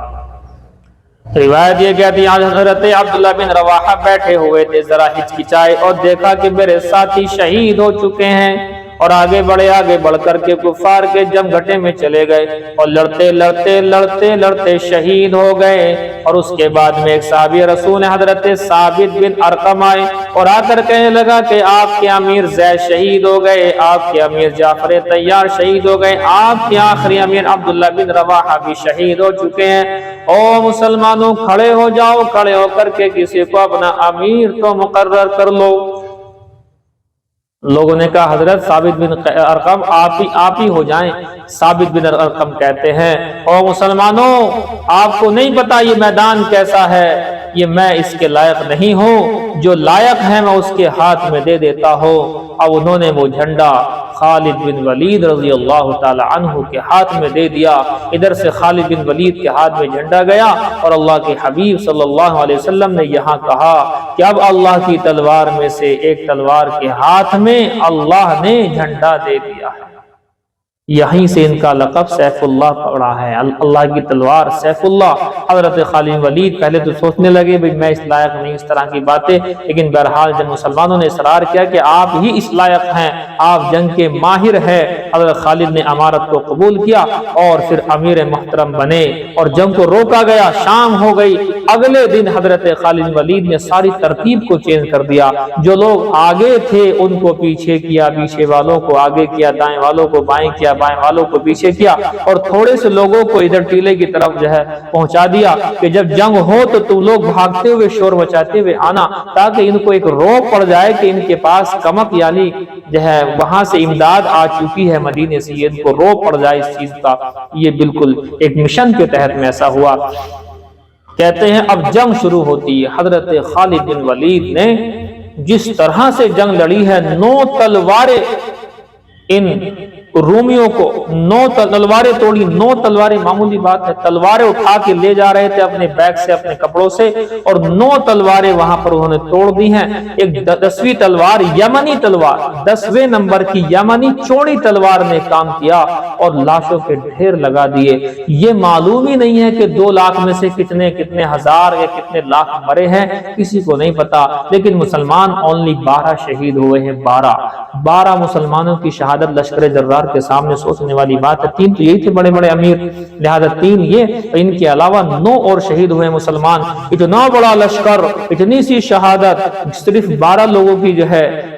روایت یہ کہتی ہے حضرت عبداللہ بن رواحہ بیٹھے ہوئے تھے، ذرا ہچکچائے اور دیکھا کہ میرے ساتھی شہید ہو چکے ہیں، اور آگے بڑھ کر کے کفار کے جم گھٹے میں چلے گئے، اور لڑتے شہید ہو گئے۔ اور اس کے بعد میں ایک صحابی رسول حضرت ثابت بن ارقم آئے، اور آ کر کہنے لگا کہ آپ کے امیر زید شہید ہو گئے، آپ کے امیر جعفر طیار شہید ہو گئے، آپ کے آخری امیر عبداللہ بن رواحہ بھی شہید ہو چکے ہیں۔ او مسلمانوں کھڑے ہو جاؤ، کھڑے ہو کر کے کسی کو اپنا امیر تو مقرر کر لو۔ لوگوں نے کہا حضرت ثابت بن ارقم آپ ہی ہو جائیں۔ ثابت بن ارقم کہتے ہیں او مسلمانوں، آپ کو نہیں پتا یہ میدان کیسا ہے، یہ میں اس کے لائق نہیں ہوں، جو لائق ہے میں اس کے ہاتھ میں دے دیتا ہوں۔ اب انہوں نے وہ جھنڈا خالد بن ولید رضی اللہ تعالی عنہ کے ہاتھ میں دے دیا، ادھر سے خالد بن ولید کے ہاتھ میں جھنڈا گیا، اور اللہ کے حبیب صلی اللہ علیہ وسلم نے یہاں کہا کہ اب اللہ کی تلوار میں سے ایک تلوار کے ہاتھ میں اللہ نے جھنڈا دے دیا ہے۔ یہیں سے ان کا لقب سیف اللہ پڑا ہے، اللہ کی تلوار سیف اللہ۔ حضرت خالد ولید پہلے تو سوچنے لگے بھئی میں اس لائق نہیں، اس طرح کی باتیں، لیکن بہرحال جب مسلمانوں نے اصرار کیا کہ آپ ہی اس لائق ہیں، آپ جنگ کے ماہر ہیں، حضرت خالد نے امارت کو قبول کیا اور پھر امیر محترم بنے، اور جنگ کو روکا گیا، شام ہو گئی۔ اگلے دن حضرت خالد ولید نے ساری ترتیب کو چینج کر دیا، جو لوگ آگے تھے ان کو پیچھے کیا، پیچھے والوں کو آگے کیا، دائیں والوں کو بائیں کیا، بائیں والوں کو پیچھے کیا، اور تھوڑے سے لوگوں کو ادھر ٹیلے کی طرف پہنچا دیا کہ جب جنگ ہو تو تم لوگ بھاگتے ہوئے شور مچاتے ہوئے آنا، تاکہ ان کو ایک روک پڑ جائے کہ ان کے پاس کمک یعنی وہاں سے امداد آ چکی ہے مدینے سے، یہ ان کو روک پڑ جائے اس چیز کا۔ یہ بالکل ایک مشن کے تحت میں ایسا ہوا۔ کہتے ہیں اب جنگ شروع ہوتی ہے، حضرت خالد بن ولید نے جس طرح سے جنگ لڑی ہے، 9 تلواریں ان رومیوں کو 9 تلواریں توڑی۔ 9 تلواریں معمولی بات ہے، تلواریں اٹھا کے لے جا رہے تھے اپنے بیگ سے، اپنے کپڑوں سے، اور 9 تلواریں وہاں پر انہوں نے توڑ دی ہیں۔ ایک 10ویں تلوار یمنی تلوار، 10ویں نمبر کی یمنی چوڑی تلوار نے کام کیا اور لاشوں کے ڈھیر لگا دیے۔ یہ معلوم ہی نہیں ہے کہ 2 لاکھ میں سے کتنے ہزار یا کتنے لاکھ مرے ہیں، کسی کو نہیں پتا، لیکن مسلمان اونلی 12 شہید ہوئے ہیں۔ 12 مسلمانوں کی شہادت لشکر جرار کے سامنے سوچنے والی بات ہے۔ 3 تو یہی تھے بڑے بڑے امیر، لہذا 3 یہ، ان کے علاوہ 9 اور شہید ہوئے مسلمان۔ اتنا بڑا لشکر، اتنی سی شہادت، صرف 12 لوگوں کی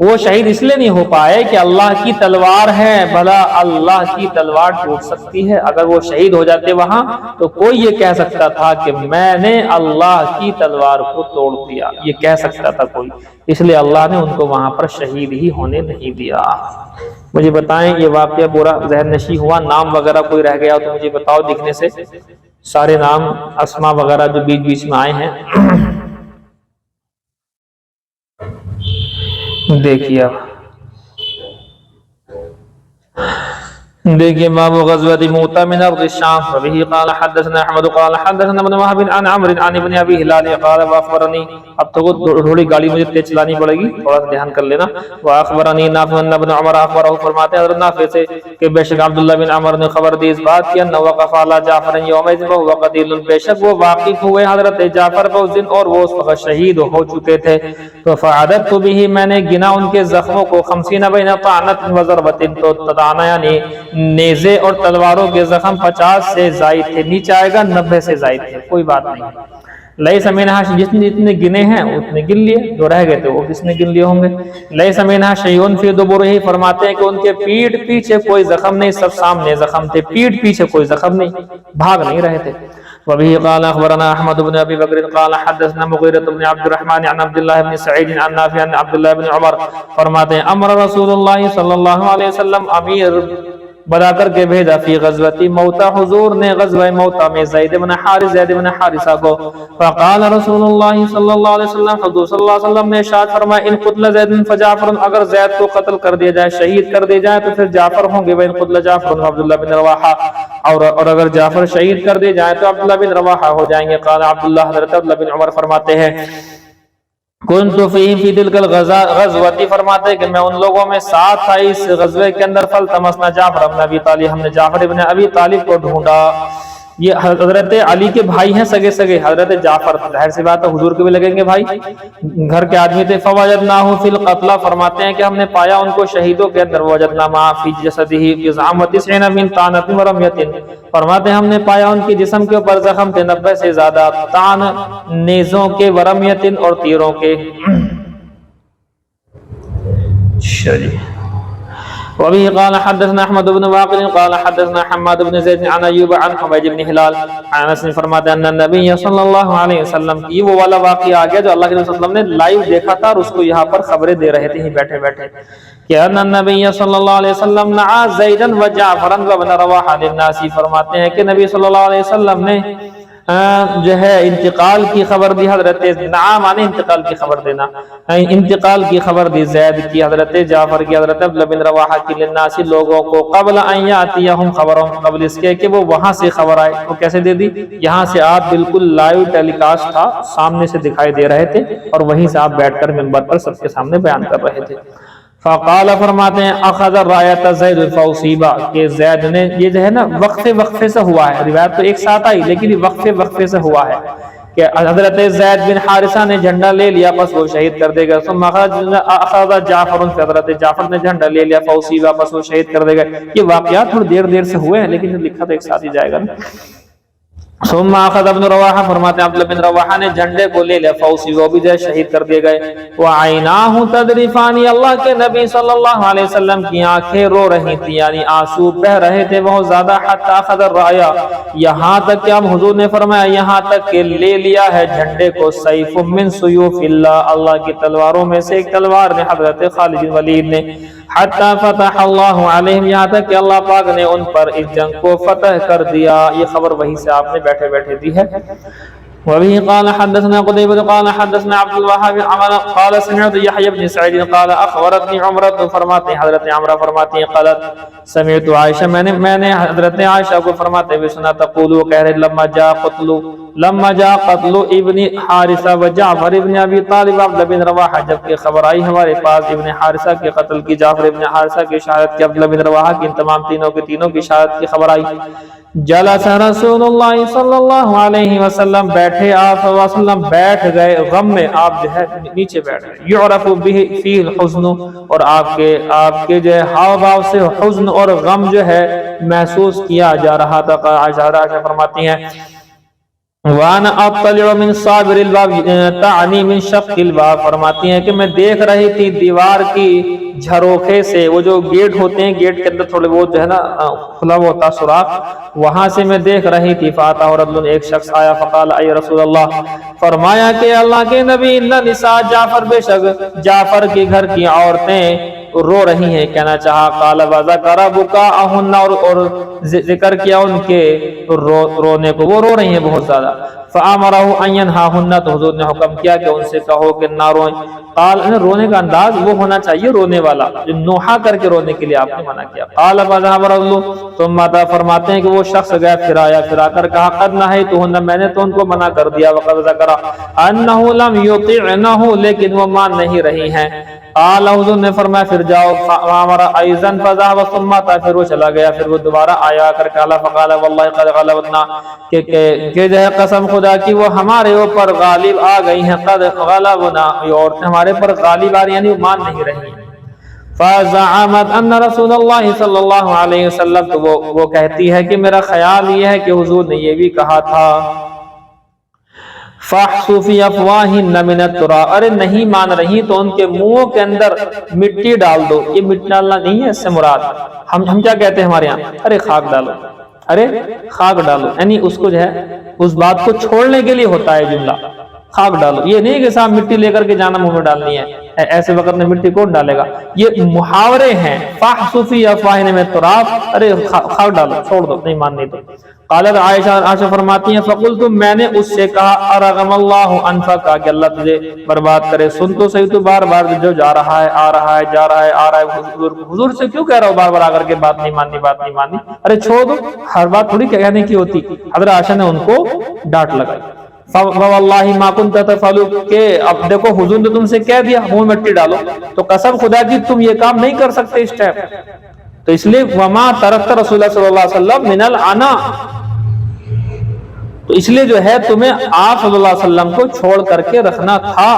وہ شہید اس لیے نہیں ہو پائے کہ اللہ کی تلوار ہے، بھلا اللہ کی تلوار ٹوٹ سکتی ہے؟ اگر وہ شہید ہو جاتے وہاں تو کوئی یہ کہہ سکتا تھا کہ میں نے اللہ کی تلوار کو توڑ دیا، یہ کہہ سکتا تھا کوئی، اس لیے اللہ نے ان کو وہاں پر شہید ہی ہونے نہیں دیا۔ مجھے بتائیں یہ واقعہ پورا ذہن نشیں ہوا؟ نام وغیرہ کوئی رہ گیا تو مجھے بتاؤ دکھنے سے، سارے نام اسما وغیرہ جو بیچ بیچ میں آئے ہیں دیکھیے باب غزوة موتى من ارض الشام وبه قال حدثنا احمد قال حدثنا ابن وهب عن عمرو عن ابن ابي هلال قال واخبرني، اب تو تھوڑی گاڑی مجھے تیز چلانی پڑے گی، تھوڑا سا دھیان کر لینا۔ واخبرني نافع بن ابن عمر اخبره، فرماتے ہیں حضرت نافع سے کہ بے شک عبداللہ بن عمر نے خبر دی اس بات کی انه وقف على جعفر يومئذ وهو قتيل، بے شک وہ واقف ہوئے حضرت جعفر پر اس دن اور وہ اس وقت شہید ہو چکے تھے۔ تو فعددت به، میں نے گنا ان کے زخموں کو، 50 بین طعنۃ وضربۃ، تو طعنہ یعنی نیزے اور تلواروں کے زخم 50 سے زائد تھے، نیچے آئے گا 90 سے زائد تھے، کوئی بات نہیں۔ لیس منها، جتنے گنے ہیں اتنے گن لیے، جو رہ گئے تھے وہ کس نے گن لیے ہوں گے۔ لیس منها شیء فی دبرہ، فرماتے ہیں کہ ان کے پیٹھ پیچھے کوئی زخم نہیں، سب سامنے زخم تھے، پیٹھ پیچھے کوئی زخم نہیں، بھاگ نہیں رہے تھے۔ وبه قال اخبرنا احمد بن ابي بكر قال حدثنا مغيرة بن عبد الرحمن عن عبد الله بن سعيد عن نافع عن عبد الله بن عمر، فرماتے ہیں امر رسول اللہ صلی اللہ علیہ وسلم، امیر بنا کر کے بھیجا فی غزوتی موتا، حضور نے غزوہ موتا میں زید بن حارثہ کو، فقال رسول اللہ صلی اللہ علیہ وسلم، حضور صلی اللہ علیہ وسلم نے ارشاد فرمایا ان قتل زید فجعفر، اگر زید کو قتل کر دیا جائے، شہید کر دیا جائے تو پھر جعفر ہوں گے، وان قتل جعفر عبداللہ بن رواحہ، اور اگر جعفر شہید کر دیے جائے تو عبداللہ بن رواحہ ہو جائیں گے۔ قال عبداللہ، حضرت عبداللہ بن عمر فرماتے ہیں کنت فیہم فی تلک الغزوۃ، فرماتے ہیں کہ میں ان لوگوں میں ساتھ تھا اس غزوے کے اندر، فالتمسنا جعفر بن ابی طالب، ہم نے جعفر بن ابی طالب کو ڈھونڈا، یہ حضرت علی کے بھائی ہیں، سگے سگے حضرت جعفر، ظاہر سی بات ہے حضور کے بھی لگیں گے بھائی، گھر کے آدمی تھے۔ فوجدناہ فی القتلى، فرماتے ہیں کہ ہم نے پایا ان کو شہیدوں کے اندر، وجدنا ما فی جسدہ جزعم 90 من طعنۃ ورمیۃ، فرماتے ہیں ہم نے پایا ان کے جسم کے اوپر زخم تھے 90 سے زیادہ، طعن نیزوں کے، ورمیۃ اور تیروں کے۔ وبه قال حدثنا احمد بن واقد قال حدثنا حماد بن زيد عن ايوب عن حميد بن هلال عن انس، فرماتے ہیں ان النبي صلی اللہ علیہ وسلم، یہ وہ والا واقعہ آ گیا جو اللہ کے نبی صلی اللہ علیہ وسلم نے لائیو دیکھا تھا اور اس کو یہاں پر خبریں دے رہے تھے بیٹھے بیٹھے، کہ ان النبي صلی اللہ علیہ وسلم نعى زیدا وجعفرا وابن رواحہ للناس، فرماتے ہیں کہ نبی صلی اللہ علیہ وسلم نے جو ہے انتقال کی خبر دی، حضرت نعام آنے انتقال کی خبر دینا، انتقال کی خبر دی زید کی، حضرت جعفر کی، حضرت عبداللہ بن رواحہ کی، للناس لوگوں کو، قبل ان یاتیہم خبرہم، قبل اس کے کہ وہ وہاں سے خبر آئے۔ وہ کیسے دے دی؟ یہاں سے آپ بالکل لائیو ٹیلی کاسٹ تھا، سامنے سے دکھائی دے رہے تھے اور وہیں سے آپ بیٹھ کر منبر پر سب کے سامنے بیان کر رہے تھے۔ فقال، فرماتے ہیں اخذ الرایۃ زید فاصیبا، کہ زید نے، یہ جو ہے نا وقفے وقفے سے ہوا ہے، روایت تو ایک ساتھ آئی لیکن یہ وقفے وقفے سے ہوا ہے کہ حضرت زید بن حارثہ نے جھنڈا لے لیا، بس وہ شہید کر دے گا۔ ثم اخذ جعفر، حضرت جعفر نے جھنڈا لے لیا، فاصیبا، بس وہ شہید کر دے گا۔ یہ واقعات تھوڑی دیر دیر سے ہوئے ہیں لیکن لکھا تو ایک ساتھ ہی جائے گا نا۔ ثم اخذ ابن رواحہ، فرماتے ہیں عبداللہ بن رواحہ نے جھنڈے کو لے لیا، فوسی، وہ بھی جو شہید کر دیے گئے۔ وعیناہ تذرفان، اللہ کے نبی صلی اللہ علیہ وسلم کی آنکھیں رو رہی تھی، یعنی آنسو بہ رہے تھے بہت زیادہ، حتی اخذ الرایا، یہاں تک کہ اب حضور نے فرمایا یہاں تک کہ لے لیا ہے جھنڈے کو، سیف من سیوف اللہ، اللہ کی تلواروں میں سے ایک تلوار نے، حضرت خالد بن ولید نے، حتی فتح اللہ علیہم، یہاں تک کہ اللہ پاک نے ان پر اس جنگ کو فتح کر دیا۔ یہ خبر وہی سے آپ نے بیٹھے بیٹھے دی ہے۔ وبه قال حدثنا قتيبة قال حدثنا عبد الوهاب قال سمعت يحيى بن سعيد قال اخبرتني عمرة، فرماتے ہیں حضرت عمرہ فرماتی ہیں قالت سمعت عائشہ، میں نے حضرت عائشہ کو فرماتے ہوئے سنا، تقول، وہ کہہ رہے لما جاء قتل ابن حارثہ وجعفر ابن ابی طالب عبداللہ بن رواحہ، جبکہ خبر آئی ہمارے پاس ابن حارثہ کے قتل کی، جعفر ابن حارثہ کی شہادت کی، عبداللہ بن رواحہ کی، ان تمام تینوں کی شہادت کی خبر آئی۔ جلس رسول اللہ صلی اللہ علیہ وسلم، بیٹھے آپ صلی اللہ علیہ وسلم، بیٹھ گئے غم میں، آپ جو ہے نیچے بیٹھ گئے۔ یعرف به فی الحزن، اور آپ کے جو ہے ہاؤ بھاؤ سے حزن اور غم جو ہے محسوس کیا جا رہا تھا۔ عائشہ فرماتی ہیں وَأَنَا أَطَّلِعُ مِنْ صَابِرِ الْبَابِ تَعْنِي مِنْ شَقِّ الْبَابِ، فرماتی ہیں کہ میں دیکھ رہی تھی دیوار کی جھروکھے سے، وہ جو گیٹ ہوتے ہیں گیٹ کے اندر تھوڑے بہت جو ہے نا کھلا ہوا ہوتا سوراخ، وہاں سے میں دیکھ رہی تھی. فَأَتَاهُ رَجُلٌ، ایک شخص آیا، فقال اے رسول اللہ، فرمایا کہ اللہ کے نبی، ان نساء جعفر، بے شک جعفر کے گھر کی عورتیں رو رہی ہیں. کہنا چاہا قال وذکر بکاءہن، اور ذکر کیا ان کے رونے کو، وہ رو رہی ہیں بہت زیادہ. فامرہ ان ینہاہن، تو حضور نے حکم کیا کہ ان سے کہو کہ نہ روئیں. قال، رونے کا انداز وہ ہونا چاہیے رونے والا جو نوحہ کر کے رونے کے لیے آپ نے منع کیا. قال فذهب الرجل، ثم ماتا، فرماتے ہیں کہ وہ شخص گیا، پھر آیا، پھر آ کر کہا قد نہیتہن، میں نے تو ان کو منع کر دیا. وقد ذکر انہ لم یطعنہ، لیکن وہ مان نہیں رہی ہیں. قال، حضور نے فرمایا پھر جاؤ. فامر ایضا فذهب ثم ماتا، پھر وہ چلا گیا، پھر وہ دوبارہ آیا کر کہا فقال والله قد غلبتنا، کہ جو ہے قسم خدا کی وہ ہمارے اوپر غالب آ گئی ہیں. قد غلبنا، یہ عورتیں ہمارے پر غالب آ رہی ہیں، یعنی مان نہیں رہی ہیں. فزعمت ان رسول اللہ صلی اللہ علیہ وسلم، تو وہ کہتی ہے کہ میرا خیال یہ ہے کہ حضور نے یہ بھی کہا تھا فاحصوا فی افواہن من التراب، ارے نہیں مان رہی تو ان کے منہوں کے اندر مٹی ڈال دو. یہ مٹی ڈالنا نہیں ہے اس سے مراد، ہم کیا کہتے ہیں ہمارے یہاں، ارے خاک ڈالو، ارے خاک ڈالو، یعنی اس کو جو ہے اس بات کو چھوڑنے کے لیے ہوتا ہے جملہ، خاک ڈالو. یہ نہیں کہ صاحب مٹی لے کر کے جانا منہ میں ڈالنی ہے، ایسے وقت میں مٹی کون ڈالے گا. یہ محاورے ہیں. فاحصوا فی افواہن من التراب، ارے خاک ڈالو، چھوڑ دو، نہیں ماننی تو. قالت عائشہ فرماتی ہیں فقلت، میں نے اس سے کہا ارغم اللہ انفک، کہ اللہ تجھے برباد کرے. سن تو صحیح، تو بار بار جو جا رہا ہے آ رہا ہے جا رہا ہے آ رہا ہے، حضور سے کیوں کہہ رہا ہو بار بار آ کر کے بات نہیں ماننی بات نہیں ماننی. ارے چھوڑ دو، ہر بات تھوڑی کہنے کی ہوتی. حضرت عائشہ نے ان کو ڈانٹ لگائی. فواللہ ما كنت تفعل، کہ اب دیکھو حضور نے تم سے کہہ دیا منہ میں مٹی ڈالو، تو قسم خدا کی تم یہ کام نہیں کر سکتے اس ٹائم. تو اس لیے وما ترکت رسول اللہ صلی اللہ علیہ وسلم من العنا، تو اس لیے جو ہے تمہیں آپ صلی اللہ علیہ وسلم کو چھوڑ کر کے رکھنا تھا.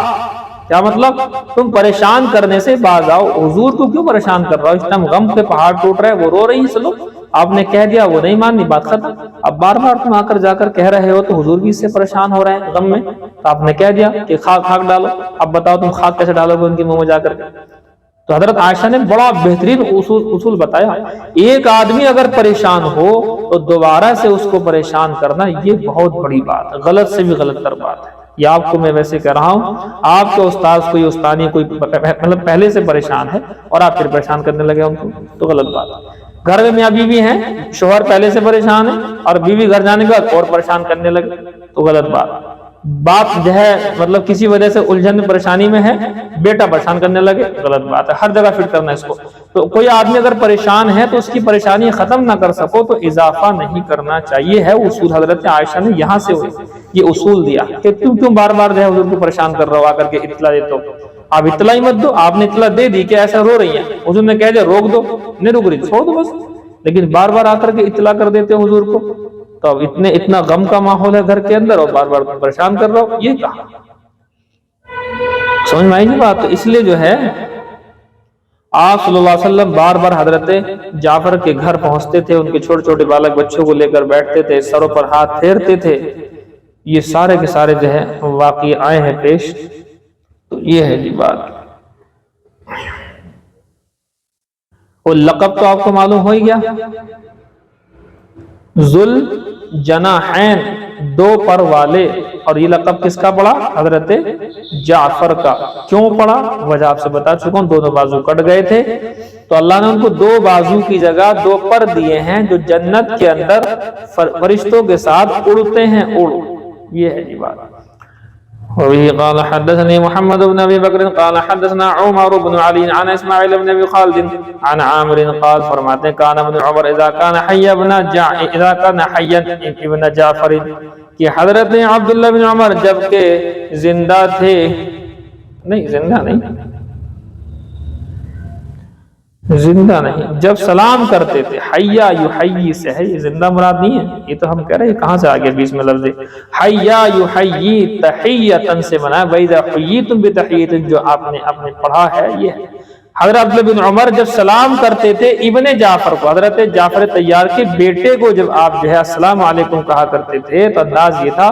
کیا مطلب، تم پریشان کرنے سے باز آؤ. حضور کو کیوں پریشان کر رہا ہو، اس ٹائم غم کے پہاڑ ٹوٹ رہے، وہ رو رہی ہیں. چلو آپ نے کہہ دیا، وہ نہیں ماننی، بات ختم. اب بار بار تم آ کر جا کر کہہ رہے ہو تو حضور بھی اس سے پریشان ہو رہے ہیں غم میں. تو آپ نے کہہ دیا کہ خاک ڈالو. اب بتاؤ تم خاک کیسے ڈالو گے ان کے منہ میں جا کر. تو حضرت عائشہ نے بڑا بہترین اصول بتایا. ایک آدمی اگر پریشان ہو تو دوبارہ سے اس کو پریشان کرنا یہ بہت بڑی بات ہے، غلط سے بھی غلط تر بات ہے. یہ آپ کو میں ویسے کہہ رہا ہوں، آپ کے استاذ کوئی استانی کوئی مطلب پہلے سے پریشان ہے اور آپ پھر پریشان کرنے لگے ان کو، تو غلط بات ہے. گھر میں میاں بیوی ہیں، شوہر پہلے سے پریشان ہے اور بیوی گھر جانے کے بعد اور پریشان کرنے لگے، تو غلط بات. باپ جو ہے مطلب کسی وجہ سے الجھن میں پریشانی میں ہے، بیٹا پریشان کرنے لگے، غلط بات ہے. ہر جگہ فٹ کرنا اس کو. تو کوئی آدمی اگر پریشان ہے تو اس کی پریشانی ختم نہ کر سکو تو اضافہ نہیں کرنا چاہیے. ہے اصول حضرت عائشہ نے یہاں سے یہ اصول دیا کہ تم کیوں بار بار جو ہے حضور کو پریشان کر رہا ہو، آ کر کے اطلاع دیتے ہو. آپ اطلاع ہی مت دو. آپ نے اطلاع دے دی کہ ایسا رو رہی ہیں، حضور نے کہہ دیا روک دو، نہیں روک رہی چھوڑ دو بس. لیکن بار بار آ کر کے اطلاع کر دیتے ہو حضور کو، تو اب اتنا غم کا ماحول ہے گھر کے اندر اور بار بار پریشان کر رہا ہو، یہ کہا. سمجھ میں آئی بات. تو اس لیے جو ہے آپ صلی اللہ علیہ وسلم بار بار حضرت جعفر کے گھر پہنچتے تھے، ان کے چھوٹے چھوٹے بالک بچوں کو لے کر بیٹھتے تھے، سروں پر ہاتھ پھیرتے تھے. یہ سارے کے سارے جو ہے واقعی آئے ہیں پیش. تو یہ ہے جی بات. وہ لقب تو آپ کو معلوم ہو ہی گیا، ذل جناحین، دو پر والے. اور یہ لقب کس کا پڑا؟ حضرت جعفر کا. کیوں پڑا؟ وجہ آپ سے بتا چکا ہوں. دونوں بازو کٹ گئے تھے تو اللہ نے ان کو دو بازو کی جگہ دو پر دیے ہیں جو جنت کے اندر فرشتوں کے ساتھ اڑتے ہیں. اڑ، یہ ہے یہ بات. وبه قال حدثني محمد بن ابي بكر قال حدثنا عمر بن علي عن اسماعيل بن ابي خالد عن عامر قال، فرماتے ہیں كان ابن عمر اذا كان حيا ابن جعفر، کہ حضرت عبداللہ بن عمر جب کہ زندہ تھے، زندہ نہیں جب سلام کرتے تھے. حیا یحیی سے ہے، یہ زندہ مراد نہیں ہے. یہ تو ہم کہہ رہے ہیں کہاں سے آگے بیچ میں لفظ حیا یحیی تحیۃ سے بنا ہے. وَإِذَا حُيِّيتُم بِتَحِیَّۃٍ، جو آپ نے پڑھا ہے یہ ہے حضرت عبداللہ بن عمر جب سلام کرتے تھے ابن جعفر کو، حضرت جعفر طیار کے بیٹے کو جب آپ جو ہے السلام علیکم کہا کرتے تھے تو انداز یہ تھا،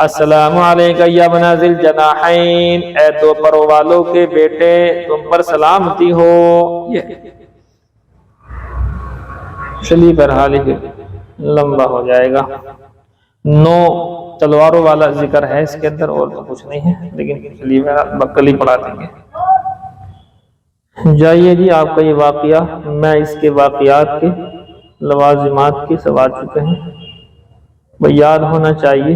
السلام علیکم یا ابن ذی الجناحین، اے دو پروں والوں کے بیٹے تم پر سلامتی ہو۔ یہ چلیے بہرحال ہی لمبا ہو جائے گا، 9 تلواروں والا ذکر ہے اس کے اندر، اور تو کچھ نہیں ہے، لیکن چلیے بہرحال بکل ہی پڑھا دیں گے۔ جائیے جی، آپ کا یہ واقعہ میں اس کے واقعات کے لوازمات کے سوا چکے ہیں، وہ یاد ہونا چاہیے۔